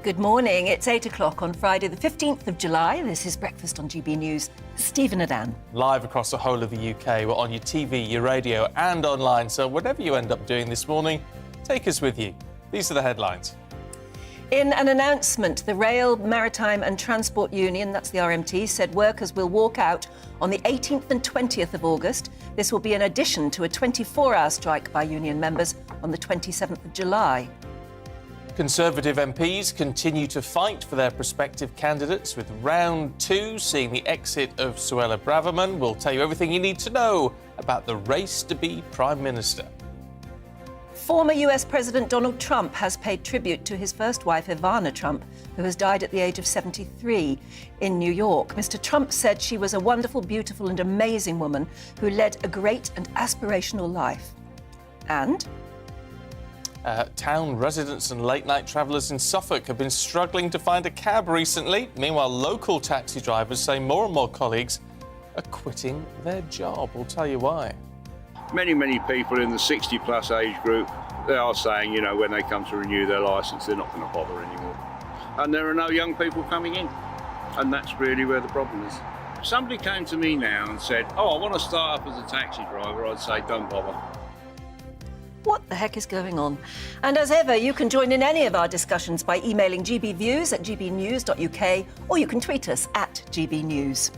Good morning. It's 8 o'clock on Friday, the 15th of July. This is Breakfast on GB News. Stephen and Anne. Live across the whole of the UK. We're on your TV, your radio and online. So whatever you end up doing this morning, take us with you. These are the headlines. In an announcement, the Rail, Maritime and Transport Union, that's the RMT, said workers will walk out on the 18th and 20th of August. This will be in addition to a 24-hour strike by union members on the 27th of July. Conservative MPs continue to fight for their prospective candidates, with round two seeing the exit of Suella Braverman. We'll tell you everything you need to know about the race to be Prime Minister. Former US President Donald Trump has paid tribute to his first wife, Ivana Trump, who has died at the age of 73 in New York. Mr. Trump said she was a wonderful, beautiful and amazing woman who led a great and aspirational life. And town residents and late-night travellers in Suffolk have been struggling to find a cab recently. Meanwhile, local taxi drivers say more and more colleagues are quitting their job. We'll tell you why. Many people in the 60-plus age group, they are saying, you know, when they come to renew their licence, they're not going to bother anymore. And there are no young people coming in. And that's really where the problem is. If somebody came to me now and said, oh, I want to start up as a taxi driver, I'd say, don't bother. What the heck is going on? And as ever, you can join in any of our discussions by emailing gbviews@gbnews.uk, or you can tweet us at gbnews.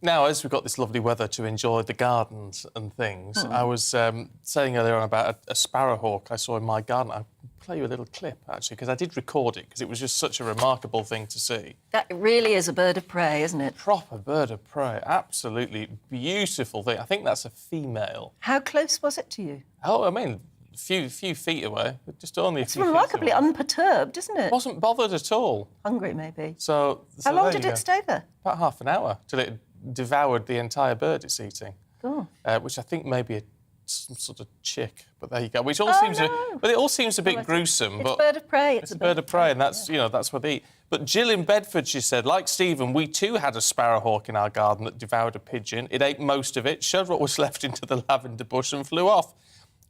Now, as we've got this lovely weather to enjoy the gardens and things, I was saying earlier on about a sparrowhawk I saw in my garden. I'll play you a little clip, actually, because I did record it, because it was just such a remarkable thing to see. That really is a bird of prey, isn't it? Proper bird of prey. Absolutely beautiful thing. I think that's a female. How close was it to you? Oh, I mean, a few feet away. Just only a few It's remarkably feet away. unperturbed, isn't it? Wasn't bothered at all. Hungry, maybe. So How long there did you it go. stay there? About half an hour, till it devoured the entire bird it's eating. Oh. Which I think may be some sort of chick, but there you go. Which all seems, but it all seems a bit gruesome. It's but a bird of prey. It's a bird of prey, and that's that's what they eat. But Jill in Bedford, she said, like Stephen, we too had a sparrowhawk in our garden that devoured a pigeon. It ate most of it, shoved what was left into the lavender bush, and flew off.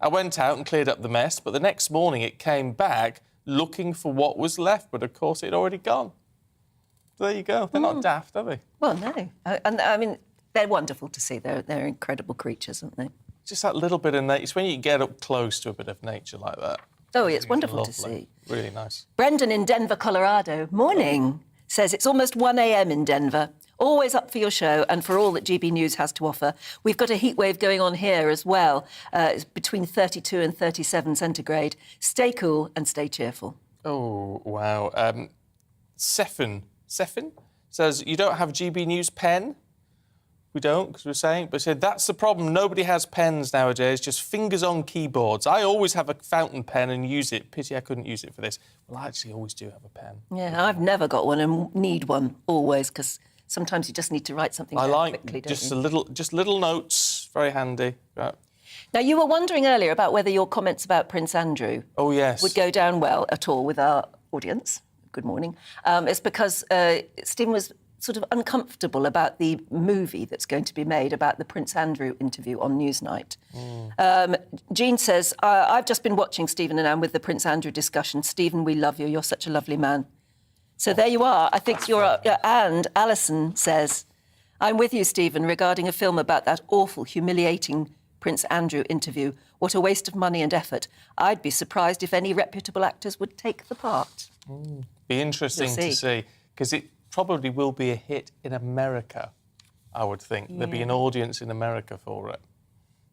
I went out and cleared up the mess, but the next morning it came back looking for what was left, but of course it had already gone. So there you go. They're not daft, are they? Well, no. And I mean, they're wonderful to see. They're incredible creatures, aren't they? Just that little bit of nature. It's when you get up close to a bit of nature like that. Oh, it's wonderful lovely. to see. Really nice. Brendan in Denver, Colorado. Morning. Says it's almost 1 a.m. in Denver. Always up for your show and for all that GB News has to offer. We've got a heat wave going on here as well. It's between 32 and 37 centigrade. Stay cool and stay cheerful. Oh, wow. Sefin says, you don't have a GB News pen? We don't, because we're saying, but said that's the problem. Nobody has pens nowadays, just fingers on keyboards. I always have a fountain pen and use it. Pity I couldn't use it for this. Well, I actually always do have a pen. Yeah, I've never got one and need one always, because sometimes you just need to write something down quickly, don't you? Just little notes, very handy. Right. Now, you were wondering earlier about whether your comments about Prince Andrew would go down well at all with our audience. Good morning. It's because Stephen was sort of uncomfortable about the movie that's going to be made about the Prince Andrew interview on Newsnight. Jean says, I've just been watching Stephen and Anne with the Prince Andrew discussion. Stephen, we love you. You're such a lovely man. So there you are. I think you're... And Alison says, I'm with you, Stephen, regarding a film about that awful, humiliating Prince Andrew interview. What a waste of money and effort. I'd be surprised if any reputable actors would take the part. Be interesting to see, because it probably will be a hit in America, I would think. There'd be an audience in America for it,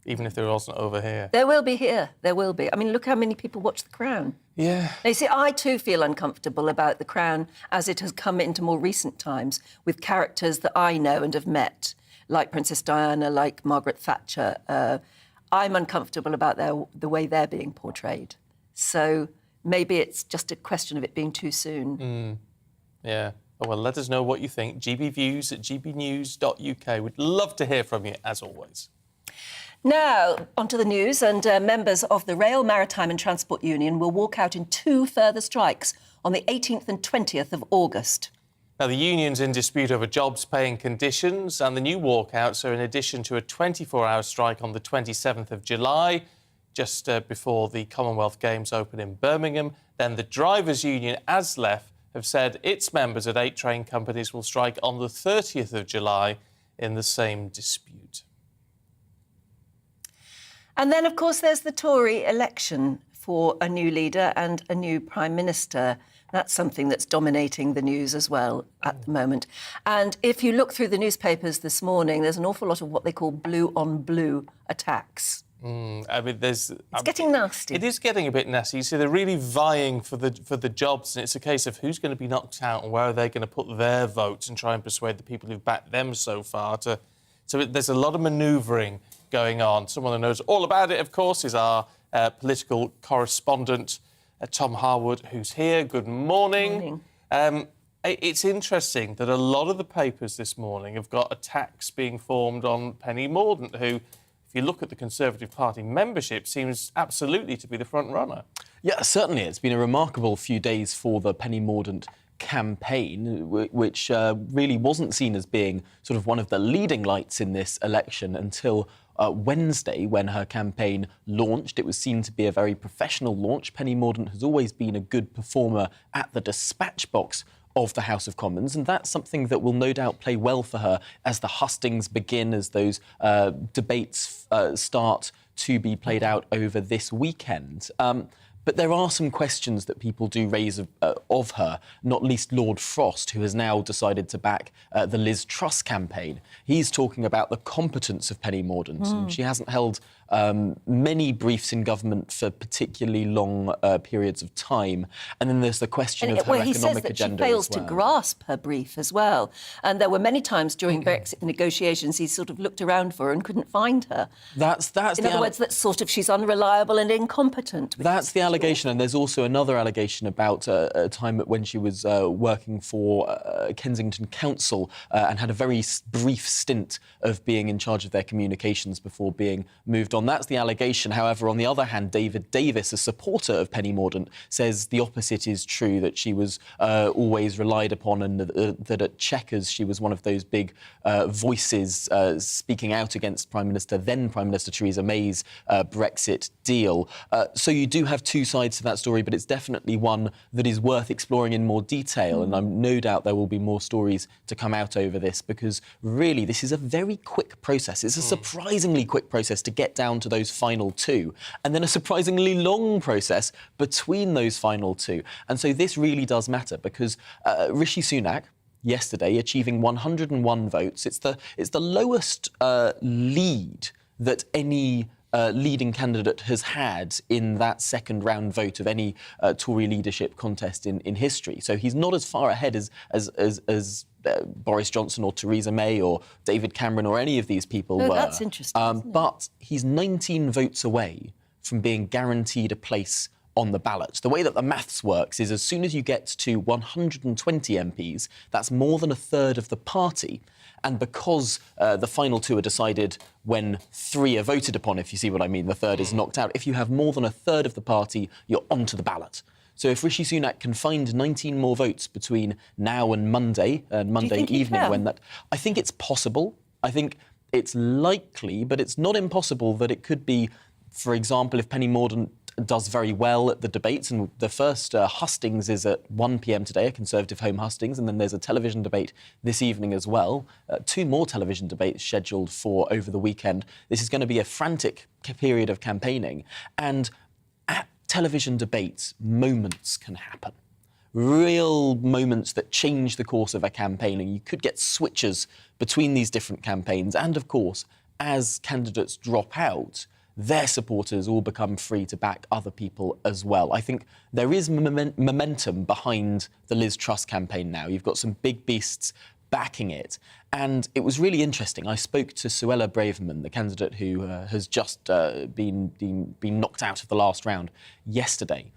even if there wasn't over here. There will be here. There will be. I mean, look how many people watch The Crown. Yeah. Now, you see, I too feel uncomfortable about The Crown as it has come into more recent times with characters that I know and have met, like Princess Diana, like Margaret Thatcher. I'm uncomfortable about the way they're being portrayed. So maybe it's just a question of it being too soon. Yeah. Oh, well, let us know what you think. gbviews@gbnews.uk. We'd love to hear from you, as always. Now, onto the news, and members of the Rail, Maritime and Transport Union will walk out in 2 further strikes on the 18th and 20th of August. Now, the union's in dispute over jobs, pay and conditions, and the new walkouts are in addition to a 24-hour strike on the 27th of July, just before the Commonwealth Games open in Birmingham. Then the drivers' union, ASLEF, have said its members at 8 train companies will strike on the 30th of July in the same dispute. And then, of course, there's the Tory election for a new leader and a new Prime Minister. That's something that's dominating the news as well at the moment. And if you look through the newspapers this morning, there's an awful lot of what they call blue-on-blue attacks. I mean, it's getting nasty. It is getting a bit nasty. You see, they're really vying for the jobs, and it's a case of who's going to be knocked out and where are they going to put their votes and try and persuade the people who've backed them so far to... So there's a lot of manoeuvring going on. Someone who knows all about it, of course, is our political correspondent, Tom Harwood, who's here. Good morning. It's interesting that a lot of the papers this morning have got attacks being formed on Penny Mordaunt, who... if you look at the Conservative Party membership, seems absolutely to be the front runner. Yeah, certainly. It's been a remarkable few days for the Penny Mordaunt campaign, which really wasn't seen as being sort of one of the leading lights in this election until Wednesday, when her campaign launched. It was seen to be a very professional launch. Penny Mordaunt has always been a good performer at the dispatch box of the House of Commons, and that's something that will no doubt play well for her as the hustings begin, as those debates start to be played out over this weekend. But there are some questions that people do raise of her, not least Lord Frost, who has now decided to back the Liz Truss campaign. He's talking about the competence of Penny Mordaunt. And she hasn't held many briefs in government for particularly long periods of time. And then there's the question of her economic agenda as well. He says that she fails to grasp her brief as well. And there were many times during Brexit negotiations he sort of looked around for her and couldn't find her. That's in other words, that's sort of she's unreliable and incompetent. That's the allegation, and there's also another allegation about a time when she was working for Kensington Council and had a very brief stint of being in charge of their communications before being moved on. That's the allegation. However, on the other hand, David Davis, a supporter of Penny Mordaunt, says the opposite is true, that she was always relied upon, and that at Chequers she was one of those big voices speaking out against then Prime Minister Theresa May's Brexit deal. So you do have two sides to that story, but it's definitely one that is worth exploring in more detail, and I'm no doubt there will be more stories to come out over this, because really this is a very quick process. It's a surprisingly quick process to get down to those final two, and then a surprisingly long process between those final two. And so this really does matter, because Rishi Sunak, yesterday, achieving 101 votes, it's the lowest lead that any leading candidate has had in that second round vote of any Tory leadership contest in history. So he's not as far ahead as Boris Johnson or Theresa May or David Cameron or any of these people were. That's interesting. But he's 19 votes away from being guaranteed a place on the ballot. The way that the maths works is as soon as you get to 120 MPs, that's more than a third of the party. And because the final two are decided when three are voted upon, if you see what I mean, the third is knocked out. If you have more than a third of the party, you're onto the ballot. So if Rishi Sunak can find 19 more votes between now and Monday evening, I think it's possible. I think it's likely, but it's not impossible that it could be, for example, if Penny Mordaunt does very well at the debates, and the first hustings is at 1 p.m. today, a Conservative home hustings, and then there's a television debate this evening as well. Two more television debates scheduled for over the weekend. This is going to be a frantic period of campaigning, and at television debates, moments can happen. Real moments that change the course of a campaign, and you could get switches between these different campaigns. And of course, as candidates drop out, their supporters all become free to back other people as well. I think there is momentum behind the Liz Truss campaign now. You've got some big beasts backing it. And it was really interesting. I spoke to Suella Braverman, the candidate who has just been knocked out of the last round yesterday.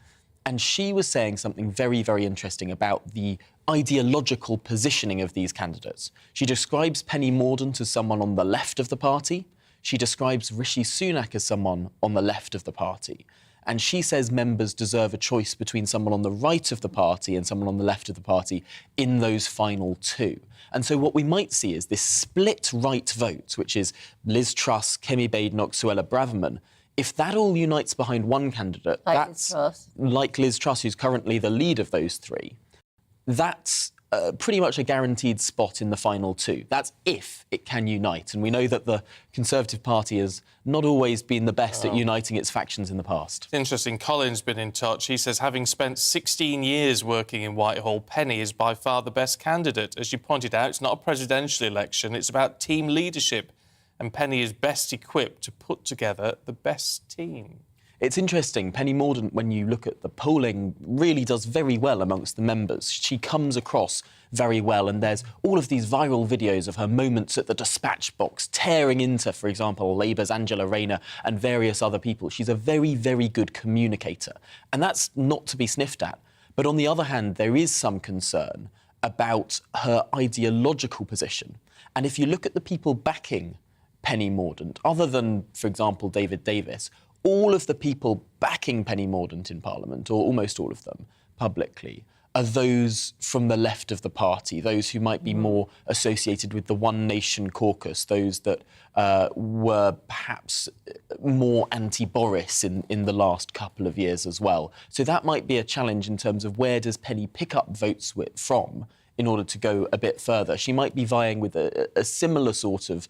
And she was saying something very, very interesting about the ideological positioning of these candidates. She describes Penny Mordaunt as someone on the left of the party. She describes Rishi Sunak as someone on the left of the party. And she says members deserve a choice between someone on the right of the party and someone on the left of the party in those final two. And so what we might see is this split right vote, which is Liz Truss, Kemi Badenoch, Suella Braverman. If that all unites behind one candidate, that's like Liz Truss, who's currently the lead of those three, that's pretty much a guaranteed spot in the final two. That's if it can unite. And we know that the Conservative Party has not always been the best at uniting its factions in the past. It's interesting. Colin's been in touch. He says, having spent 16 years working in Whitehall, Penny is by far the best candidate. As you pointed out, it's not a presidential election. It's about team leadership. And Penny is best equipped to put together the best team. It's interesting. Penny Mordaunt, when you look at the polling, really does very well amongst the members. She comes across very well, and there's all of these viral videos of her moments at the dispatch box, tearing into, for example, Labour's Angela Rayner and various other people. She's a very, very good communicator, and that's not to be sniffed at. But on the other hand, there is some concern about her ideological position. And if you look at the people backing Penny Mordaunt, other than, for example, David Davis, all of the people backing Penny Mordaunt in Parliament, or almost all of them, publicly, are those from the left of the party, those who might be more associated with the One Nation caucus, those that were perhaps more anti-Boris in the last couple of years as well. So that might be a challenge in terms of where does Penny pick up votes from in order to go a bit further. She might be vying with a similar sort of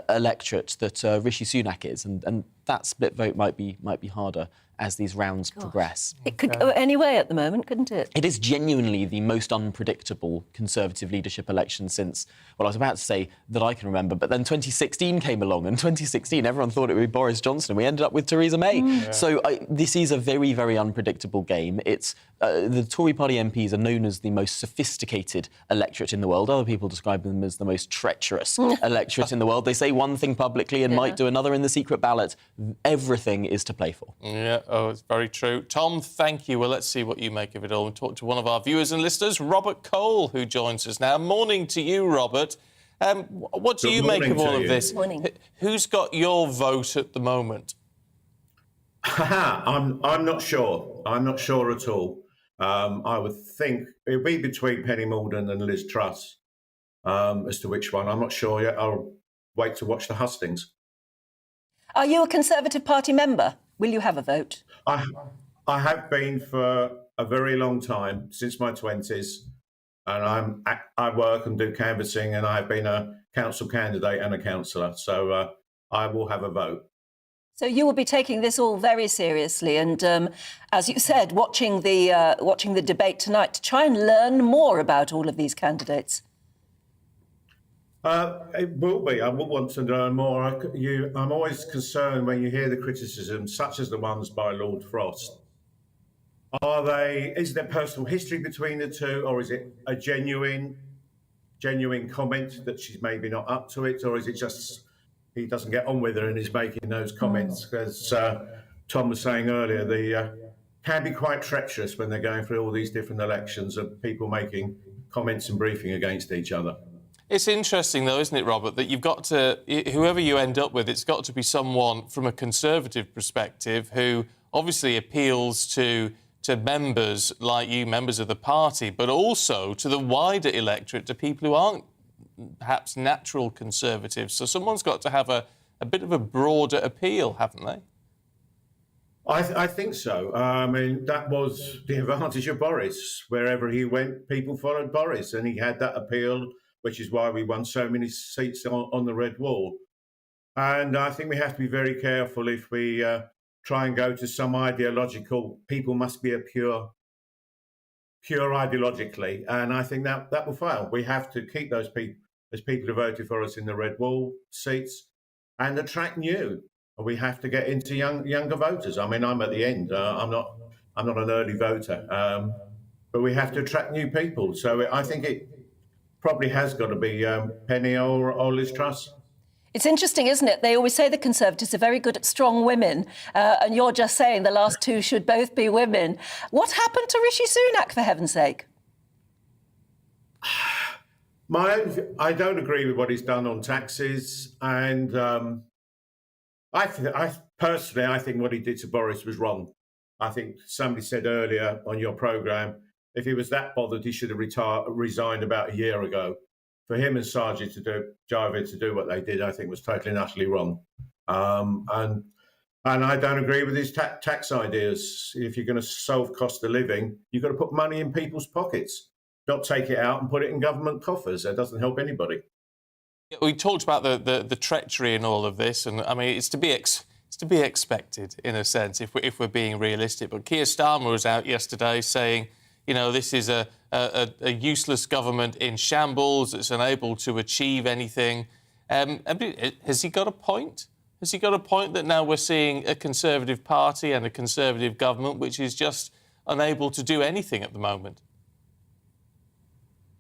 electorate that Rishi Sunak is, and that split vote might be harder as these rounds progress. It could go any way at the moment, couldn't it? It is genuinely the most unpredictable Conservative leadership election since, well, I was about to say that I can remember, but then 2016 came along, and 2016 everyone thought it would be Boris Johnson, and we ended up with Theresa May. So this is a very, very unpredictable game. It's the Tory party MPs are known as the most sophisticated electorate in the world. Other people describe them as the most treacherous electorate in the world. They say one thing publicly and might do another in the secret ballot. Everything is to play for. Yeah, it's very true. Tom, thank you. Well, let's see what you make of it all. We'll talk to one of our viewers and listeners, Robert Cole, who joins us now. Morning to you, Robert. What do you make of all of this? Morning. Who's got your vote at the moment? I'm not sure. I'm not sure at all. I would think it would be between Penny Mordaunt and Liz Truss as to which one. I'm not sure yet. I'll wait to watch the hustings. Are you a Conservative Party member? Will you have a vote? I have been for a very long time, since my 20s, and I work and do canvassing, and I've been a council candidate and a councillor, so I will have a vote. So you will be taking this all very seriously, and as you said, watching the debate tonight to try and learn more about all of these candidates. It will be. I will want to learn more. I'm always concerned when you hear the criticisms, such as the ones by Lord Frost. Is there personal history between the two, or is it a genuine comment that she's maybe not up to it, or is it just he doesn't get on with her and is making those comments? Because Tom was saying earlier, they can be quite treacherous when they're going through all these different elections of people making comments and briefing against each other. It's interesting, though, isn't it, Robert, that you've got to, whoever you end up with, it's got to be someone from a Conservative perspective who obviously appeals to members like you, members of the party, but also to the wider electorate, to people who aren't perhaps natural Conservatives. So someone's got to have a bit of a broader appeal, haven't they? I think so. I mean, that was the advantage of Boris. Wherever he went, people followed Boris, and he had that appeal, which is why we won so many seats on the Red Wall. And I think we have to be very careful if we try and go to some ideological, people must be pure ideologically. And I think that will fail. We have to keep those people as people who voted for us in the Red Wall seats and attract new. We have to get into younger voters. I mean, I'm at the end. I'm not an early voter, but we have to attract new people. So I think it probably has got to be Penny or Liz Truss. It's interesting, isn't it? They always say the Conservatives are very good at strong women, and you're just saying the last two should both be women. What happened to Rishi Sunak, for heaven's sake? I don't agree with what he's done on taxes, and I think what he did to Boris was wrong. I think somebody said earlier on your programme, if he was that bothered, he should have resigned about a year ago. For him and Javid to do what they did, I think was totally and utterly wrong. And I don't agree with his tax ideas. If you're going to solve cost of living, you've got to put money in people's pockets, not take it out and put it in government coffers. That doesn't help anybody. We talked about the treachery in all of this, and I mean it's to be expected in a sense if we're being realistic. But Keir Starmer was out yesterday saying, you know, this is a useless government in shambles that's unable to achieve anything. Has he got a point? Has he got a point that now we're seeing a Conservative party and a Conservative government which is just unable to do anything at the moment?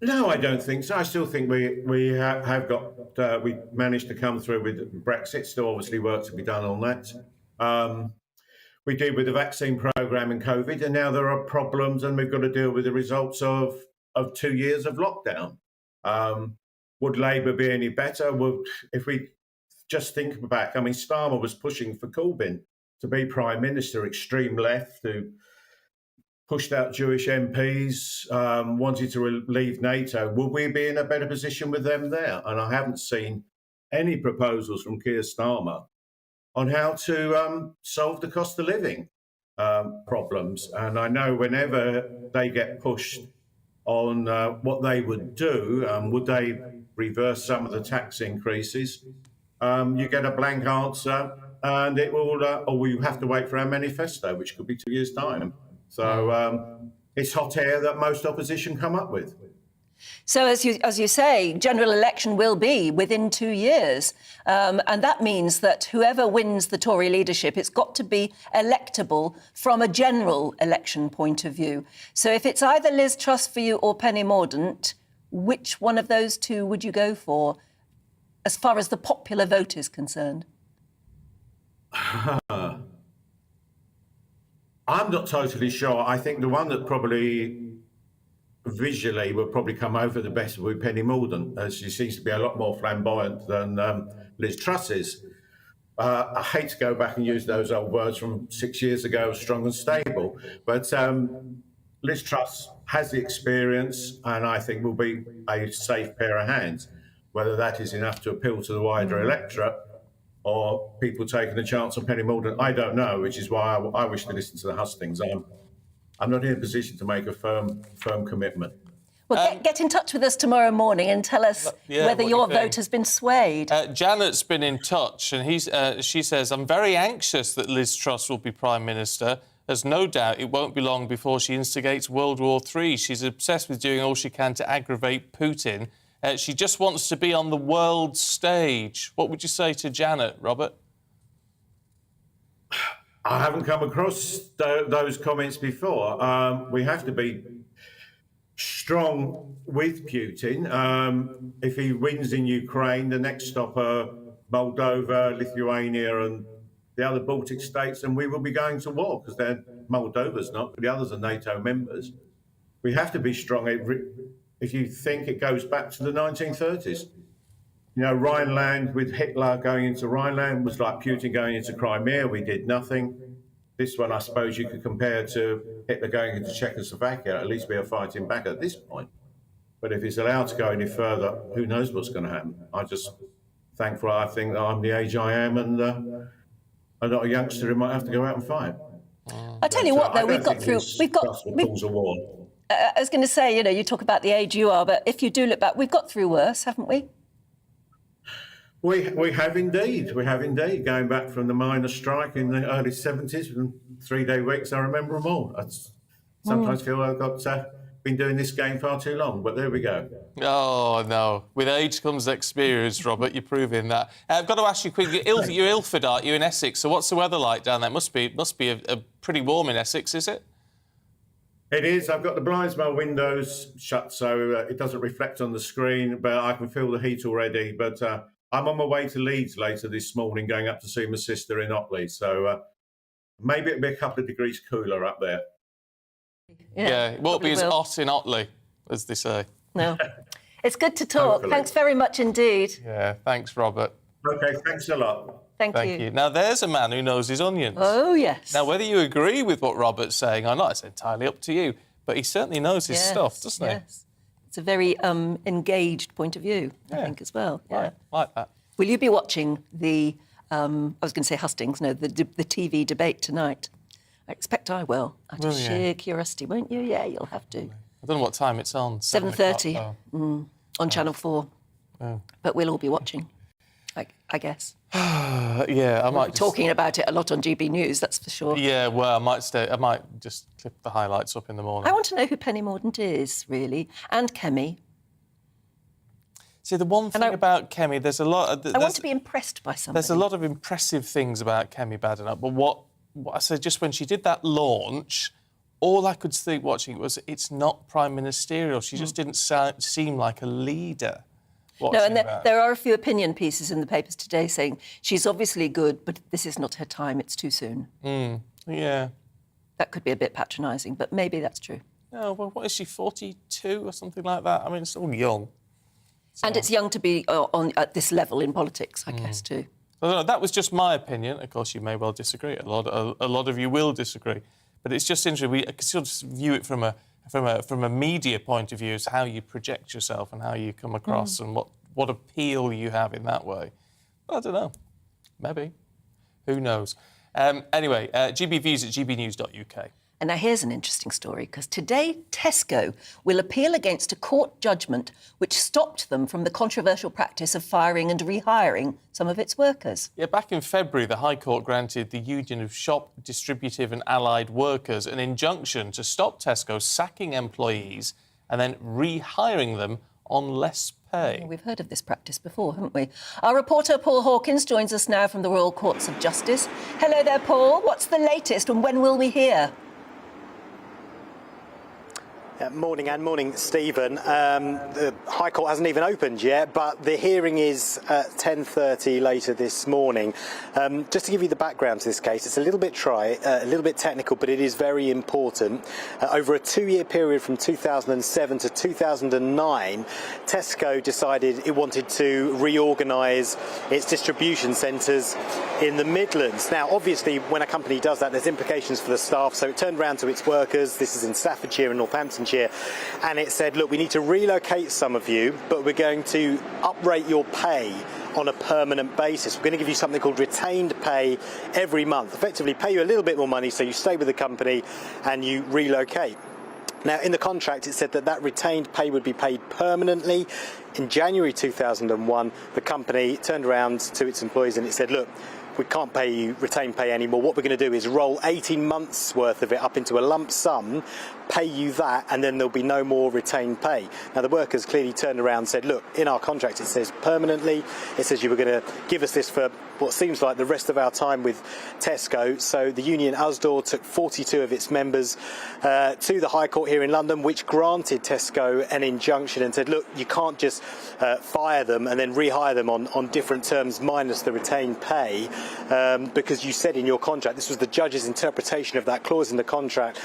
No, I don't think so. I still think we have got we managed to come through with Brexit. Still, obviously, work to be done on that. We did with the vaccine programme in COVID, and now there are problems, and we've got to deal with the results of 2 years of lockdown. Would Labour be any better? If we just think back, I mean, Starmer was pushing for Corbyn to be Prime Minister, extreme left, who pushed out Jewish MPs, wanted to leave NATO, would we be in a better position with them there? And I haven't seen any proposals from Keir Starmer on how to solve the cost of living problems. And I know whenever they get pushed on what they would do, would they reverse some of the tax increases, you get a blank answer, and it will, or you have to wait for our manifesto, which could be 2 years' time. So it's hot air that most opposition come up with. So, as you say, general election will be within 2 years. And that means that whoever wins the Tory leadership, it's got to be electable from a general election point of view. So if it's either Liz Truss for you or Penny Mordaunt, which one of those two would you go for as far as the popular vote is concerned? I'm not totally sure. I think the one that probably visually will probably come over the best with Penny Mordaunt, as she seems to be a lot more flamboyant than Liz Truss is. I hate to go back and use those old words from 6 years ago, strong and stable, but Liz Truss has the experience and I think will be a safe pair of hands. Whether that is enough to appeal to the wider electorate or people taking a chance on Penny Mordaunt, I don't know, which is why I wish to listen to the hustings. I'm not in a position to make a firm commitment. Well, get in touch with us tomorrow morning and tell us whether your vote has been swayed. Janet's been in touch, and she says, I'm very anxious that Liz Truss will be Prime Minister. There's no doubt it won't be long before she instigates World War III. She's obsessed with doing all she can to aggravate Putin. She just wants to be on the world stage. What would you say to Janet, Robert? I haven't come across those comments before. We have to be strong with Putin. If he wins in Ukraine, the next stop are Moldova, Lithuania and the other Baltic states, and we will be going to war because Moldova's not, but the others are NATO members. We have to be strong. If you think it goes back to the 1930s, you know, Rhineland with Hitler going into Rhineland was like Putin going into Crimea. We did nothing. This one, I suppose, you could compare to Hitler going into Czechoslovakia. At least we are fighting back at this point. But if he's allowed to go any further, who knows what's going to happen? I think that I'm the age I am, and I'm not a youngster who might have to go out and fight. I tell you what, though, we've got through. I was going to say, you know, you talk about the age you are, but if you do look back, we've got through worse, haven't we? We have indeed. We have indeed. Going back from the miners' strike in the early 70s and 3-day weeks, I remember them all. I sometimes feel I've been doing this game far too long, but there we go. Oh, no. With age comes experience, Robert. You're proving that. I've got to ask you quickly, you're Ilford, aren't you, in Essex? So what's the weather like down there? Must be a pretty warm in Essex, is it? It is. I've got the blinds, my windows shut, so it doesn't reflect on the screen, but I can feel the heat already. But I'm on my way to Leeds later this morning, going up to see my sister in Otley. So maybe it'll be a couple of degrees cooler up there. Yeah, it won't be as hot in Otley, as they say. No. It's good to talk. Hopefully. Thanks very much indeed. Yeah, thanks, Robert. OK, thanks a lot. Thank you. Now, there's a man who knows his onions. Oh, yes. Now, whether you agree with what Robert's saying or not, it's entirely up to you. But he certainly knows his stuff, doesn't he? Yes. It's a very engaged point of view, I think, as well. Yeah. Right, like that. Will you be watching the, I was going to say hustings, no, the TV debate tonight? I expect I will. Out of sheer curiosity, won't you? Yeah, you'll have to. I don't know what time it's on. 7:30 on Channel 4. Oh. But we'll all be watching, I guess. Yeah, I might be talking about it a lot on GB News, that's for sure. Yeah, well, I might just clip the highlights up in the morning. I want to know who Penny Mordaunt is, really, and Kemi. See, the one thing about Kemi, there's a lot... I want to be impressed by something. There's a lot of impressive things about Kemi Badenoch, but what I said just when she did that launch, all I could think watching it was it's not prime ministerial. She just didn't seem like a leader. No, and there are a few opinion pieces in the papers today saying she's obviously good, but this is not her time, it's too soon. Yeah. That could be a bit patronising, but maybe that's true. No, well, what is she, 42 or something like that? I mean, it's all young. So. And it's young to be at this level in politics, I guess, too. Well, that was just my opinion. Of course, you may well disagree. A lot of you will disagree. But it's just interesting. We sort of view it from a media point of view as how you project yourself and how you come across and what appeal you have in that way. I don't know. Maybe. Who knows? Anyway, GBviews at gbnews.uk. And now here's an interesting story, because today Tesco will appeal against a court judgment which stopped them from the controversial practice of firing and rehiring some of its workers. Yeah, back in February, the High Court granted the Union of Shop, Distributive and Allied Workers an injunction to stop Tesco sacking employees and then rehiring them on less pay. We've heard of this practice before, haven't we? Our reporter Paul Hawkins joins us now from the Royal Courts of Justice. Hello there, Paul. What's the latest and when will we hear? Morning, Anne. Morning, Stephen. The High Court hasn't even opened yet, but the hearing is at 10:30 later this morning. Just to give you the background to this case, it's a little bit a little bit technical, but it is very important. Over a 2-year period from 2007 to 2009, Tesco decided it wanted to reorganise its distribution centres in the Midlands. Now, obviously, when a company does that, there's implications for the staff, so it turned around to its workers. This is in Staffordshire and Northamptonshire. And it said, look, we need to relocate some of you, but we're going to uprate your pay on a permanent basis. We're going to give you something called retained pay every month, effectively pay you a little bit more money so you stay with the company and you relocate. Now, in the contract, it said that that retained pay would be paid permanently. In January 2001, the company turned around to its employees and it said, look, we can't pay you retained pay anymore. What we're going to do is roll 18 months worth of it up into a lump sum, pay you that, and then there'll be no more retained pay. Now, the workers clearly turned around and said, look, in our contract it says permanently. It says you were going to give us this for what seems like the rest of our time with Tesco. So the union Usdaw took 42 of its members to the High Court here in London, which granted Tesco an injunction and said, look, you can't just fire them and then rehire them on different terms minus the retained pay, because you said in your contract, this was the judge's interpretation of that clause in the contract,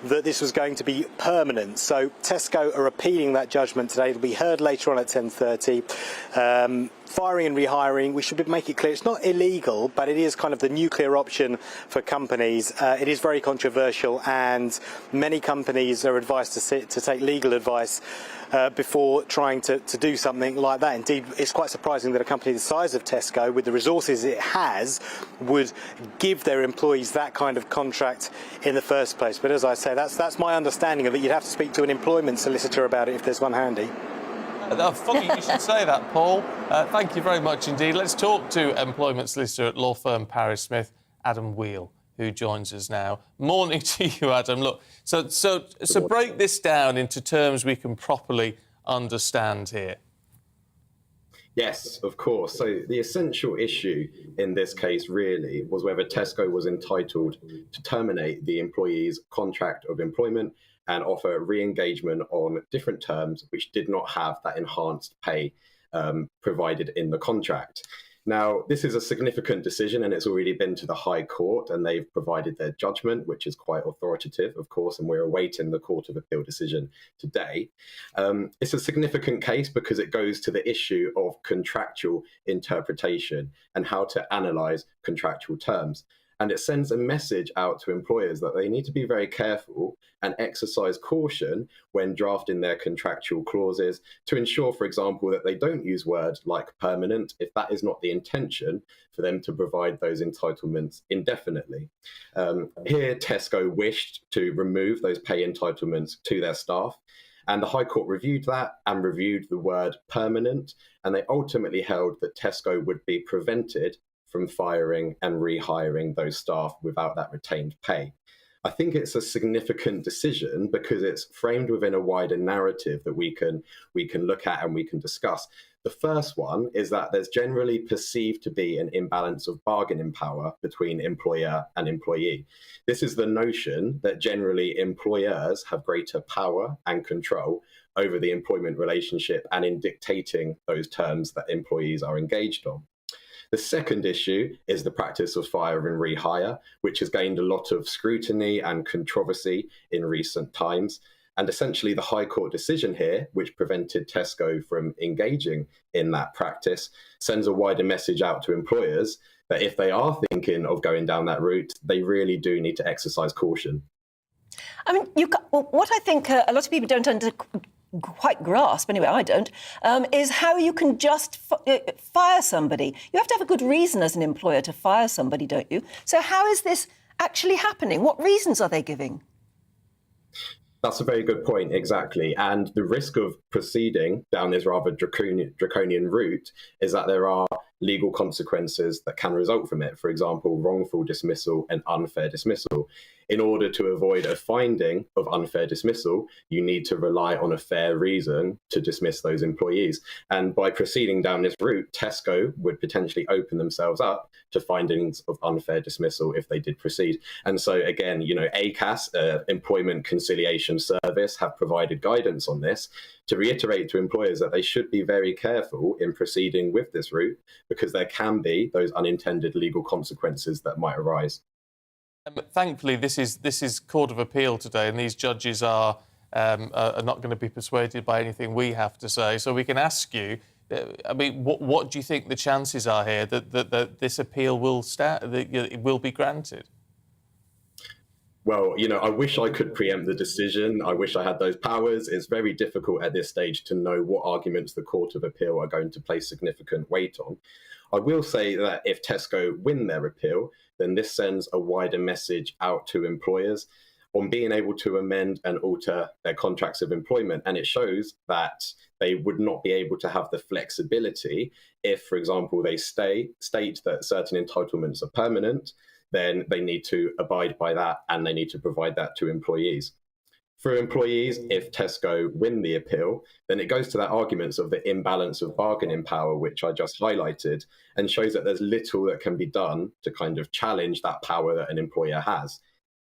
that this was going to be permanent. So Tesco are appealing that judgment today. It'll be heard later on at 10:30. Firing and rehiring, we should make it clear, it's not illegal, but it is kind of the nuclear option for companies. It is very controversial, and many companies are advised to take legal advice before trying to do something like that. Indeed, it's quite surprising that a company the size of Tesco, with the resources it has, would give their employees that kind of contract in the first place. But as I say, that's my understanding of it. You'd have to speak to an employment solicitor about it if there's one handy. Funny you should say that, Paul. Thank you very much indeed. Let's talk to employment solicitor at law firm Paris Smith, Adam Wheel, who joins us now. Morning to you, Adam. Look, so break this down into terms we can properly understand here. Yes, of course. So the essential issue in this case really was whether Tesco was entitled to terminate the employee's contract of employment and offer re-engagement on different terms which did not have that enhanced pay provided in the contract. Now, this is a significant decision and it's already been to the High Court and they've provided their judgment, which is quite authoritative, of course, and we're awaiting the Court of Appeal decision today. It's a significant case because it goes to the issue of contractual interpretation and how to analyse contractual terms. And it sends a message out to employers that they need to be very careful and exercise caution when drafting their contractual clauses to ensure, for example, that they don't use words like permanent if that is not the intention for them to provide those entitlements indefinitely. Here, Tesco wished to remove those pay entitlements to their staff. And the High Court reviewed that and reviewed the word permanent. And they ultimately held that Tesco would be prevented from firing and rehiring those staff without that retained pay. I think it's a significant decision because it's framed within a wider narrative that we can look at and we can discuss. The first one is that there's generally perceived to be an imbalance of bargaining power between employer and employee. This is the notion that generally employers have greater power and control over the employment relationship and in dictating those terms that employees are engaged on. The second issue is the practice of fire and rehire, which has gained a lot of scrutiny and controversy in recent times. And essentially the High Court decision here, which prevented Tesco from engaging in that practice, sends a wider message out to employers that if they are thinking of going down that route, they really do need to exercise caution. I mean, what I think a lot of people don't quite grasp, anyway, I don't, is how you can just fire somebody. You have to have a good reason as an employer to fire somebody, don't you? So how is this actually happening? What reasons are they giving? That's a very good point, exactly. And the risk of proceeding down this rather draconian route is that there are legal consequences that can result from it. For example, wrongful dismissal and unfair dismissal. In order to avoid a finding of unfair dismissal, you need to rely on a fair reason to dismiss those employees. And by proceeding down this route, Tesco would potentially open themselves up to findings of unfair dismissal if they did proceed. And so again, ACAS, Employment Conciliation Service, have provided guidance on this to reiterate to employers that they should be very careful in proceeding with this route because there can be those unintended legal consequences that might arise. Thankfully, this is Court of Appeal today, and these judges are not going to be persuaded by anything we have to say. So we can ask you, I mean, what do you think the chances are here that this appeal will it will be granted? Well, I wish I could preempt the decision. I wish I had those powers. It's very difficult at this stage to know what arguments the Court of Appeal are going to place significant weight on. I will say that if Tesco win their appeal, then this sends a wider message out to employers on being able to amend and alter their contracts of employment. And it shows that they would not be able to have the flexibility if, for example, they state that certain entitlements are permanent, then they need to abide by that and they need to provide that to employees. For employees, if Tesco win the appeal, then it goes to that arguments of the imbalance of bargaining power, which I just highlighted, and shows that there's little that can be done to kind of challenge that power that an employer has.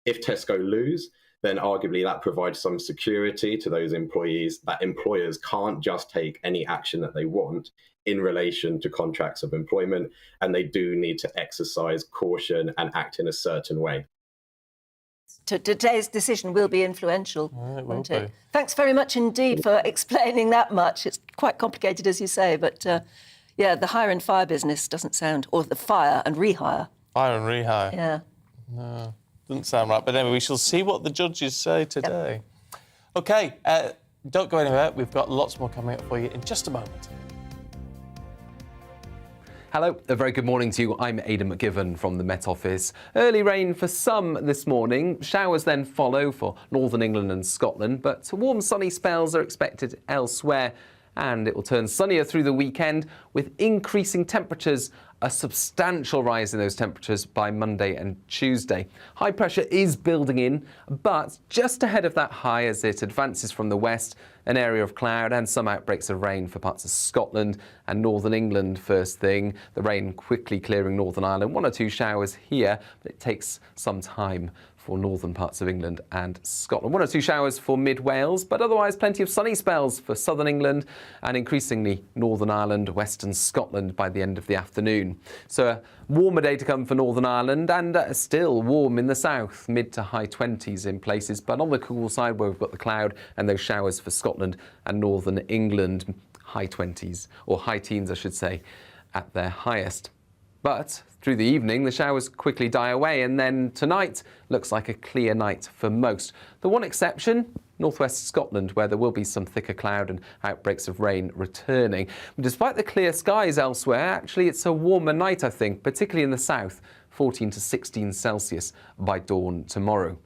If Tesco lose, then arguably that provides some security to those employees that employers can't just take any action that they want in relation to contracts of employment, and they do need to exercise caution and act in a certain way. Today's decision will be influential, won't it? Be. Thanks very much indeed for explaining that much. It's quite complicated, as you say, but yeah, the hire and fire business doesn't sound, or the fire and rehire. Fire and rehire. Yeah. No, doesn't sound right. But anyway, we shall see what the judges say today. Yep. OK, don't go anywhere. We've got lots more coming up for you in just a moment. Hello, a very good morning to you. I'm Aidan McGivern from the Met Office. Early rain for some this morning. Showers then follow for northern England and Scotland, but warm sunny spells are expected elsewhere. And it will turn sunnier through the weekend with increasing temperatures, a substantial rise in those temperatures by Monday and Tuesday. High pressure is building in, but just ahead of that high as it advances from the west, an area of cloud and some outbreaks of rain for parts of Scotland and northern England first thing. The rain quickly clearing Northern Ireland. 1 or 2 showers here, but it takes some time for northern parts of England and Scotland. 1 or 2 showers for mid-Wales, but otherwise plenty of sunny spells for southern England and increasingly Northern Ireland, western Scotland by the end of the afternoon. So a warmer day to come for Northern Ireland and still warm in the south, mid to high 20s in places, but on the cool side where we've got the cloud and those showers for Scotland and northern England, high 20s, or high teens I should say, at their highest. But through the evening, the showers quickly die away, and then tonight looks like a clear night for most. The one exception, northwest Scotland, where there will be some thicker cloud and outbreaks of rain returning. But despite the clear skies elsewhere, actually it's a warmer night, I think, particularly in the south, 14 to 16 Celsius by dawn tomorrow.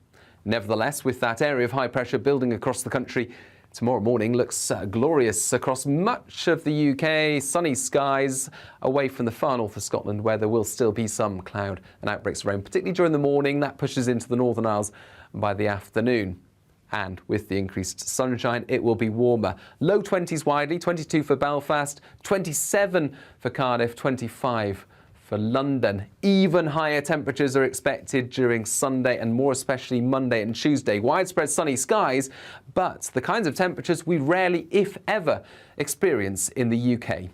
Nevertheless, with that area of high pressure building across the country, tomorrow morning looks glorious across much of the UK. Sunny skies away from the far north of Scotland, where there will still be some cloud and outbreaks of rain, particularly during the morning. That pushes into the Northern Isles by the afternoon. And with the increased sunshine, it will be warmer. Low 20s widely, 22 for Belfast, 27 for Cardiff, 25 for London. Even higher temperatures are expected during Sunday and more especially Monday and Tuesday. Widespread sunny skies, but the kinds of temperatures we rarely, if ever, experience in the UK.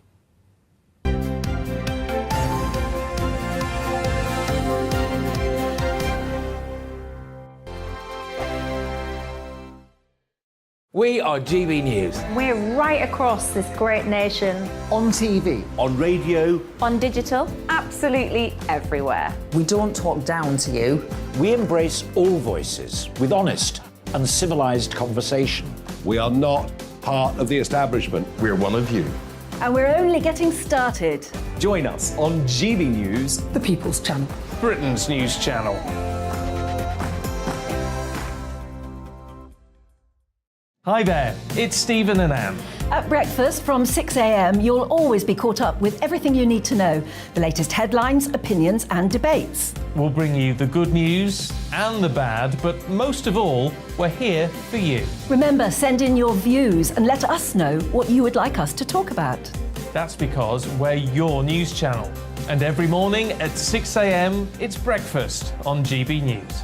We are GB News. We're right across this great nation. On TV. On radio. On digital. Absolutely everywhere. We don't talk down to you. We embrace all voices with honest and civilised conversation. We are not part of the establishment. We're one of you. And we're only getting started. Join us on GB News, The People's Channel. Britain's news channel. Hi there, it's Stephen and Anne. At breakfast from 6 a.m, you'll always be caught up with everything you need to know, the latest headlines, opinions and debates. We'll bring you the good news and the bad, but most of all, we're here for you. Remember, send in your views and let us know what you would like us to talk about. That's because we're your news channel. And every morning at 6 a.m, it's breakfast on GB News.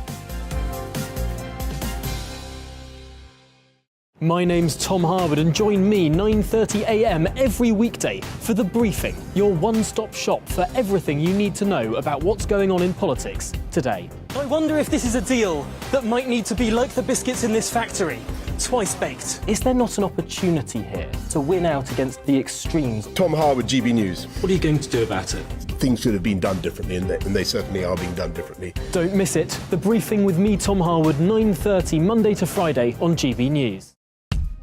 My name's Tom Harwood and join me 9:30 a.m. every weekday for The Briefing, your one-stop shop for everything you need to know about what's going on in politics today. I wonder if this is a deal that might need to be like the biscuits in this factory, twice baked. Is there not an opportunity here to win out against the extremes? Tom Harwood, GB News. What are you going to do about it? Things should have been done differently, and they certainly are being done differently. Don't miss it. The Briefing with me, Tom Harwood, 9:30 Monday to Friday on GB News.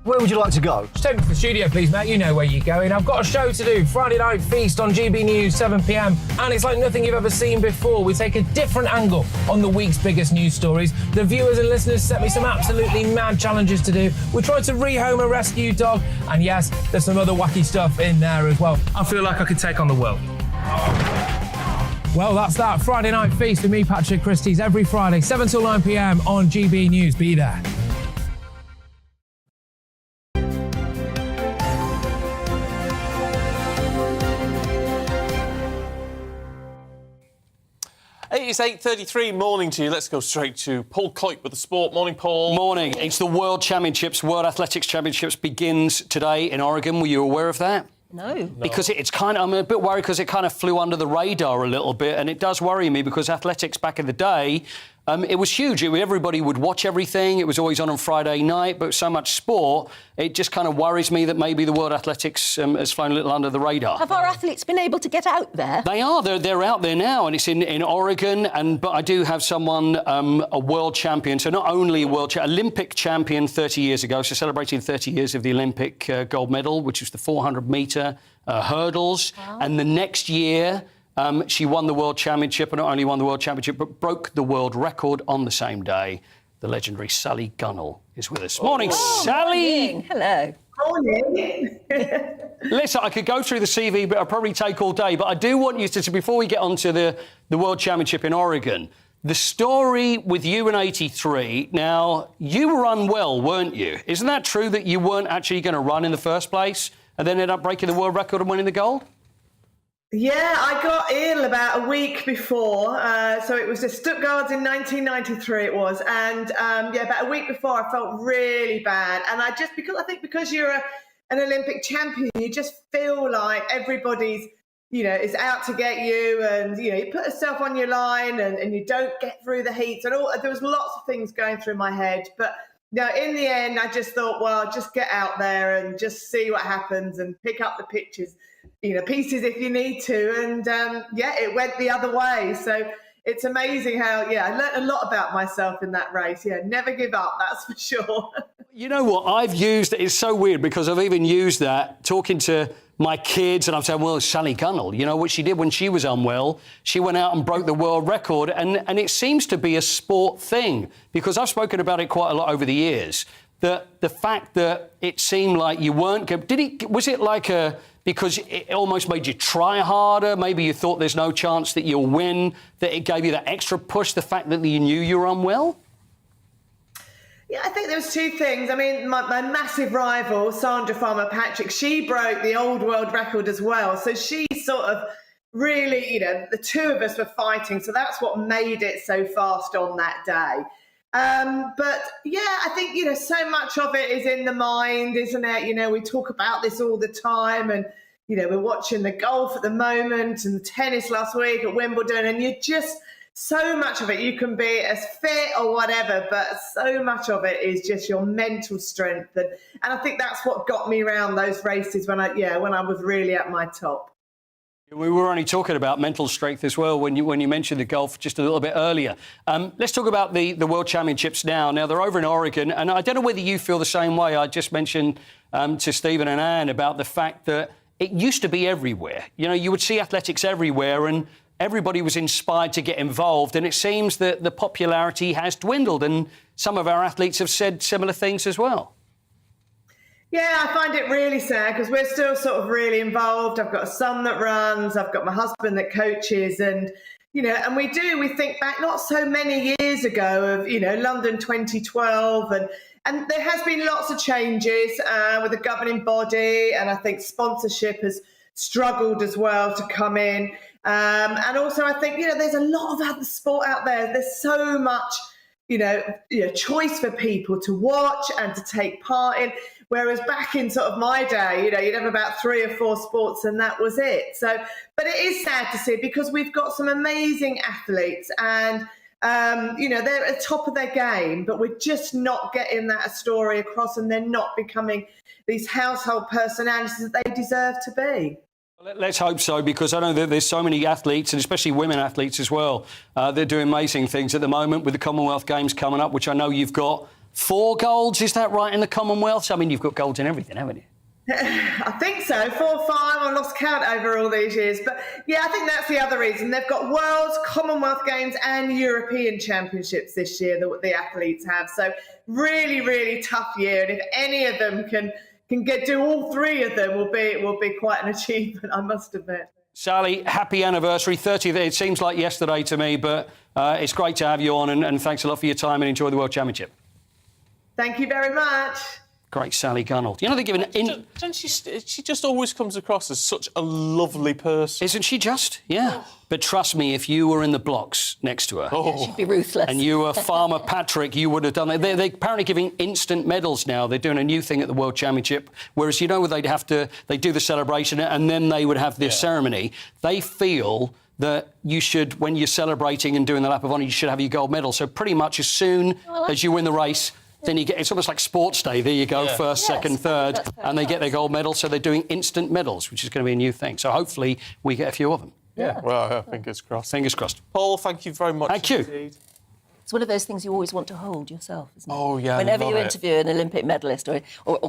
Where would you like to go? Just take me to the studio, please, mate. You know where you're going. I've got a show to do. Friday Night Feast on GB News, 7 p.m. And it's like nothing you've ever seen before. We take a different angle on the week's biggest news stories. The viewers and listeners set me some absolutely mad challenges to do. We tried to rehome a rescue dog. And yes, there's some other wacky stuff in there as well. I feel like I could take on the world. Well, that's that. Friday Night Feast with me, Patrick Christie's, every Friday, 7 till 9 p.m. on GB News. Be there. It's 8:33, morning to you. Let's go straight to Paul Coit with the sport. Morning, Paul. Morning. It's the World Championships, World Athletics Championships begins today in Oregon. Were you aware of that? No. Because it's kind of, I'm a bit worried because it kind of flew under the radar a little bit, and it does worry me because athletics back in the day, it was huge. Everybody would watch everything. It was always on Friday night, but so much sport, it just kind of worries me that maybe the World Athletics has flown a little under the radar. Have our athletes been able to get out there? They are. They're out there now, and it's in Oregon. But I do have someone, a world champion, so not only Olympic champion 30 years ago, so celebrating 30 years of the Olympic gold medal, which was the 400-metre hurdles. Wow. And the next year, she won the World Championship, and not only won the World Championship, but broke the world record on the same day. The legendary Sally Gunnell is with us. Morning, Sally! Morning. Hello. Morning. Listen, I could go through the CV, but I'd probably take all day. But I do want you to, before we get on to the World Championship in Oregon, the story with you in 83, now, you were unwell, weren't you? Isn't that true that you weren't actually going to run in the first place and then ended up breaking the world record and winning the gold? Yeah, I got ill about a week before. So it was the Stuttgart in 1993 it was. And about a week before I felt really bad. And I think because you're an Olympic champion, you just feel like everybody's, is out to get you. And, you put yourself on your line and you don't get through the heats and all. There was lots of things going through my head. But in the end, I just thought, well, just get out there and just see what happens and pick up the pieces if you need to. And it went the other way. So it's amazing how, I learned a lot about myself in that race. Yeah, never give up, that's for sure. You know what? I've used it. It's so weird because I've even used that talking to my kids, and I'm saying, well, Sally Gunnell, what she did when she was unwell, she went out and broke the world record. And it seems to be a sport thing because I've spoken about it quite a lot over the years. The fact that it seemed like you weren't good, was it like because it almost made you try harder? Maybe you thought there's no chance that you'll win, that it gave you that extra push, the fact that you knew you were unwell? Yeah, I think there was two things. I mean, my massive rival, Sandra Farmer-Patrick, she broke the old world record as well. So she sort of really, the two of us were fighting. So that's what made it so fast on that day. But I think, so much of it is in the mind, isn't it? We talk about this all the time and, we're watching the golf at the moment and the tennis last week at Wimbledon, and you're just so much of it, you can be as fit or whatever, but so much of it is just your mental strength. And I think that's what got me around those races when I was really at my top. We were only talking about mental strength as well when you mentioned the golf just a little bit earlier. Let's talk about the World Championships now. Now, they're over in Oregon, and I don't know whether you feel the same way. I just mentioned to Stephen and Anne about the fact that it used to be everywhere. You know, you would see athletics everywhere, and everybody was inspired to get involved, and it seems that the popularity has dwindled, and some of our athletes have said similar things as well. Yeah, I find it really sad because we're still sort of really involved. I've got a son that runs, I've got my husband that coaches, and, you know, and we think back not so many years ago of, you know, London 2012, and there has been lots of changes with the governing body, and I think sponsorship has struggled as well to come in. And also, I think, you know, there's a lot of other sport out there. There's so much, you know, choice for people to watch and to take part in. Whereas back in sort of my day, you know, you'd have about 3 or 4 sports and that was it. So, but it is sad to see because we've got some amazing athletes and, you know, they're at the top of their game, but we're just not getting that story across and they're not becoming these household personalities that they deserve to be. Let's hope so, because I know that there's so many athletes, and especially women athletes as well. They're doing amazing things at the moment with the Commonwealth Games coming up, which I know you've got 4 golds, is that right, in the Commonwealth? I mean, you've got golds in everything, haven't you? I think so, 4 or 5. I lost count over all these years. But yeah, I think that's the other reason. They've got Worlds, Commonwealth Games and European Championships this year that the athletes have. So really, really tough year. And if any of them can do all 3 of them, will be quite an achievement, I must admit. Sally, happy anniversary, 30th. It seems like yesterday to me, but it's great to have you on, and thanks a lot for your time and enjoy the World Championship. Thank you very much. Great Sally Gunnell. You know, they give an... She just always comes across as such a lovely person. Isn't she just? Yeah. But trust me, if you were in the blocks next to her... Yeah, she'd be ruthless. And you were Farmer Patrick, you would have done it. They're apparently giving instant medals now. They're doing a new thing at the World Championship, whereas, you know, they do the celebration and then they would have this ceremony. They feel that you should, when you're celebrating and doing the lap of honour, you should have your gold medal. So pretty much as soon as you win the race... Then you get, it's almost like sports day. There you go, first, second, third, and they get their gold medal. So they're doing instant medals, which is going to be a new thing. So hopefully we get a few of them. Yeah. Well, fingers crossed. Fingers crossed. Paul, thank you very much. Thank you. Indeed. It's one of those things you always want to hold yourself, isn't it? Oh, yeah. Whenever you interview an Olympic medalist or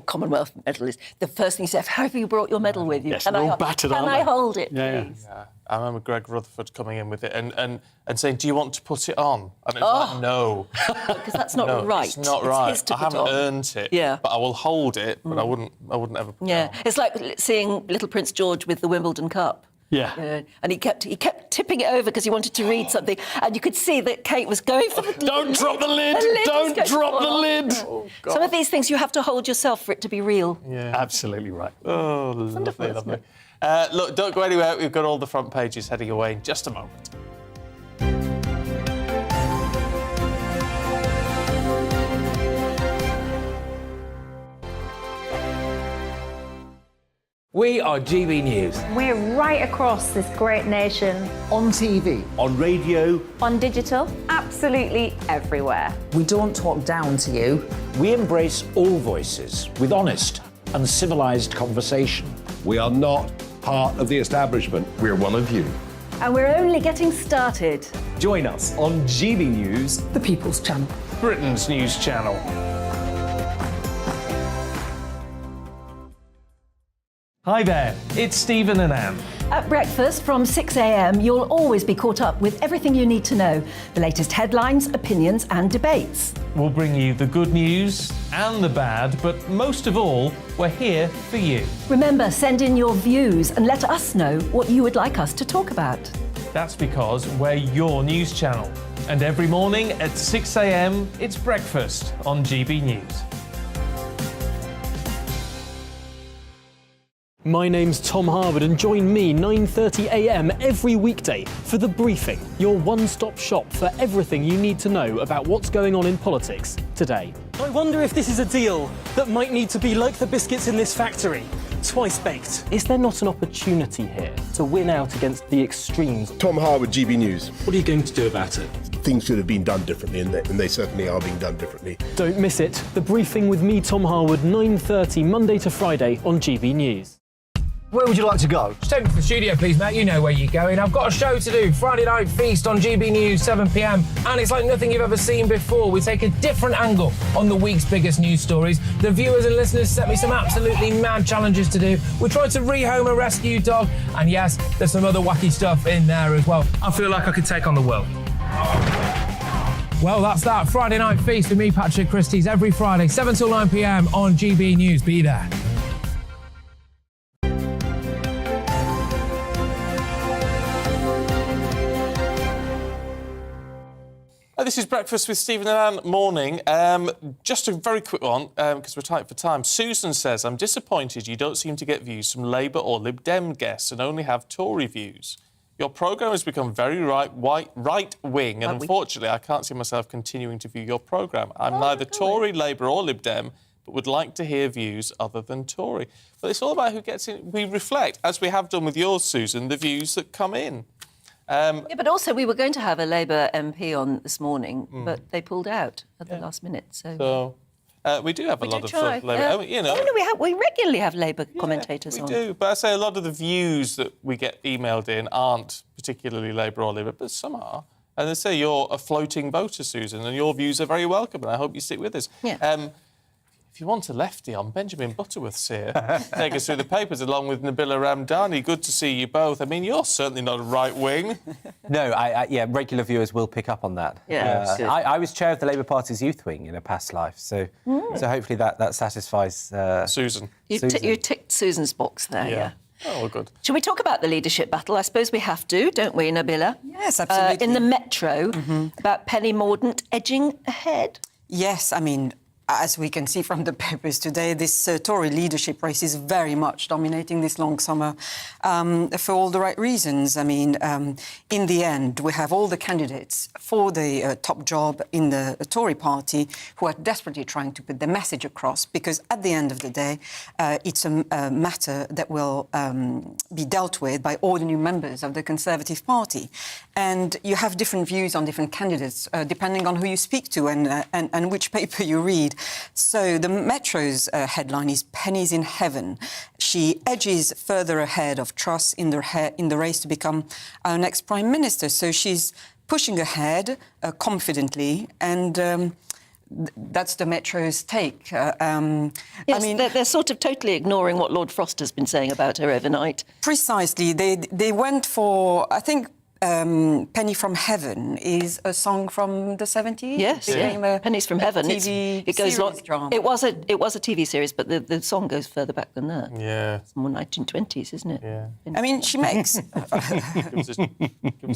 Commonwealth medalist, the first thing you say, how have you brought your medal with you? Yes, they're all battered, aren't they? Can I hold it, yeah, please? Yeah. I remember Greg Rutherford coming in with it and saying, do you want to put it on? And it's like, no. Because that's not right. It's not It's right. his to I haven't put on. earned it. Yeah. But I will hold it, but I wouldn't ever put it on. It's like seeing little Prince George with the Wimbledon Cup. Yeah. And he kept tipping it over because he wanted to read something, and you could see that Kate was going for the Don't drop the lid! Don't drop the lid! Oh, God. Some of these things you have to hold yourself for it to be real. Yeah. Absolutely right. Oh, lovely, lovely. Look, don't go anywhere. We've got all the front pages heading away in just a moment. We are GB News. We're right across this great nation. On TV. On radio. On digital. Absolutely everywhere. We don't talk down to you. We embrace all voices with honest and civilised conversation. We are not part of the establishment. We're one of you. And we're only getting started. Join us on GB News, The People's Channel. Britain's news channel. Hi there, it's Stephen and Anne. At breakfast from 6 a.m, you'll always be caught up with everything you need to know, the latest headlines, opinions and debates. We'll bring you the good news and the bad, but most of all, we're here for you. Remember, send in your views and let us know what you would like us to talk about. That's because we're your news channel. And every morning at 6 a.m, it's breakfast on GB News. My name's Tom Harwood, and join me 9:30 a.m. every weekday for The Briefing, your one-stop shop for everything you need to know about what's going on in politics today. I wonder if this is a deal that might need to be like the biscuits in this factory. twice baked. Is there not an opportunity here to win out against the extremes? Tom Harwood, GB News. What are you going to do about it? Things should have been done differently, and they certainly are being done differently. Don't miss it. The Briefing with me, Tom Harwood, 9:30 Monday to Friday on GB News. Where would you like to go? Just take me to the studio, please, Matt. You know where you're going. I've got a show to do. Friday Night Feast on GB News, 7 p.m. And it's like nothing you've ever seen before. We take a different angle on the week's biggest news stories. The viewers and listeners set me some absolutely mad challenges to do. We tried to rehome a rescue dog. And yes, there's some other wacky stuff in there as well. I feel like I could take on the world. Well, that's that. Friday Night Feast with me, Patrick Christie's, every Friday, 7 till 9 p.m. on GB News. Be there. This is Breakfast with Stephen and Anne. Morning. Just a very quick one, because we're tight for time. Susan says, I'm disappointed you don't seem to get views from Labour or Lib Dem guests and only have Tory views. Your programme has become very right-wing, and unfortunately I can't see myself continuing to view your programme. I'm neither Tory, Labour or Lib Dem, but would like to hear views other than Tory. But it's all about who gets in. We reflect, as we have done with yours, Susan, the views that come in. Yeah, but also we were going to have a Labour MP on this morning, but they pulled out at the last minute. So we do have a lot of Labour. We regularly have Labour commentators on. We do, but I say a lot of the views that we get emailed in aren't particularly Labour or Labour, but some are. And they say you're a floating voter, Susan, and your views are very welcome, and I hope you stick with us. Yeah. If you want a lefty on, Benjamin Butterworth's here. Take us through the papers along with Nabila Ramdani. Good to see you both. I mean, you're certainly not a right-wing. No, regular viewers will pick up on that. Yeah, I was chair of the Labour Party's youth wing in a past life, so hopefully that satisfies Susan. You ticked Susan's box there, yeah. Oh, well, good. Shall we talk about the leadership battle? I suppose we have to, don't we, Nabila? Yes, absolutely. In the Metro, about Penny Mordaunt edging ahead. Yes, I mean, as we can see from the papers today, this Tory leadership race is very much dominating this long summer for all the right reasons. I mean, in the end, we have all the candidates for the top job in the Tory party who are desperately trying to put the message across, because at the end of the day, it's a matter that will be dealt with by ordinary members of the Conservative Party. And you have different views on different candidates, depending on who you speak to and which paper you read. So the Metro's headline is Penny's in Heaven. She edges further ahead of Truss in the race to become our next Prime Minister. So she's pushing ahead confidently, and that's the Metro's take. Yes, I mean, they're sort of totally ignoring what Lord Frost has been saying about her overnight. Precisely. They went for, I think, Penny from Heaven is a song from the 70s. Yes, Pennies from Heaven. It goes drama. It was a TV series, but the song goes further back than that. Yeah, it's more 1920s, isn't it? Yeah. I mean, she makes.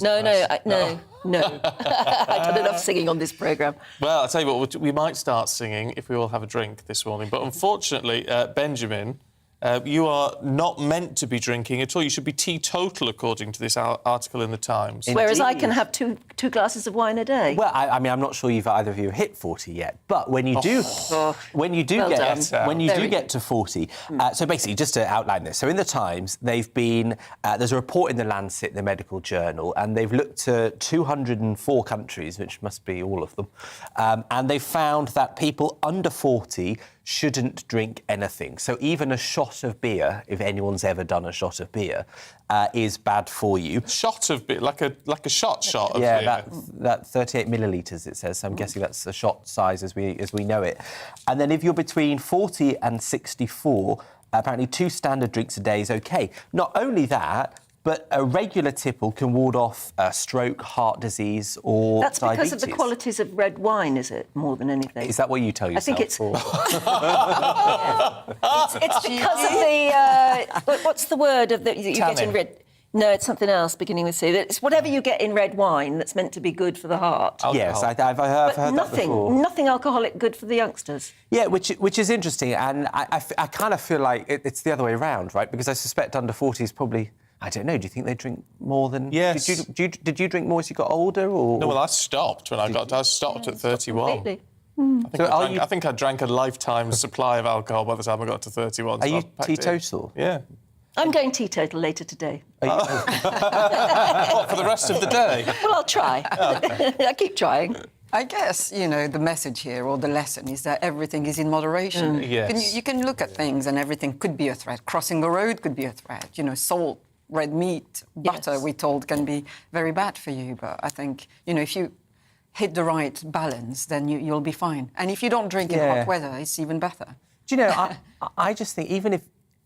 No. I've done enough singing on this programme. Well, I'll tell you what, we might start singing if we all have a drink this morning. But unfortunately, Benjamin, you are not meant to be drinking at all. You should be teetotal, according to this article in the Times. Whereas I can have two glasses of wine a day. Well, I mean, I'm not sure you've either of you hit 40 yet, but when you do, get to 40, so basically, just to outline this, so in the Times, there's a report in the Lancet, the medical journal, and they've looked at 204 countries, which must be all of them, and they found that people under 40 shouldn't drink anything. So even a shot of beer, if anyone's ever done a shot of beer, is bad for you. Shot of beer, like a shot of beer. Yeah, that 38 millilitres, it says. So I'm guessing that's the shot size as we know it. And then if you're between 40 and 64, apparently 2 standard drinks a day is OK. Not only that, but a regular tipple can ward off stroke, heart disease, or That's diabetes. because of the qualities of red wine, is it, more than anything? Is that what you tell yourself? I think it's... it's because of the... what's the word of that you get in red... No, it's something else beginning with C. It's whatever you get in red wine that's meant to be good for the heart. Alcohol. Yes, I've heard that before. Nothing alcoholic good for the youngsters. Yeah, which is interesting, and I kind of feel like it's the other way around, right? Because I suspect under 40 is probably... I don't know. Do you think they drink more than... Yes. Did you drink more as you got older, or...? No, well, I stopped when I stopped at 31. Completely. I think I drank a lifetime supply of alcohol by the time I got to 31. Are you teetotal? Yeah. I'm going teetotal later today. What, for the rest of the day? Well, I'll try. I keep trying. I guess, the message here or the lesson is that everything is in moderation. Yes. You can look at things and everything could be a threat. Crossing the road could be a threat. Salt, red meat, butter, we're told, can be very bad for you. But I think, if you hit the right balance, then you'll be fine. And if you don't drink in hot weather, it's even better. Do you know, I just think even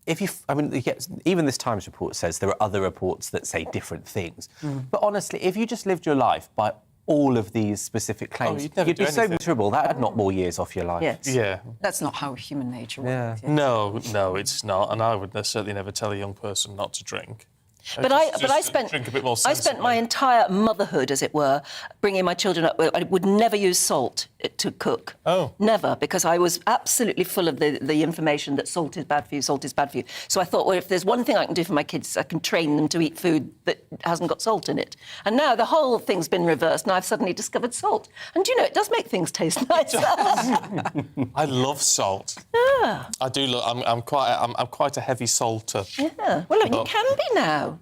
if you, even this Times report says there are other reports that say different things. But honestly, if you just lived your life by all of these specific claims, you'd be so miserable. That would knock more years off your life. Yes. Yeah. That's not how human nature works. Yeah. No, it's not. And I would certainly never tell a young person not to drink. But I spent drink a bit more I spent my entire motherhood, as it were, bringing my children up. I would never use salt to cook. Oh. Never, because I was absolutely full of the information that salt is bad for you, salt is bad for you. So I thought, well, if there's one thing I can do for my kids, I can train them to eat food that hasn't got salt in it. And now the whole thing's been reversed, and I've suddenly discovered salt. And it does make things taste nicer. I love salt. Yeah. I do. I'm quite a heavy salter. Yeah. Well, look, you can be now.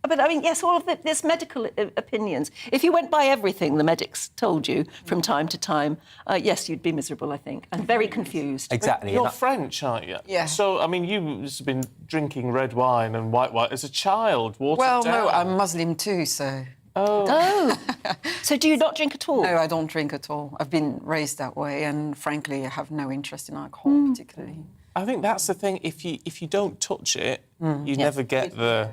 But, yes, all of this medical opinions. If you went by everything the medics told you from time to time, yes, you'd be miserable, I think, and very confused. Exactly. You're French, aren't you? Yeah. So, you've been drinking red wine and white wine as a child, watered down. No, I'm Muslim too, so... Oh. So do you not drink at all? No, I don't drink at all. I've been raised that way, and frankly, I have no interest in alcohol particularly. I think that's the thing. If you don't touch it, you never get the...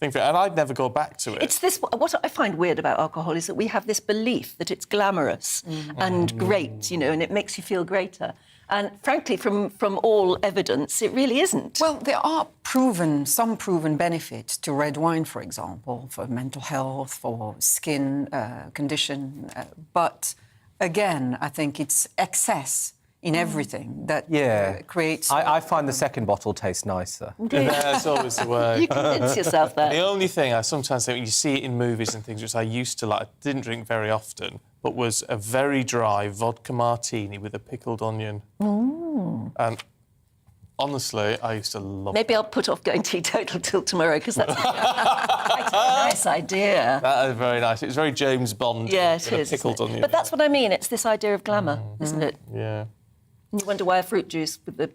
And I'd never go back to it. It's this. What I find weird about alcohol is that we have this belief that it's glamorous and great, and it makes you feel greater. And frankly, from all evidence, it really isn't. Well, there are some proven benefits to red wine, for example, for mental health, for skin condition. But again, I think it's excess in everything that creates... I find the second bottle tastes nicer. That's always the way. You convince yourself that. The only thing I sometimes think, you see it in movies and things, which I used to like, I didn't drink very often, but was a very dry vodka martini with a pickled onion. Ooh. And honestly, I used to love Maybe I'll put off going teetotal till tomorrow, because that's quite a nice idea. That is very nice. It was very James Bond. Yeah, it is. Pickled onion. But that's what I mean. It's this idea of glamour, isn't it? Yeah. And you wonder why a fruit juice with the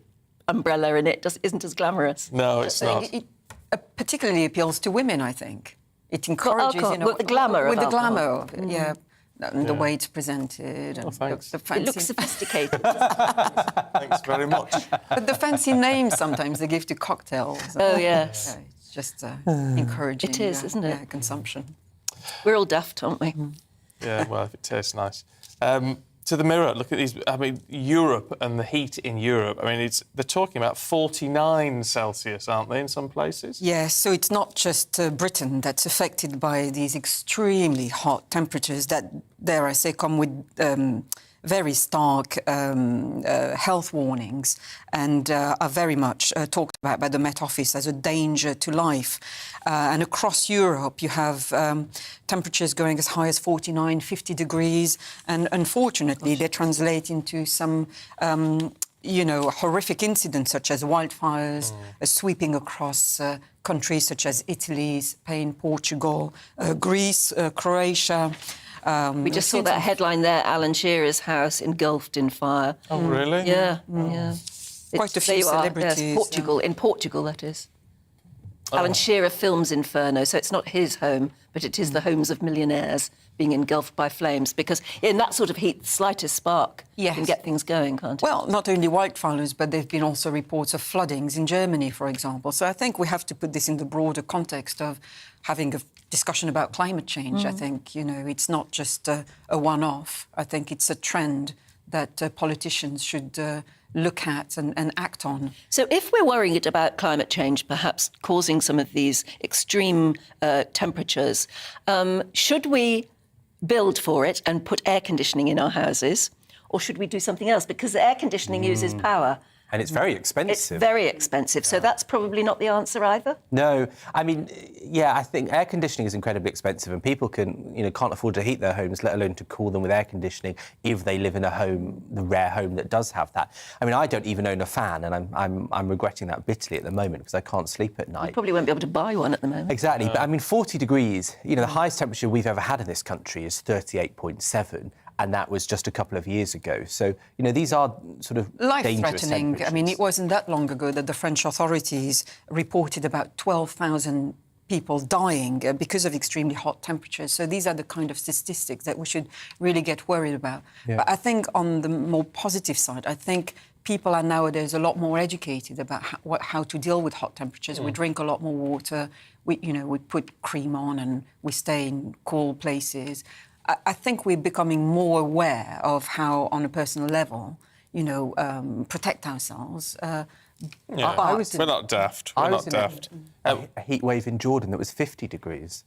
umbrella in it isn't as glamorous. No, it's not. It particularly appeals to women, I think. It encourages, with the glamour with of the glamour, alcohol. And the way it's presented. And thanks. the fancy... It looks sophisticated. Thanks very much. But the fancy names sometimes they give to cocktails. Oh, yes. Yeah, it's just encouraging. It is, isn't it? Consumption. We're all daft, aren't we? Yeah, well, if it tastes nice. To the mirror, look at these. Europe and the heat in Europe. They're talking about 49 Celsius, aren't they, in some places? Yes, so it's not just Britain that's affected by these extremely hot temperatures that, dare I say, come with very stark health warnings and are very much talked about by the Met Office as a danger to life. And across Europe, you have temperatures going as high as 49, 50 degrees. And unfortunately, they translate into some horrific incidents such as wildfires sweeping across countries such as Italy, Spain, Portugal, Greece, Croatia. We just saw that headline there, Alan Shearer's house engulfed in fire. Oh, really? Yeah, yeah. Quite a few celebrities. Yes, Portugal, in Portugal, that is. Alan Shearer films Inferno, so it's not his home, but it is the homes of millionaires being engulfed by flames, because in that sort of heat, the slightest spark can get things going, can't it? Well, not only wildfires, but there have been also reports of floodings in Germany, for example. So I think we have to put this in the broader context of having a discussion about climate change. I think, it's not just a one-off. I think it's a trend that politicians should look at and act on. So if we're worried about climate change perhaps causing some of these extreme temperatures, should we build for it and put air conditioning in our houses, or should we do something else? Because air conditioning uses power, And it's very expensive. It's very expensive, so that's probably not the answer either. No, I mean, yeah, I think air conditioning is incredibly expensive, and people can't afford to heat their homes, let alone to cool them with air conditioning if they live in a home, the rare home that does have that. I mean, I don't even own a fan, and I'm regretting that bitterly at the moment because I can't sleep at night. You probably won't be able to buy one at the moment. Exactly, but I mean, 40 degrees. The highest temperature we've ever had in this country is 38.7. And that was just a couple of years ago. So, these are sort of life-threatening. I mean, it wasn't that long ago that the French authorities reported about 12,000 people dying because of extremely hot temperatures. So these are the kind of statistics that we should really get worried about. Yeah. But I think on the more positive side, I think people are nowadays a lot more educated about how to deal with hot temperatures. We drink a lot more water. We put cream on and we stay in cool places. I think we're becoming more aware of how, on a personal level, protect ourselves. We're not daft. We're not daft. A heat wave in Jordan that was 50 degrees.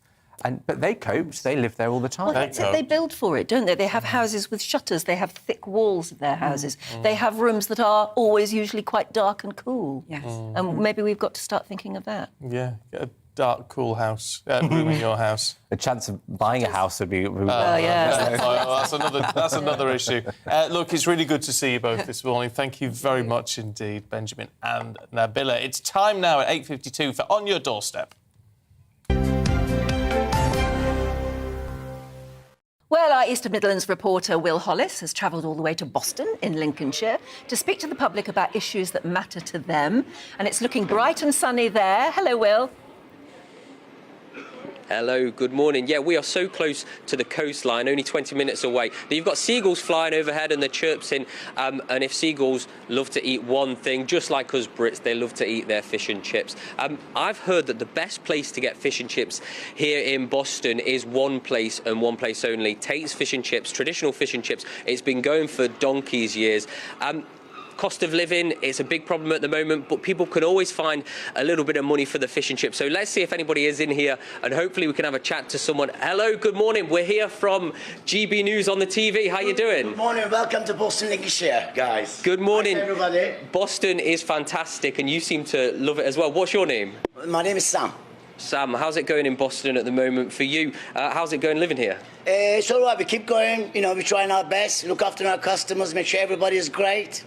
But they coped. They lived there all the time. Well, they build for it, don't they? They have houses with shutters. They have thick walls of their houses. They have rooms that are always usually quite dark and cool. Yes. And maybe we've got to start thinking of that. Yeah, get a dark, cool house, room in your house. The chance of buying a house would be... that's another issue. Look, it's really good to see you both this morning. Thank you very much indeed, Benjamin and Nabila. It's time now at 8:52 for On Your Doorstep. Well, our Eastern Midlands reporter Will Hollis has travelled all the way to Boston in Lincolnshire to speak to the public about issues that matter to them. And it's looking bright and sunny there. Hello, Will. Hello, good morning. Yeah, we are so close to the coastline, only 20 minutes away. You've got seagulls flying overhead and they're chirping. And if seagulls love to eat one thing, just like us Brits, they love to eat their fish and chips. I've heard that the best place to get fish and chips here in Boston is one place and one place only. Tate's Fish and Chips, traditional fish and chips. It's been going for donkey's years. Cost of living is a big problem at the moment, but people can always find a little bit of money for the fish and chips. So let's see if anybody is in here, and hopefully we can have a chat to someone. Hello, good morning. We're here from GB News on the TV. How you doing? Good morning. Welcome to Boston, Lincolnshire, guys. Good morning. Hi, everybody. Boston is fantastic, and you seem to love it as well. What's your name? My name is Sam. Sam, how's it going in Boston at the moment for you? How's it going living here? It's all right. We keep going. We're trying our best, look after our customers, make sure everybody is great.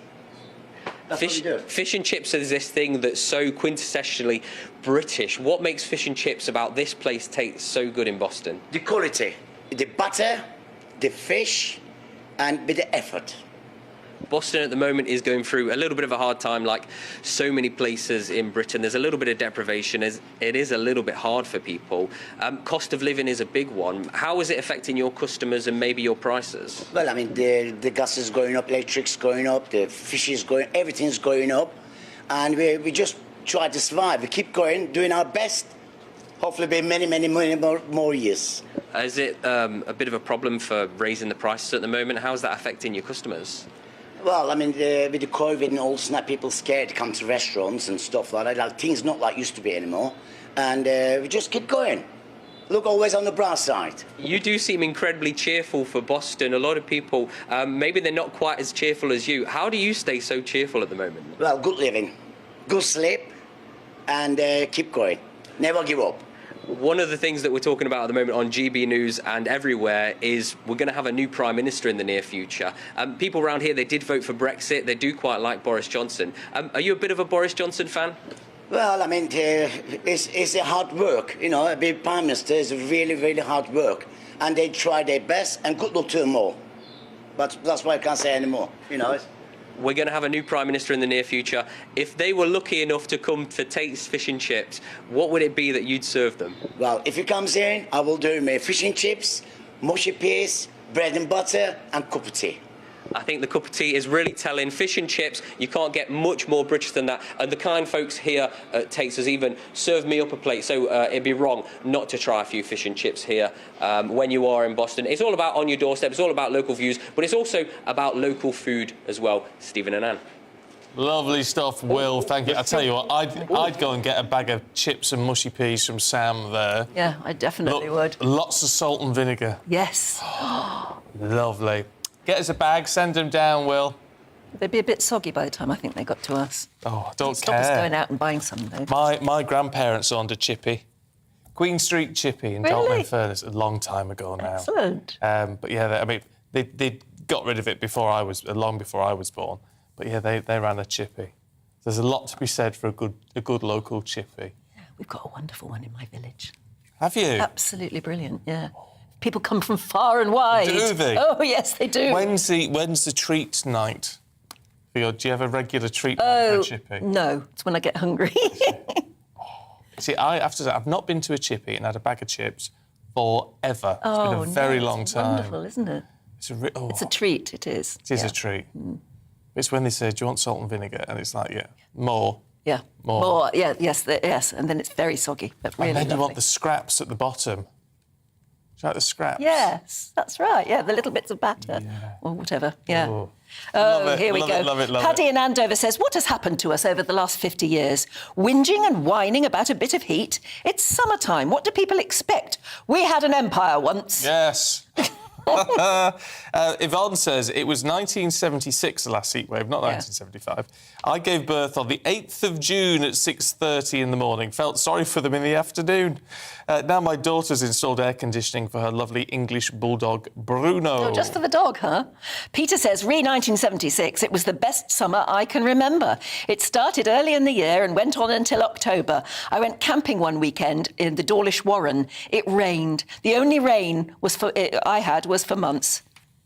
Fish and chips is this thing that's so quintessentially British. What makes fish and chips about this place Tate so good in Boston? The quality, the butter, the fish, and with the effort. Boston at the moment is going through a little bit of a hard time, like so many places in Britain. There's a little bit of deprivation. It is a little bit hard for people. Cost of living is a big one. How is it affecting your customers and maybe your prices? Well, I mean, the gas is going up, electric's going up, the fish is going, everything's going up. And we just try to survive. We keep going, doing our best. Hopefully be many more years. Is it a bit of a problem for raising the prices at the moment? How is that affecting your customers? Well, I mean, with the COVID and all, now people scared to come to restaurants and stuff like that. Like, things not like used to be anymore. And we just keep going. Look always on the bright side. You do seem incredibly cheerful for Boston. A lot of people, maybe they're not quite as cheerful as you. How do you stay so cheerful at the moment? Well, good living, good sleep, and keep going. Never give up. One of the things that we're talking about at the moment on GB News and everywhere is we're going to have a new Prime Minister in the near future. People around here, they did vote for Brexit. They do quite like Boris Johnson. Are you a bit of a Boris Johnson fan? Well, I mean, it's a hard work. Being Prime Minister is really hard work. And they try their best, and good luck to them all. But that's why I can't say anymore, We're going to have a new Prime Minister in the near future. If they were lucky enough to come to Tate's Fish and Chips, what would it be that you'd serve them? Well, if he comes in, I will do my fish and chips, mushy peas, bread and butter, and cup of tea. I think the cup of tea is really telling. Fish and chips, you can't get much more British than that. And the kind folks here at Tate's has even served me up a plate, so it'd be wrong not to try a few fish and chips here when you are in Boston. It's all about On Your Doorstep, it's all about local views, but it's also about local food as well. Stephen and Anne. Lovely stuff, Will. Thank you. I tell you what, I'd go and get a bag of chips and mushy peas from Sam there. Yeah, I definitely would. Lots of salt and vinegar. Yes. Lovely. Get us a bag, send them down, Will. They'd be a bit soggy by the time I think they got to us. Oh, I don't Stop us care. going out and buying some, though. My grandparents owned a chippy. Queen Street Chippy in Really? Dalton Furness a long time ago now. Excellent. But yeah, they got rid of it long before I was born. But yeah, they ran a chippy. There's a lot to be said for a good local chippy. We've got a wonderful one in my village. Have you? Absolutely brilliant, yeah. People come from far and wide. Do they? Oh, yes, they do. When's the treat night? Do you have a regular treat night for a chippy? No, it's when I get hungry. See, I have to say, I've not been to a chippy and had a bag of chips forever. It's been a very long time. Wonderful, isn't it? It's a treat, it is. It is a treat. It's when they say, do you want salt and vinegar? And it's like, yeah, more. Yeah. More. Yeah, yes. And then it's very soggy, but really And then you lovely. want the scraps at the bottom. Do you like the scraps? Yes, that's right. Yeah, the little bits of batter or whatever. Yeah. Oh. Oh, Love it, here we love go. it, love it, love Paddy it. in Andover says, what has happened to us over the last 50 years? Whinging and whining about a bit of heat? It's summertime. What do people expect? We had an empire once. Yes. Yvonne says it was 1976, the last heat wave, not 1975. I gave birth on the 8th of June at 6:30 in the morning. Felt sorry for them in the afternoon. Now my daughter's installed air conditioning for her lovely English bulldog, Bruno. Oh, just for the dog, huh? Peter says, re-1976, it was the best summer I can remember. It started early in the year and went on until October. I went camping one weekend in the Dawlish Warren. It rained. The only rain I had was for months.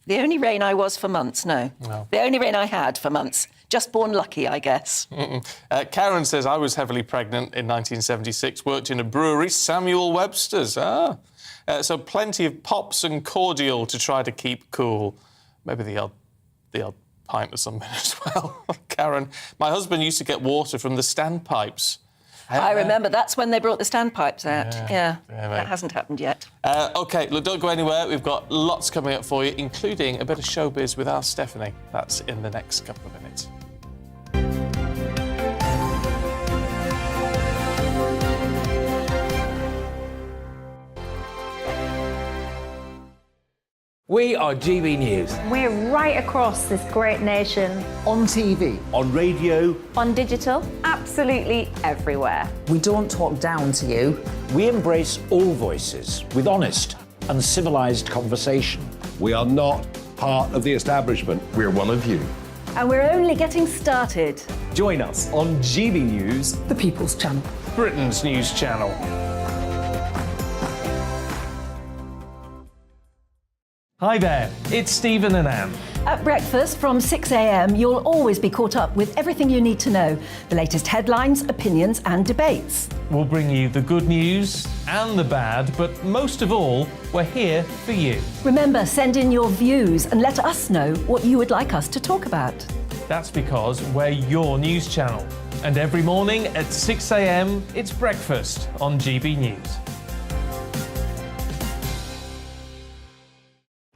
The only rain I was for months, no. The only rain I had for months. Just born lucky, I guess. Karen says, I was heavily pregnant in 1976, worked in a brewery, Samuel Webster's. So plenty of pops and cordial to try to keep cool. Maybe the odd pint or something as well. Karen, my husband used to get water from the standpipes. I remember that's when they brought the standpipes out. Yeah, mate. that hasn't happened yet. OK, look, don't go anywhere. We've got lots coming up for you, including a bit of showbiz with our Stephanie. That's in the next couple of minutes. We are GB News. We're right across this great nation. On TV. On radio. On digital, absolutely everywhere. We don't talk down to you. We embrace all voices with honest and civilised conversation. We are not part of the establishment. We're one of you. And we're only getting started. Join us on GB News, The People's Channel. Britain's news channel. Hi there, it's Stephen and Anne. At breakfast from 6 a.m, you'll always be caught up with everything you need to know. The latest headlines, opinions and debates. We'll bring you the good news and the bad, but most of all, we're here for you. Remember, send in your views and let us know what you would like us to talk about. That's because we're your news channel. And every morning at 6 a.m, it's breakfast on GB News.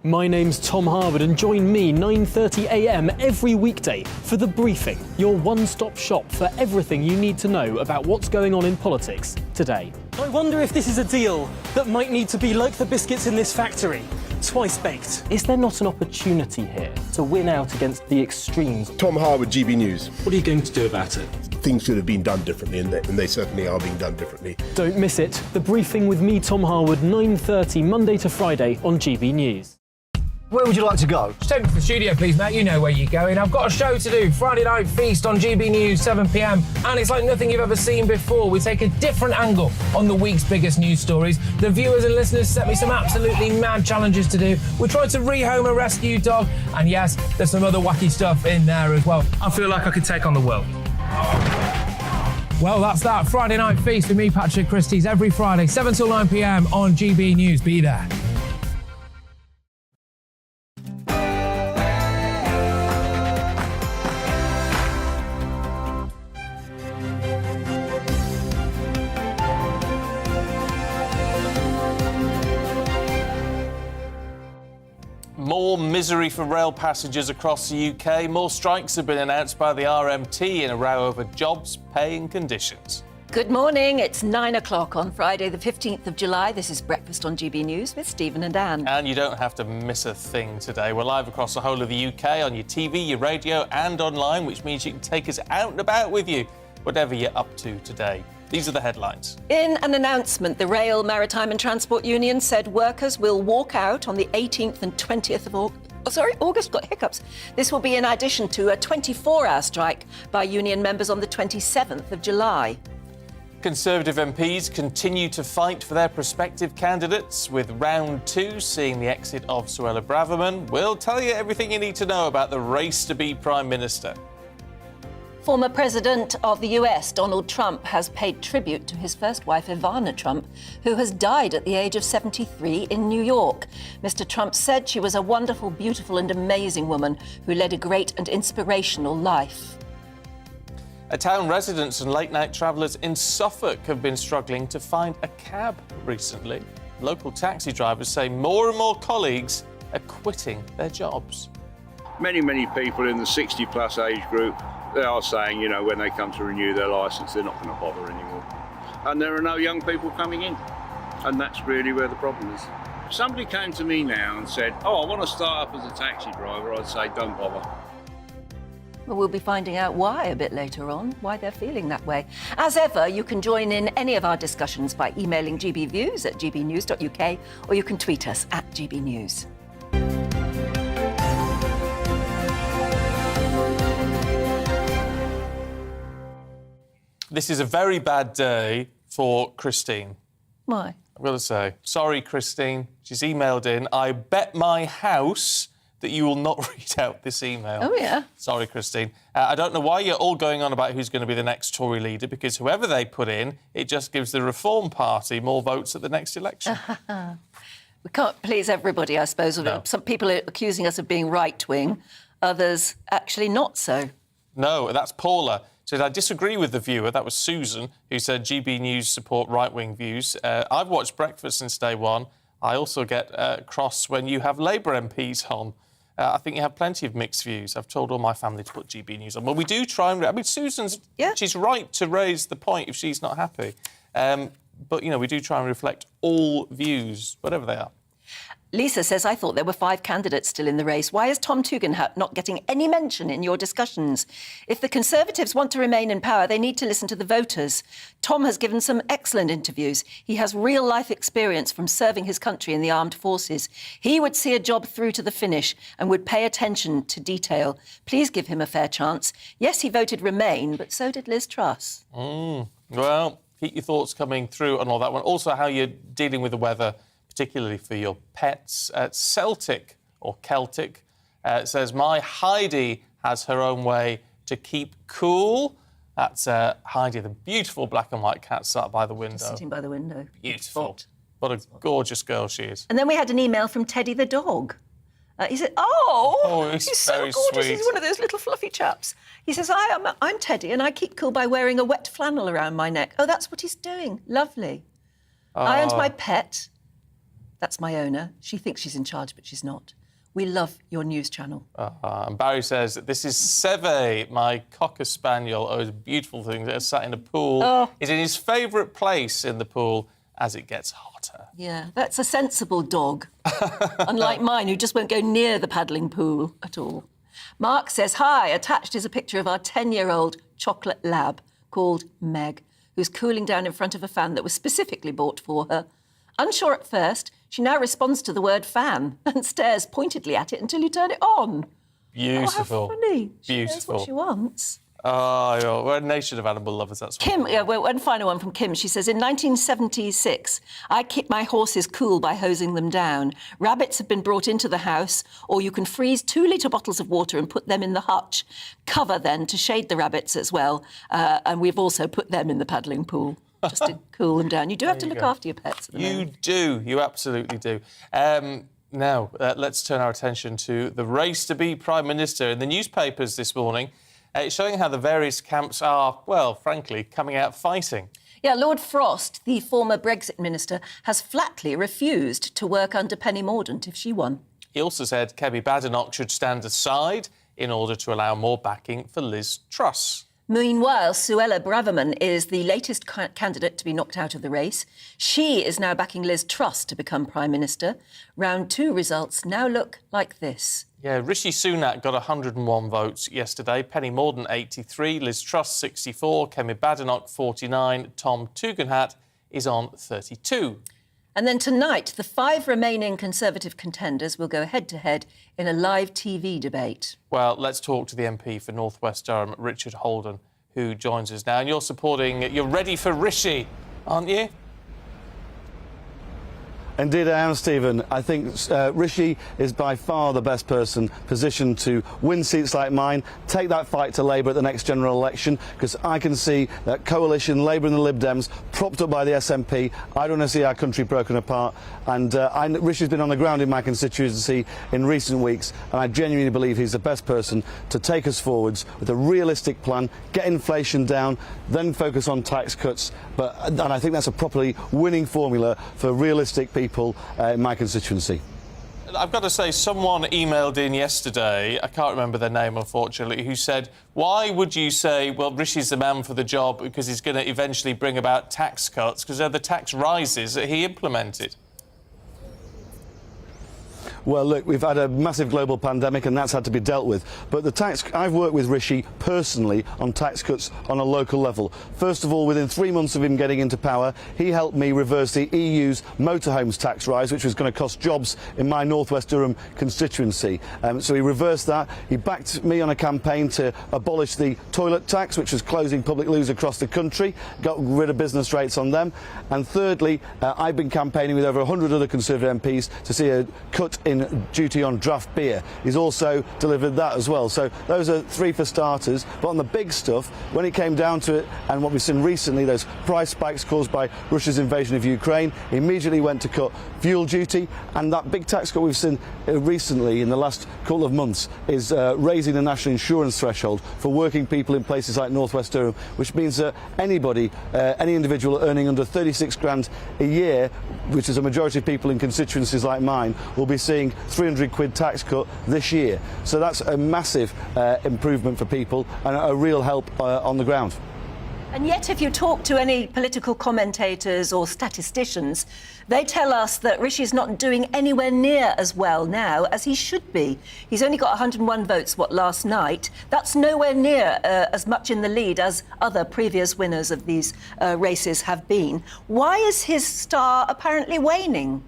My name's Tom Harwood and join me 9:30 a.m. every weekday for The Briefing, your one-stop shop for everything you need to know about what's going on in politics today. I wonder if this is a deal that might need to be like the biscuits in this factory, twice baked. Is there not an opportunity here to win out against the extremes? Tom Harwood, GB News. What are you going to do about it? Things should have been done differently, and they certainly are being done differently. Don't miss it. The Briefing with me, Tom Harwood, 9:30 Monday to Friday on GB News. Where would you like to go? Just take me to the studio, please, mate. You know where you're going. I've got a show to do. Friday Night Feast on GB News, 7 p.m. And it's like nothing you've ever seen before. We take a different angle on the week's biggest news stories. The viewers and listeners set me some absolutely mad challenges to do. We tried to rehome a rescue dog. And yes, there's some other wacky stuff in there as well. I feel like I could take on the world. Well, that's that. Friday Night Feast with me, Patrick Christie's, every Friday, 7 till 9 p.m. on GB News. Be there. More misery for rail passengers across the UK. More strikes have been announced by the RMT in a row over jobs, pay and conditions. Good morning. It's 9 o'clock on Friday, the 15th of July. This is Breakfast on GB News with Stephen and Anne. And you don't have to miss a thing today. We're live across the whole of the UK on your TV, your radio and online, which means you can take us out and about with you, whatever you're up to today. These are the headlines. In an announcement, the Rail, Maritime and Transport Union said workers will walk out on the 18th and 20th of August, got hiccups. This will be in addition to a 24-hour strike by union members on the 27th of July. Conservative MPs continue to fight for their prospective candidates, with round two seeing the exit of Suella Braverman. We'll tell you everything you need to know about the race to be Prime Minister. Former President of the US, Donald Trump, has paid tribute to his first wife, Ivana Trump, who has died at the age of 73 in New York. Mr. Trump said she was a wonderful, beautiful and amazing woman who led a great and inspirational life. Town residents and late-night travellers in Suffolk have been struggling to find a cab recently. Local taxi drivers say more and more colleagues are quitting their jobs. Many people in the 60-plus age group, they are saying, you know, when they come to renew their licence, they're not going to bother anymore. And there are no young people coming in. And that's really where the problem is. If somebody came to me now and said, oh, I want to start up as a taxi driver, I'd say, don't bother. Well, we'll be finding out why a bit later on, why they're feeling that way. As ever, you can join in any of our discussions by emailing gbviews at gbnews.uk, or you can tweet us at gbnews. This is a very bad day for Christine. Why? I've got to say, sorry, Christine. She's emailed in, I bet my house that you will not read out this email. Oh, yeah. Sorry, Christine. I don't know why you're all going on about who's going to be the next Tory leader, because whoever they put in, it just gives the Reform Party more votes at the next election. We can't please everybody, I suppose. No. Some people are accusing us of being right-wing, others actually not so. No, that's Paula. Said, I disagree with the viewer. That was Susan, who said GB News support right-wing views. I've watched Breakfast since day one. I also get cross when you have Labour MPs on. I think you have plenty of mixed views. I've told all my family to put GB News on. Well, we do try and... I mean, Susan's... Yeah. She's right to raise the point if she's not happy. But, you know, we do try and reflect all views, whatever they are. Lisa says, I thought there were 5 candidates still in the race. Why is Tom Tugendhat not getting any mention in your discussions? If the Conservatives want to remain in power, they need to listen to the voters. Tom has given some excellent interviews. He has real-life experience from serving his country in the armed forces. He would see a job through to the finish and would pay attention to detail. Please give him a fair chance. Yes, he voted Remain, but so did Liz Truss. Well, keep your thoughts coming through on all that one. Also, how you're dealing with the weather, particularly for your pets. Celtic, or Celtic, says, my Heidi has her own way to keep cool. That's Heidi, the beautiful black and white cat sat by the window. Just sitting by the window. Beautiful. What a gorgeous girl she is. And then we had an email from Teddy the dog. He said, oh he's so very gorgeous. sweet. He's one of those little fluffy chaps. He says, I'm Teddy and I keep cool by wearing a wet flannel around my neck. Oh, that's what he's doing. Lovely. I and my pet... That's my owner. She thinks she's in charge, but she's not. We love your news channel. And Barry says, this is Seve, my Cocker Spaniel. Oh, it's a beautiful thing. They're sat in a pool. Oh. He's in his favourite place in the pool as it gets hotter. Yeah, that's a sensible dog. Unlike mine, who just won't go near the paddling pool at all. Mark says, hi, attached is a picture of our 10-year-old chocolate lab called Meg, who's cooling down in front of a fan that was specifically bought for her. Unsure at first, she now responds to the word fan and stares pointedly at it until you turn it on. Beautiful. Oh, how funny. She knows Beautiful. what she wants. Oh, yeah. We're a nation of animal lovers, that's what. Kim, one final one from Kim. She says, in 1976, I keep my horses cool by hosing them down. Rabbits have been brought into the house, or you can freeze 2-litre bottles of water and put them in the hutch. Cover, then, to shade the rabbits as well. And we've also put them in the paddling pool, just to cool them down. You do have to look after your pets. You do. You absolutely do. Now, let's turn our attention to the race to be Prime Minister. In the newspapers this morning, it's showing how the various camps are, well, frankly, coming out fighting. Yeah, Lord Frost, the former Brexit minister, has flatly refused to work under Penny Mordaunt if she won. He also said Kemi Badenoch should stand aside in order to allow more backing for Liz Truss. Meanwhile, Suella Braverman is the latest candidate to be knocked out of the race. She is now backing Liz Truss to become Prime Minister. Round 2 results now look like this. Yeah, Rishi Sunak got 101 votes yesterday, Penny Mordaunt 83, Liz Truss 64, Kemi Badenoch 49, Tom Tugendhat is on 32. And then tonight, the 5 remaining Conservative contenders will go head-to-head in a live TV debate. Well, let's talk to the MP for North West Durham, Richard Holden, who joins us now. And you're ready for Rishi, aren't you? Indeed I am, Stephen. I think Rishi is by far the best person positioned to win seats like mine, take that fight to Labour at the next general election, because I can see that coalition, Labour and the Lib Dems, propped up by the SNP. I don't want to see our country broken apart. And Rishi's been on the ground in my constituency in recent weeks, and I genuinely believe he's the best person to take us forwards with a realistic plan, get inflation down, then focus on tax cuts. And I think that's a properly winning formula for realistic people in my constituency. I've got to say, someone emailed in yesterday, I can't remember their name, unfortunately, who said, why would you say, well, Rishi's the man for the job because he's going to eventually bring about tax cuts, because they're the tax rises that he implemented? Well, look, we've had a massive global pandemic and that's had to be dealt with. But I've worked with Rishi personally on tax cuts on a local level. First of all, within 3 months of him getting into power, he helped me reverse the EU's motorhomes tax rise, which was going to cost jobs in my North West Durham constituency. So he reversed that. He backed me on a campaign to abolish the toilet tax, which was closing public loos across the country, got rid of business rates on them. And thirdly, I've been campaigning with over 100 other Conservative MPs to see a cut in duty on draft beer. He's also delivered that as well. So those are 3 for starters. But on the big stuff, when it came down to it, and what we've seen recently, those price spikes caused by Russia's invasion of Ukraine, he immediately went to cut fuel duty. And that big tax cut we've seen recently in the last couple of months is raising the national insurance threshold for working people in places like North West Durham, which means that anybody, any individual earning under 36 grand a year, which is a majority of people in constituencies like mine, will be seeing £300 tax cut this year. So that's a massive improvement for people and a real help on the ground. And yet, if you talk to any political commentators or statisticians, they tell us that Rishi's not doing anywhere near as well now as he should be. He's only got 101 votes, last night. That's nowhere near as much in the lead as other previous winners of these races have been. Why is his star apparently waning?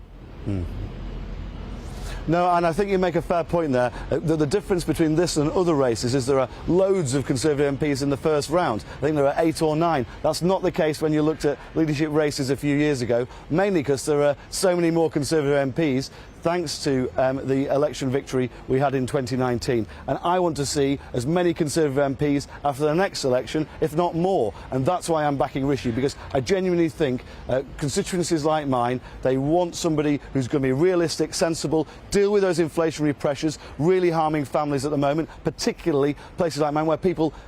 No, and I think you make a fair point there. The difference between this and other races is there are loads of Conservative MPs in the first round. I think there are 8 or 9. That's not the case when you looked at leadership races a few years ago, mainly because there are so many more Conservative MPs thanks to the election victory we had in 2019. And I want to see as many Conservative MPs after the next election, if not more. And that's why I'm backing Rishi, because I genuinely think constituencies like mine, they want somebody who's going to be realistic, sensible, deal with those inflationary pressures, really harming families at the moment, particularly places like mine where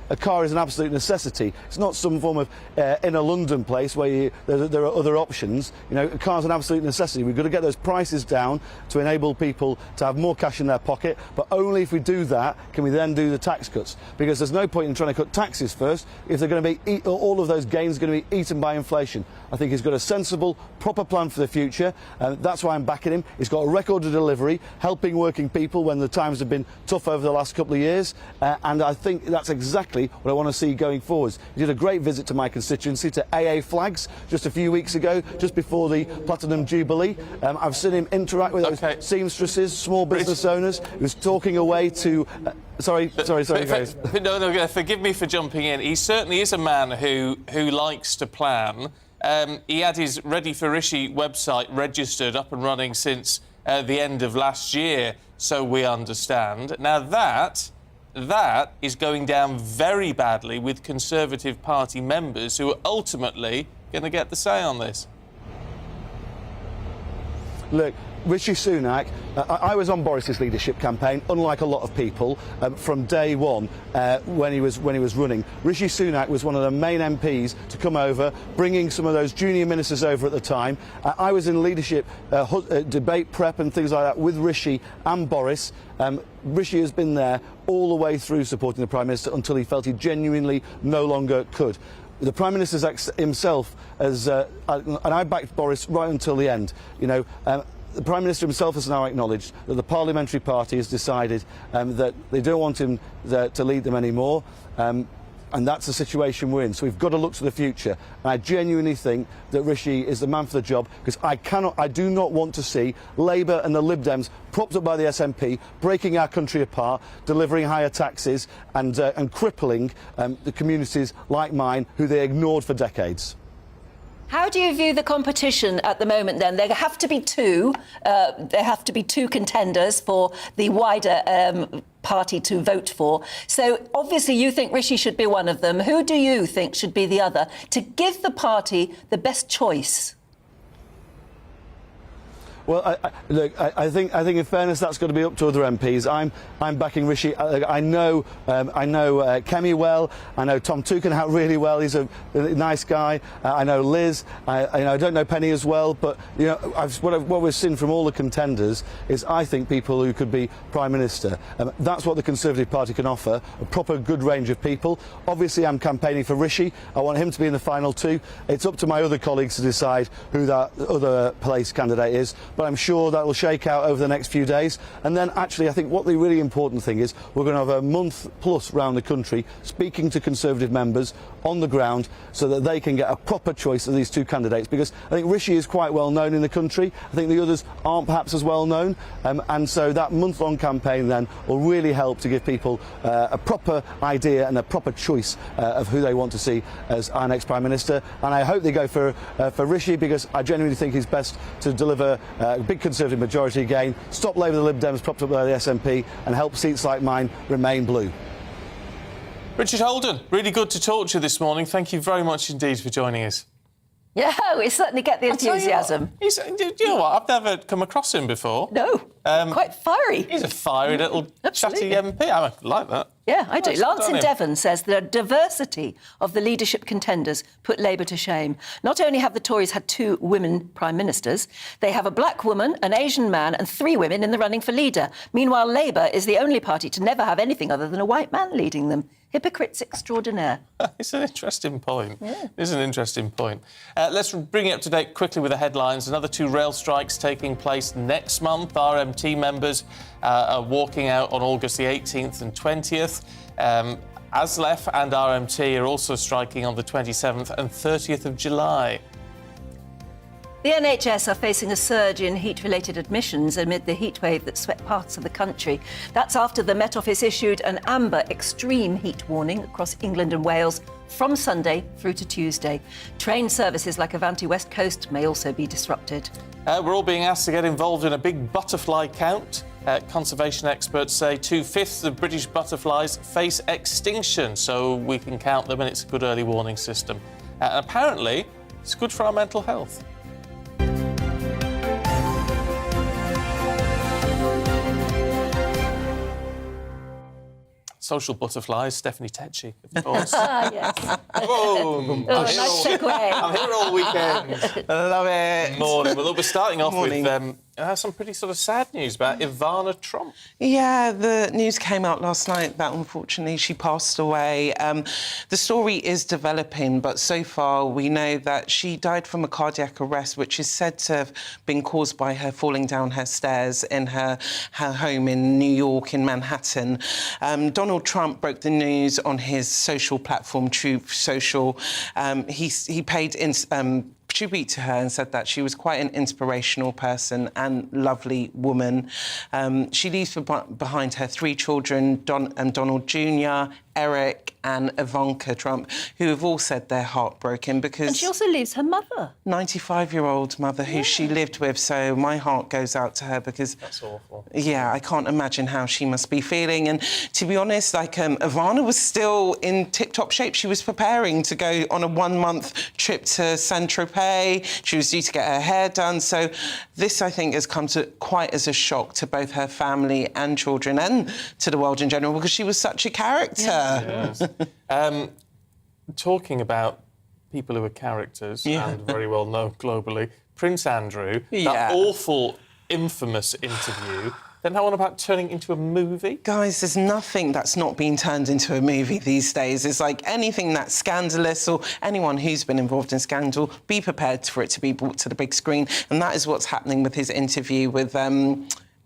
a car is an absolute necessity. It's not some form of inner London place where there are other options. You know, a car's an absolute necessity. We've got to get those prices down to enable people to have more cash in their pocket, but only if we do that can we then do the tax cuts, because there's no point in trying to cut taxes first if they're going to be all of those gains are going to be eaten by inflation. I think he's got a sensible, proper plan for the future, and that's why I'm backing him. He's got a record of delivery, helping working people when the times have been tough over the last couple of years, and I think that's exactly what I want to see going forwards. He did a great visit to my constituency, to AA Flags, just a few weeks ago, just before the Platinum Jubilee. I've seen him interact with those seamstresses, small business owners. He was talking away to... Sorry, guys. No, forgive me for jumping in. He certainly is a man who likes to plan. He had his Ready for Rishi website registered, up and running since the end of last year, so we understand. Now that is going down very badly with Conservative Party members who are ultimately going to get the say on this. Look, Rishi Sunak, I was on Boris's leadership campaign, unlike a lot of people, from day one when he was running. Rishi Sunak was one of the main MPs to come over, bringing some of those junior ministers over at the time. I was in leadership debate prep and things like that with Rishi and Boris. Rishi has been there all the way through supporting the Prime Minister until he felt he genuinely no longer could. The Prime Minister himself has, and I backed Boris right until the end. You know, the Prime Minister himself has now acknowledged that the parliamentary party has decided that they don't want him to lead them anymore. And that's the situation we're in. So we've got to look to the future. And I genuinely think that Rishi is the man for the job, because I do not want to see Labour and the Lib Dems propped up by the SNP, breaking our country apart, delivering higher taxes and crippling the communities like mine who they ignored for decades. How do you view the competition at the moment, then? There have to be two. There have to be two contenders for the wider party to vote for. So, obviously, you think Rishi should be one of them. Who do you think should be the other, to give the party the best choice? Well, I think in fairness that's got to be up to other MPs. I'm backing Rishi. I know Kemi well. I know Tom Tugendhat really well. He's a nice guy. I know Liz. I don't know Penny as well. But you know, what we've seen from all the contenders is, I think, people who could be Prime Minister. That's what the Conservative Party can offer: a proper good range of people. Obviously, I'm campaigning for Rishi. I want him to be in the final two. It's up to my other colleagues to decide who that other place candidate is. But I'm sure that will shake out over the next few days. And then, actually, I think what the really important thing is, we're going to have a month plus round the country speaking to Conservative members on the ground so that they can get a proper choice of these two candidates. Because I think Rishi is quite well known in the country. I think the others aren't perhaps as well known. And so that month-long campaign then will really help to give people a proper idea and a proper choice of who they want to see as our next Prime Minister. And I hope they go for Rishi, because I genuinely think he's best to deliver a big Conservative majority again, stop Labour and the Lib Dems propped up by the SNP, and help seats like mine remain blue. Richard Holden, really good to talk to you this morning. Thank you very much indeed for joining us. Yeah, we certainly get the enthusiasm. You know what? I've never come across him before. No, quite fiery. He's a fiery little chatty MP. I like that. Yeah, I do. Nice, Lance in Devon says the diversity of the leadership contenders put Labour to shame. Not only have the Tories had two women prime ministers, they have a black woman, an Asian man and three women in the running for leader. Meanwhile, Labour is the only party to never have anything other than a white man leading them. Hypocrites extraordinaire. It's an interesting point. Yeah. It's an interesting point. Let's bring it up to date quickly with the headlines. Another two rail strikes taking place next month. RMT members are walking out on August the 18th and 20th. ASLEF and RMT are also striking on the 27th and 30th of July. The NHS are facing a surge in heat-related admissions amid the heatwave that swept parts of the country. That's after the Met Office issued an amber extreme heat warning across England and Wales from Sunday through to Tuesday. Train services like Avanti West Coast may also be disrupted. We're all being asked to get involved in a big butterfly count. Conservation experts say 2/5 of British butterflies face extinction, so we can count them, and it's a good early warning system. And apparently, it's good for our mental health. Social butterflies, Stephanie Tetchy, of course. Yes. Boom. Nice segue. I'm here all weekend. I love it. Morning. Well, we're starting off with some pretty sort of sad news about Ivana Trump. Yeah, the news came out last night that unfortunately she passed away. The story is developing, but so far we know that she died from a cardiac arrest, which is said to have been caused by her falling down her stairs in her home in New York, in Manhattan. Donald Trump broke the news on his social platform, Truth Social. He paid tribute to her and said that she was quite an inspirational person and lovely woman. She leaves behind her three children, Donald Jr., Eric and Ivanka Trump, who have all said they're heartbroken because... And she also leaves her mother. 95-year-old mother who she lived with, so my heart goes out to her because... That's awful. Yeah, I can't imagine how she must be feeling. And to be honest, like, Ivana was still in tip-top shape. She was preparing to go on a 1-month trip to Saint-Tropez. She was due to get her hair done. So this, I think, has come to quite as a shock to both her family and children and to the world in general because she was such a character. Yes. Talking about people who are characters and very well known globally, Prince Andrew, that awful, infamous interview. Then how on about turning it into a movie? Guys, there's nothing that's not been turned into a movie these days. It's like anything that's scandalous or anyone who's been involved in scandal, be prepared for it to be brought to the big screen. And that is what's happening with his interview with...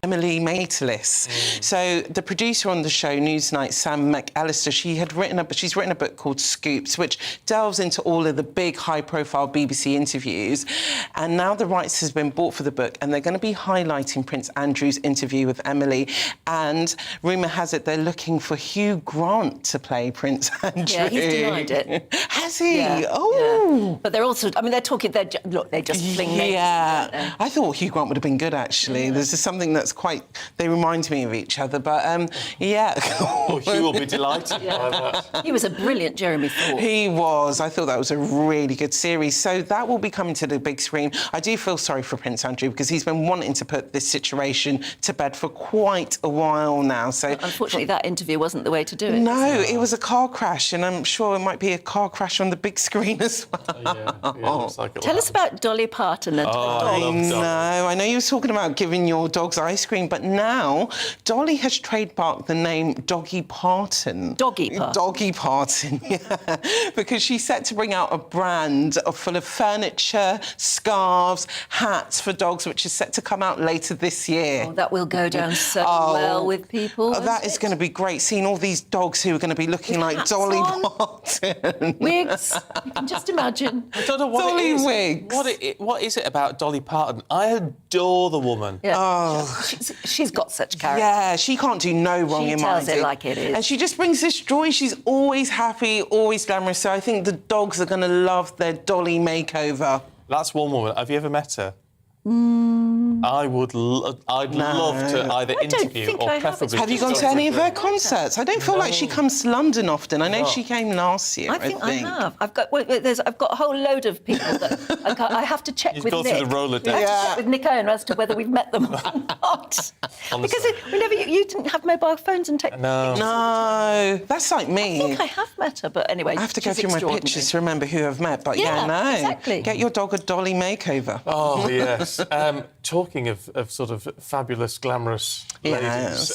Emily Maitalis. So the producer on the show, Newsnight, Sam McAllister, she's written a book called Scoops, which delves into all of the big, high-profile BBC interviews. And now the rights has been bought for the book, and they're going to be highlighting Prince Andrew's interview with Emily. And rumour has it they're looking for Hugh Grant to play Prince Andrew. Yeah, he's denied it. Has he? Yeah, oh. yeah. But they're also, I mean, they're talking, they just fling names. Yeah. I thought Hugh Grant would have been good, actually. There's just something that's they remind me of each other, but yeah. Hugh will be delighted by that. He was a brilliant Jeremy Thorpe. He was. I thought that was a really good series. So that will be coming to the big screen. I do feel sorry for Prince Andrew because he's been wanting to put this situation to bed for quite a while now. So unfortunately, that interview wasn't the way to do it. No, it was a car crash, and I'm sure it might be a car crash on the big screen as well. Looks like Tell us about Dolly Parton and I know you were talking about giving your dogs ice cream, but now Dolly has trademarked the name Doggy Parton. Doggy Parton. Doggy Parton, yeah. Because she's set to bring out a brand full of furniture, scarves, hats for dogs, which is set to come out later this year. Oh, that will go down so well with people. That is going to be great, seeing all these dogs who are going to be looking like Dolly Parton. Wigs. You can just imagine. I don't know what Dolly it is. wigs. What is it about Dolly Parton? I adore the woman. Yeah. Oh. She's got such character. Yeah, she can't do no wrong in my She tells it like it is. And she just brings this joy. She's always happy, always glamorous. So I think the dogs are going to love their Dolly makeover. That's one woman. Have you ever met her? I'd love to either interview or preferably... Have you gone to any of her concerts? I don't feel like she comes to London often. I know she came last year, I think. I have. I've got a whole load of people that I have to check with Nick. You've gone through the Rolodex. I have to check with Nick Owen as to whether we've met them or not. Because whenever you didn't have mobile phones and technology. No, that's like me. I think I have met her, but anyway, I have to go through my pictures to remember who I've met. But no. Exactly. Get your dog a Dolly makeover. Oh, yes. Talking of sort of fabulous, glamorous ladies,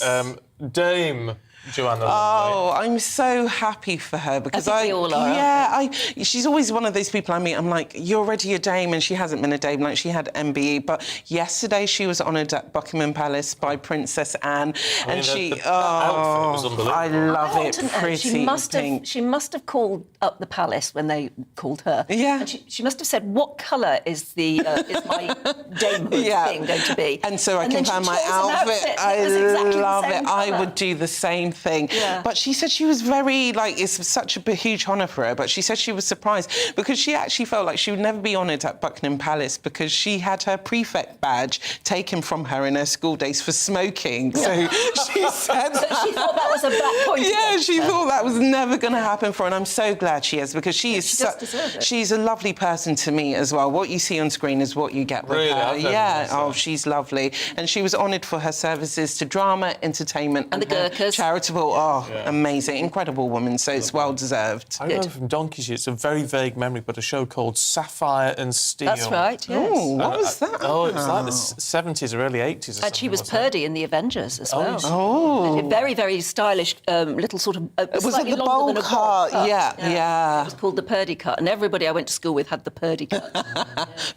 Dame Joanna Lumley. Oh, I'm so happy for her because I think we all are. Yeah, she's always one of those people I meet. I'm like, you're already a dame, and she hasn't been a dame. Like, she had MBE, but yesterday she was honoured at Buckingham Palace by Princess Anne, and that outfit was unbelievable. I love it. Pretty she must have called up the palace when they called her. Yeah, and she must have said, "What colour is the is my damehood thing going to be?" And so I then can she plan my chose an outfit. outfit that was exactly the love same it. I colour. would do the same thing. Yeah. But she said she was very, it's such a huge honour for her, but she said she was surprised because she actually felt like she would never be honoured at Buckingham Palace because she had her prefect badge taken from her in her school days for smoking. So she said she thought that was a black point. Yeah, she thought that was never going to happen for her, and I'm so glad she is because she does deserve it. She's a lovely person to meet as well. What you see on screen is what you get with her. Yeah, she's lovely. And she was honoured for her services to drama, entertainment and the Gurkhas. Charitable. Amazing, incredible woman, so it's well deserved. I remember from Donkey's, it's a very vague memory, but a show called Sapphire and Steel. That's right, yes. Oh, what was that? Oh, it was like the 70s or early 80s or something. And she was Purdy in the Avengers as well. Oh. A very, very stylish little sort of... was it the bowl cut? Yeah. It was called the Purdy cut, and everybody I went to school with had the Purdy cut.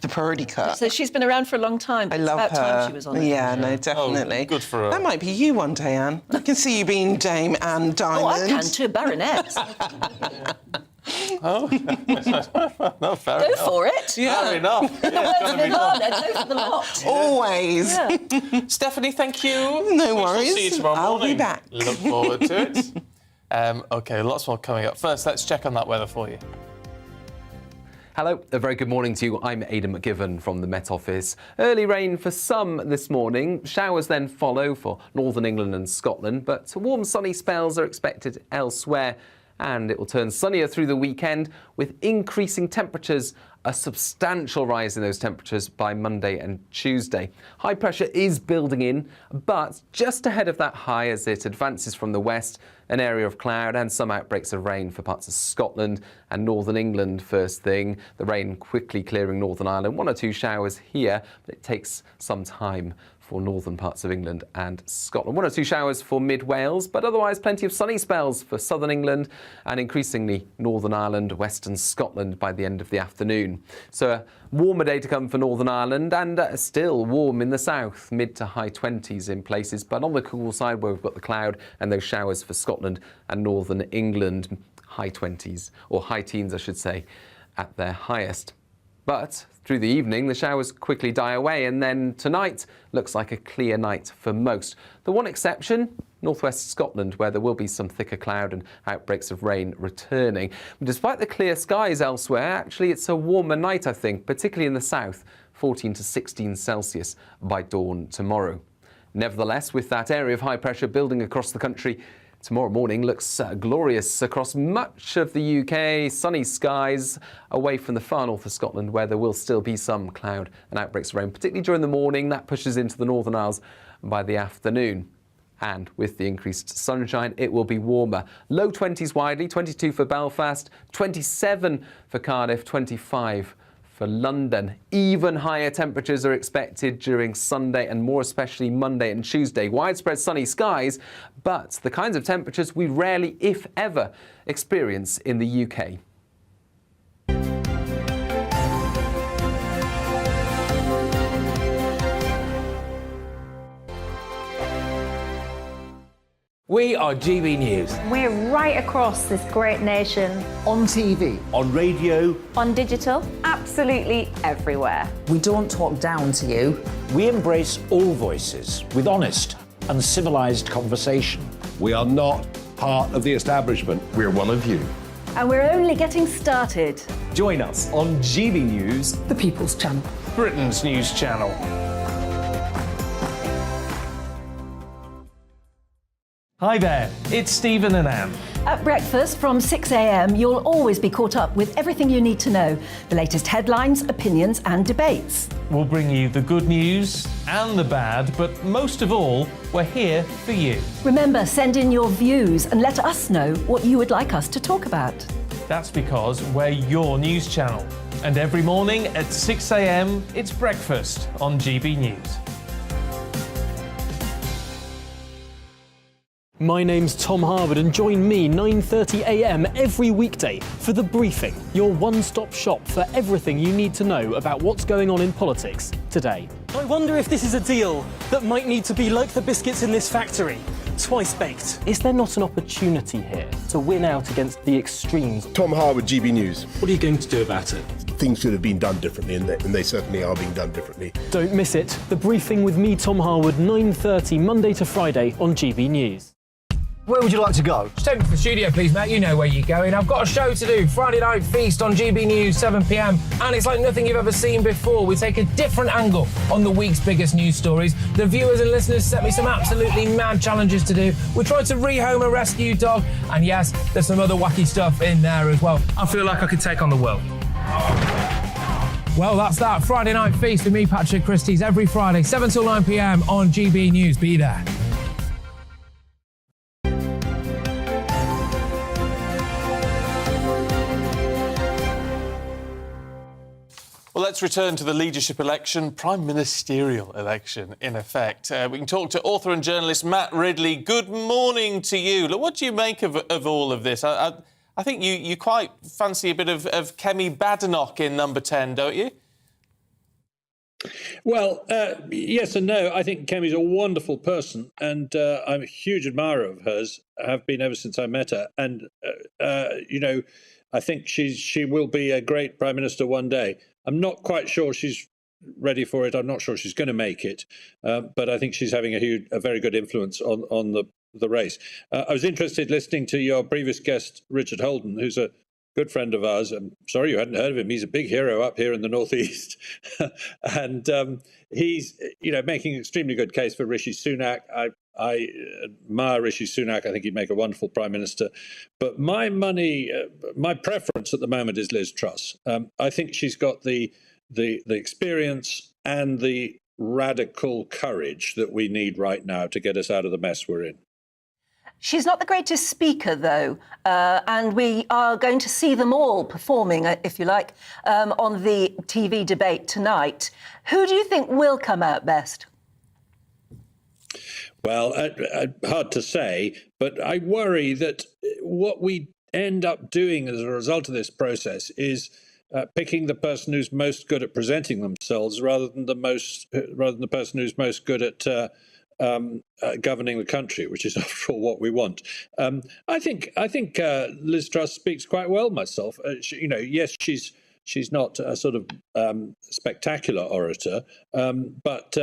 The Purdy cut. So she's been around for a long time. I love about her. Time she was on it. Yeah, no, definitely. Good for her. That might be you one day, Anne. I can see you being Dame Anne Diamond. Oh, I can too, Baroness. No, fair Go enough. for it. Yeah. Fair enough. In the words of Ivana, go for the lot. Always. Yeah. Stephanie, thank you. No We worries. shall see you tomorrow I'll morning. be back. Look forward to it. OK, lots more coming up. First, let's check on that weather for you. Hello, a very good morning to you. I'm Aidan McGivern from the Met Office. Early rain for some this morning. Showers then follow for northern England and Scotland, but warm sunny spells are expected elsewhere. And it will turn sunnier through the weekend with increasing temperatures, a substantial rise in those temperatures by Monday and Tuesday. High pressure is building in, but just ahead of that high as it advances from the west, an area of cloud and some outbreaks of rain for parts of Scotland and northern England first thing. The rain quickly clearing Northern Ireland, 1 or 2 showers here, but it takes some time for northern parts of England and Scotland. 1 or 2 showers for mid-Wales, but otherwise plenty of sunny spells for southern England and increasingly Northern Ireland, western Scotland by the end of the afternoon. So a warmer day to come for Northern Ireland and still warm in the south, mid to high 20s in places, but on the cool side where we've got the cloud and those showers for Scotland and northern England, high 20s, or high teens I should say, at their highest. But through the evening, the showers quickly die away, and then tonight looks like a clear night for most. The one exception, northwest Scotland, where there will be some thicker cloud and outbreaks of rain returning. Despite the clear skies elsewhere, actually it's a warmer night, I think, particularly in the south, 14 to 16 Celsius by dawn tomorrow. Nevertheless, with that area of high pressure building across the country, tomorrow morning looks glorious across much of the UK. Sunny skies away from the far north of Scotland, where there will still be some cloud and outbreaks of rain, particularly during the morning. That pushes into the Northern Isles by the afternoon. And with the increased sunshine, it will be warmer. Low 20s widely, 22 for Belfast, 27 for Cardiff, 25 for London. Even higher temperatures are expected during Sunday and more especially Monday and Tuesday. Widespread sunny skies, but the kinds of temperatures we rarely, if ever, experience in the UK. We are GB News. We're right across this great nation. On TV. On radio. On digital. Absolutely everywhere. We don't talk down to you. We embrace all voices with honest and civilised conversation. We are not part of the establishment. We're one of you. And we're only getting started. Join us on GB News, The People's Channel. Britain's news channel. Hi there, it's Stephen and Anne. At breakfast from 6 a.m, you'll always be caught up with everything you need to know, the latest headlines, opinions and debates. We'll bring you the good news and the bad, but most of all, we're here for you. Remember, send in your views and let us know what you would like us to talk about. That's because we're your news channel. And every morning at 6 a.m, it's breakfast on GB News. My name's Tom Harwood and join me 9:30 a.m. every weekday for The Briefing, your one-stop shop for everything you need to know about what's going on in politics today. I wonder if this is a deal that might need to be like the biscuits in this factory, twice baked. Is there not an opportunity here to win out against the extremes? Tom Harwood, GB News. What are you going to do about it? Things should have been done differently, and they certainly are being done differently. Don't miss it. The Briefing with me, Tom Harwood, 9:30 Monday to Friday on GB News. Where would you like to go? Just take me to the studio, please, mate. You know where you're going. I've got a show to do. Friday Night Feast on GB News, 7 p.m. And it's like nothing you've ever seen before. We take a different angle on the week's biggest news stories. The viewers and listeners set me some absolutely mad challenges to do. We tried to rehome a rescue dog. And yes, there's some other wacky stuff in there as well. I feel like I could take on the world. Well, that's that. Friday Night Feast with me, Patrick Christie's, every Friday, 7 till 9 p.m. on GB News. Be there. Well, let's return to the leadership election, prime ministerial election, in effect. We can talk to author and journalist Matt Ridley. Good morning to you. Look, what do you make of all of this? I think you quite fancy a bit of Kemi Badenoch in number 10, don't you? Well, yes and no. I think Kemi's a wonderful person, and I'm a huge admirer of hers. I have been ever since I met her. And, I think she will be a great Prime Minister one day. I'm not quite sure she's ready for it. I'm not sure she's going to make it. But I think she's having a very good influence on the the race. I was interested listening to your previous guest, Richard Holden, who's a good friend of ours. I'm sorry you hadn't heard of him. He's a big hero up here in the northeast, and he's making an extremely good case for Rishi Sunak. I admire Rishi Sunak. I think he'd make a wonderful prime minister. But my preference at the moment is Liz Truss. I think she's got the experience and the radical courage that we need right now to get us out of the mess we're in. She's not the greatest speaker, though, and we are going to see them all performing, if you like, on the TV debate tonight. Who do you think will come out best? Well, hard to say, but I worry that what we end up doing as a result of this process is picking the person who's most good at presenting themselves rather than the person who's most good at governing the country, which is after all what we want. I think Liz Truss speaks quite well myself. Yes, she's not a sort of spectacular orator, but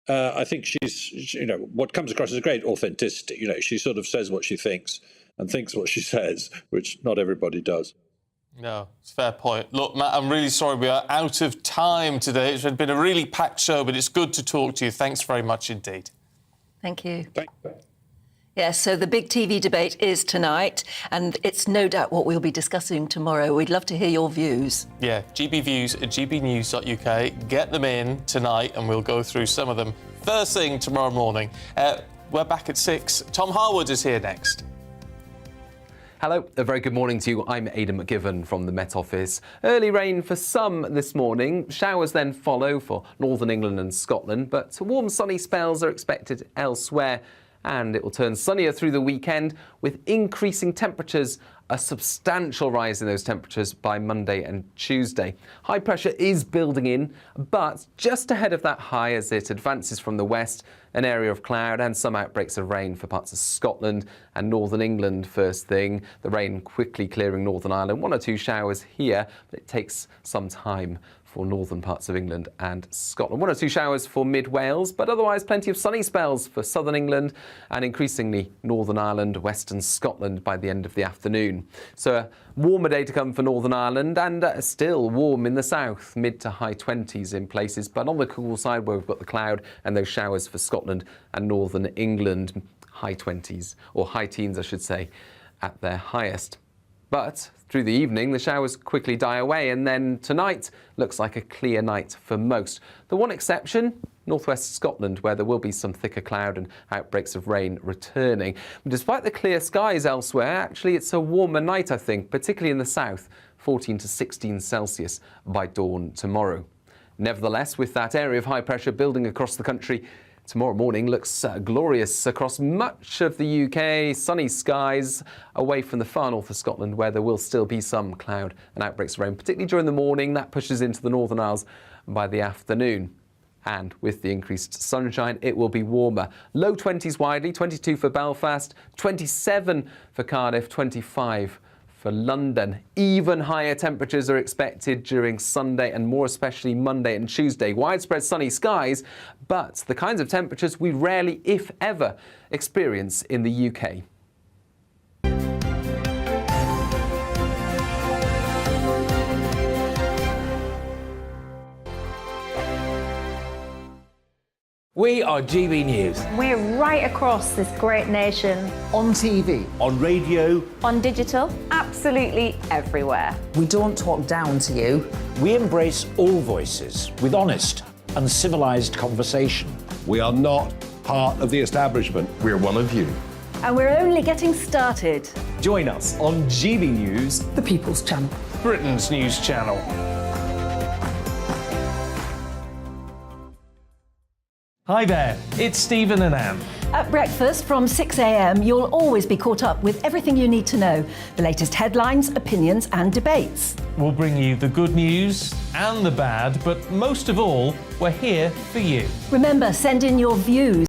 I think she's what comes across as a great authenticity. She sort of says what she thinks and thinks what she says, which not everybody does. No, it's a fair point. Look, Matt, I'm really sorry we are out of time today. It's been a really packed show, but it's good to talk to you. Thanks very much indeed. Thank you. Thank you. Yes, so the big TV debate is tonight, and it's no doubt what we'll be discussing tomorrow. We'd love to hear your views. Yeah, gbviews@gbnews.uk. Get them in tonight, and we'll go through some of them first thing tomorrow morning. We're back at 6. Tom Harwood is here next. Hello, a very good morning to you. I'm Aidan McGivern from the Met Office. Early rain for some this morning. Showers then follow for northern England and Scotland, but warm sunny spells are expected elsewhere. And it will turn sunnier through the weekend with increasing temperatures, a substantial rise in those temperatures by Monday and Tuesday. High pressure is building in, but just ahead of that high as it advances from the west, an area of cloud and some outbreaks of rain for parts of Scotland and northern England first thing. The rain quickly clearing Northern Ireland. 1 or 2 showers here, but it takes some time for northern parts of England and Scotland. 1 or 2 showers for mid-Wales, but otherwise plenty of sunny spells for southern England and increasingly Northern Ireland, western Scotland by the end of the afternoon. So a warmer day to come for Northern Ireland and still warm in the south, mid to high 20s in places, but on the cool side where we've got the cloud and those showers for Scotland and northern England, high 20s, or high teens I should say, at their highest. But through the evening, the showers quickly die away, and then tonight looks like a clear night for most. The one exception, northwest Scotland, where there will be some thicker cloud and outbreaks of rain returning. But despite the clear skies elsewhere, actually it's a warmer night, I think, particularly in the south, 14 to 16 Celsius by dawn tomorrow. Nevertheless, with that area of high pressure building across the country, tomorrow morning looks glorious across much of the UK. Sunny skies away from the far north of Scotland, where there will still be some cloud and outbreaks of rain, particularly during the morning. That pushes into the Northern Isles by the afternoon. And with the increased sunshine, it will be warmer. Low 20s widely, 22 for Belfast, 27 for Cardiff, 25 for London. Even higher temperatures are expected during Sunday and more especially Monday and Tuesday. Widespread sunny skies, but the kinds of temperatures we rarely, if ever, experience in the UK. We are GB News. We're right across this great nation. On TV. On radio. On digital. Absolutely everywhere. We don't talk down to you. We embrace all voices with honest and civilised conversation. We are not part of the establishment. We're one of you. And we're only getting started. Join us on GB News, The People's Channel. Britain's news channel. Hi there, it's Stephen and Anne. At breakfast from 6 a.m, you'll always be caught up with everything you need to know, the latest headlines, opinions and debates. We'll bring you the good news and the bad, but most of all, we're here for you. Remember, send in your views.